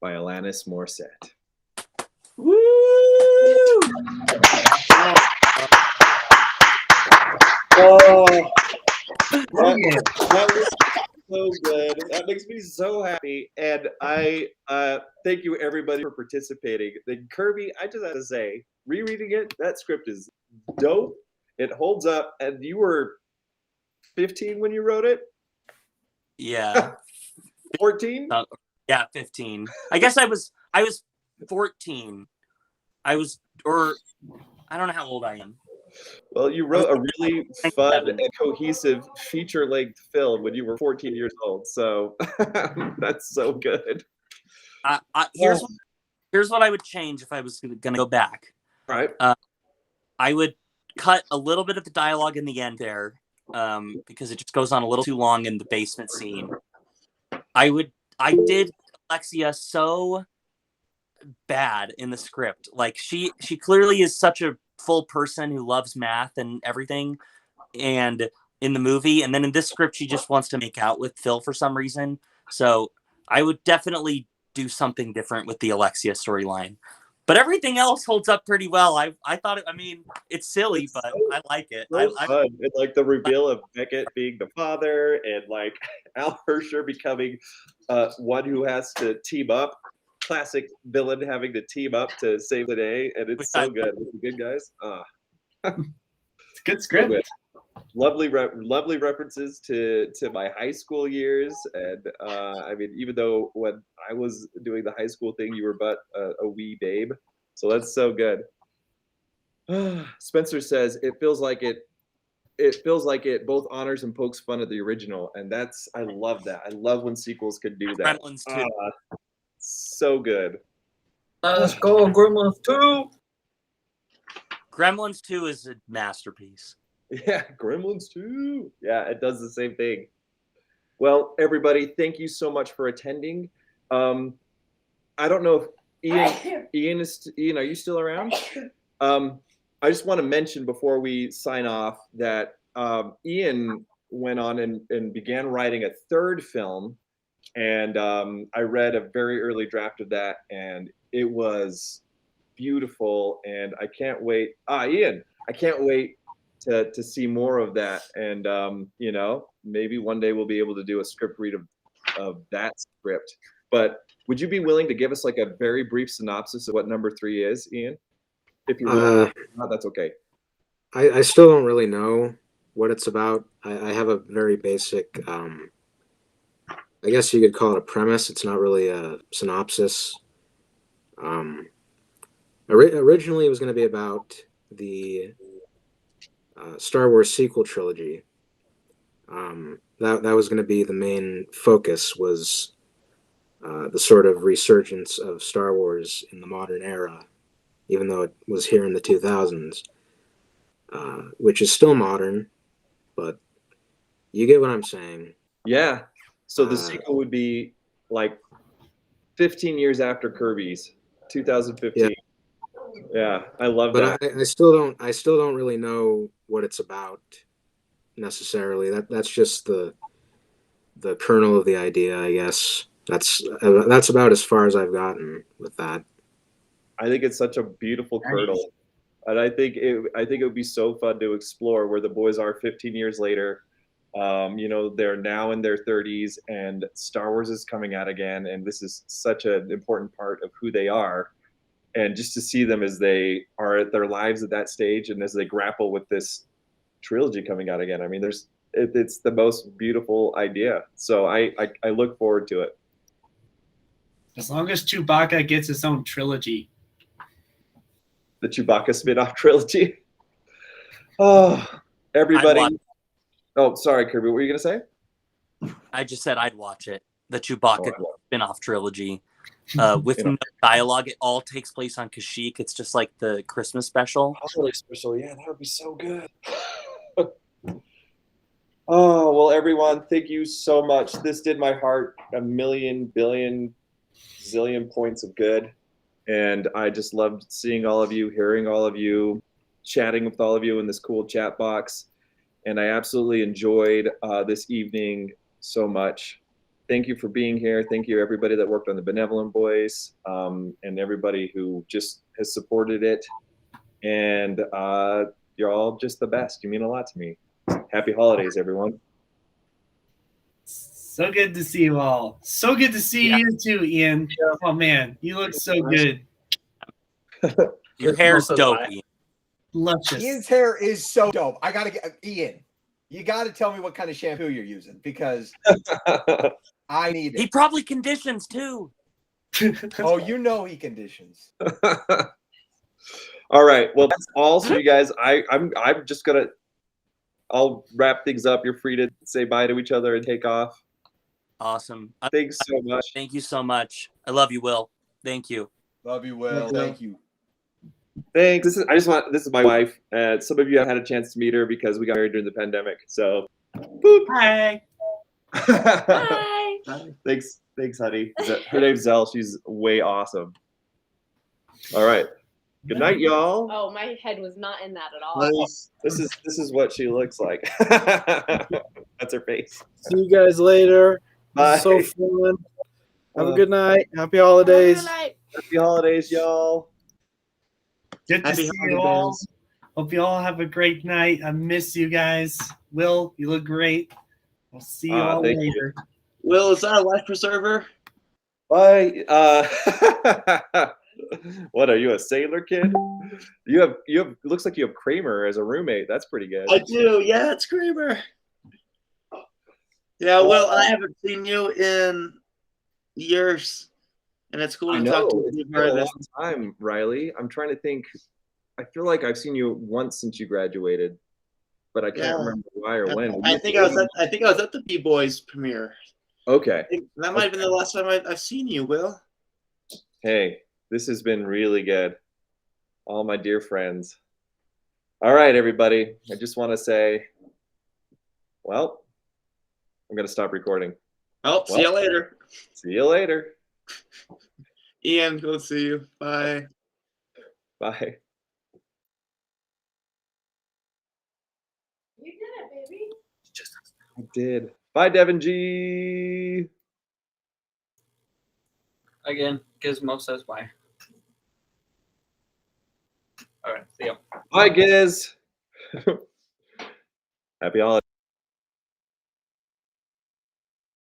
by Alanis Morissette. Woo! Oh, that was so good. That makes me so happy. And I thank you everybody for participating. Then Kirby, I just have to say, rereading it, that script is dope. It holds up. And you were 15 when you wrote it? Yeah. 14? Yeah, 15. I guess I was 14. I don't know how old I am. Well, you wrote a really fun and cohesive feature-length film when you were 14 years old, so that's so good. Here's what I would change if I was going to go back. All right. I would cut a little bit of the dialogue in the end there, because it just goes on a little too long in the basement scene. I did Alexia so bad in the script. Like she clearly is such a full person who loves math and everything, and in the movie, and then in this script she just wants to make out with Phil for some reason. So I would definitely do something different with the Alexia storyline, but everything else holds up pretty well. I thought it's silly, but I like it. So fun. And like the reveal of Beckett being the father, and like Al Hersher becoming one who has to team up. Classic villain having to team up to save the day, and it's so good. With the good guys. It's good script. So good. Lovely references to my high school years, and even though when I was doing the high school thing, you were but a wee babe, so that's so good. Spencer says it feels like it both honors and pokes fun at the original, and I love that. I love when sequels can do that. Gremlins 2. So good. Let's go, Gremlins 2. Gremlins 2 is a masterpiece. Yeah, Gremlins 2. Yeah, it does the same thing. Well, everybody, thank you so much for attending. I don't know if Ian, are you still around? I just want to mention before we sign off that Ian went on and began writing a third film. And I read a very early draft of that, and it was beautiful. And I can't wait. Ian, I can't wait to see more of that. And maybe one day we'll be able to do a script read of that script. But would you be willing to give us like a very brief synopsis of what number 3 is, Ian? If you will, that's okay. I still don't really know what it's about. I have a very basic. I guess you could call it a premise. It's not really a synopsis. Originally, it was going to be about the Star Wars sequel trilogy. That was going to be the main focus, was the sort of resurgence of Star Wars in the modern era, even though it was here in the 2000s, which is still modern, but you get what I'm saying. Yeah. So the sequel would be like 15 years after Kirby's, 2015. Yeah, I love that. But I still don't really know what it's about necessarily. That's just the kernel of the idea, I guess. That's about as far as I've gotten with that. I think it's such a beautiful kernel, and I think it would be so fun to explore where the boys are 15 years later. They're now in their 30s, and Star Wars is coming out again, and this is such an important part of who they are. And just to see them as they are at their lives at that stage, and as they grapple with this trilogy coming out again, it's the most beautiful idea. So I look forward to it. As long as Chewbacca gets his own trilogy. the Chewbacca spin-off trilogy. Oh, everybody. Oh, sorry, Kirby. What were you gonna say? I just said I'd watch it. The Chewbacca spin-off trilogy. With no dialogue. It all takes place on Kashyyyk. It's just like the Christmas special. Holiday special, yeah, that would be so good. Oh, well, everyone, thank you so much. This did my heart a million, billion, zillion points of good. And I just loved seeing all of you, hearing all of you, chatting with all of you in this cool chat box. And I absolutely enjoyed this evening so much. Thank you for being here. Thank you, everybody that worked on the Benevolent Boys, and everybody who just has supported it. And you're all just the best. You mean a lot to me. Happy holidays, everyone. So good to see you all. So good to see you too, Ian. Oh man, you look so good. Your hair's dope, Ian. Luscious. Ian's hair is so dope. I gotta get Ian. You gotta tell me what kind of shampoo you're using because I need it. He probably conditions too. Oh, you know he conditions. All right. Well, that's all. So you guys, I'm just gonna. I'll wrap things up. You're free to say bye to each other and take off. Awesome. Thanks so much. Thank you so much. I love you, Will. Thank you. Love you, Will. Thank you. Thanks. This is my wife. Some of you have had a chance to meet her because we got married during the pandemic. So, boop. Hi. Hi. Thanks, honey. Her name's Zell. She's way awesome. All right. Good night, y'all. Oh, my head was not in that at all. Nice. This is what she looks like. That's her face. See you guys later. Bye. So fun. Have a good night. Happy holidays. Happy holidays, y'all. Good to see you all. Hope you all have a great night. I miss you guys. Will, you look great. We'll see you all thank later. you. Will, is that a life preserver? Bye. What are you, a sailor kid? You have looks like you have Kramer as a roommate. That's pretty good. I do. Yeah, it's Kramer. Yeah, well, I haven't seen you in years, and it's cool I to talk to know. you. It's been a long time, Riley. I'm trying to think. I feel like I've seen you once since you graduated, but I can't remember why or when. I think I was at the B-Boys premiere. Okay. That might have been the last time I've seen you, Will. Hey, this has been really good. All my dear friends. All right, everybody. I just want to say, well, I'm going to stop recording. Oh, see you later. See you later. Ian, go see you. Bye. Bye. You did it, baby. I did. Bye, Devin G. Again, Gizmo says bye. All right, see ya. Bye, Giz. Happy holidays.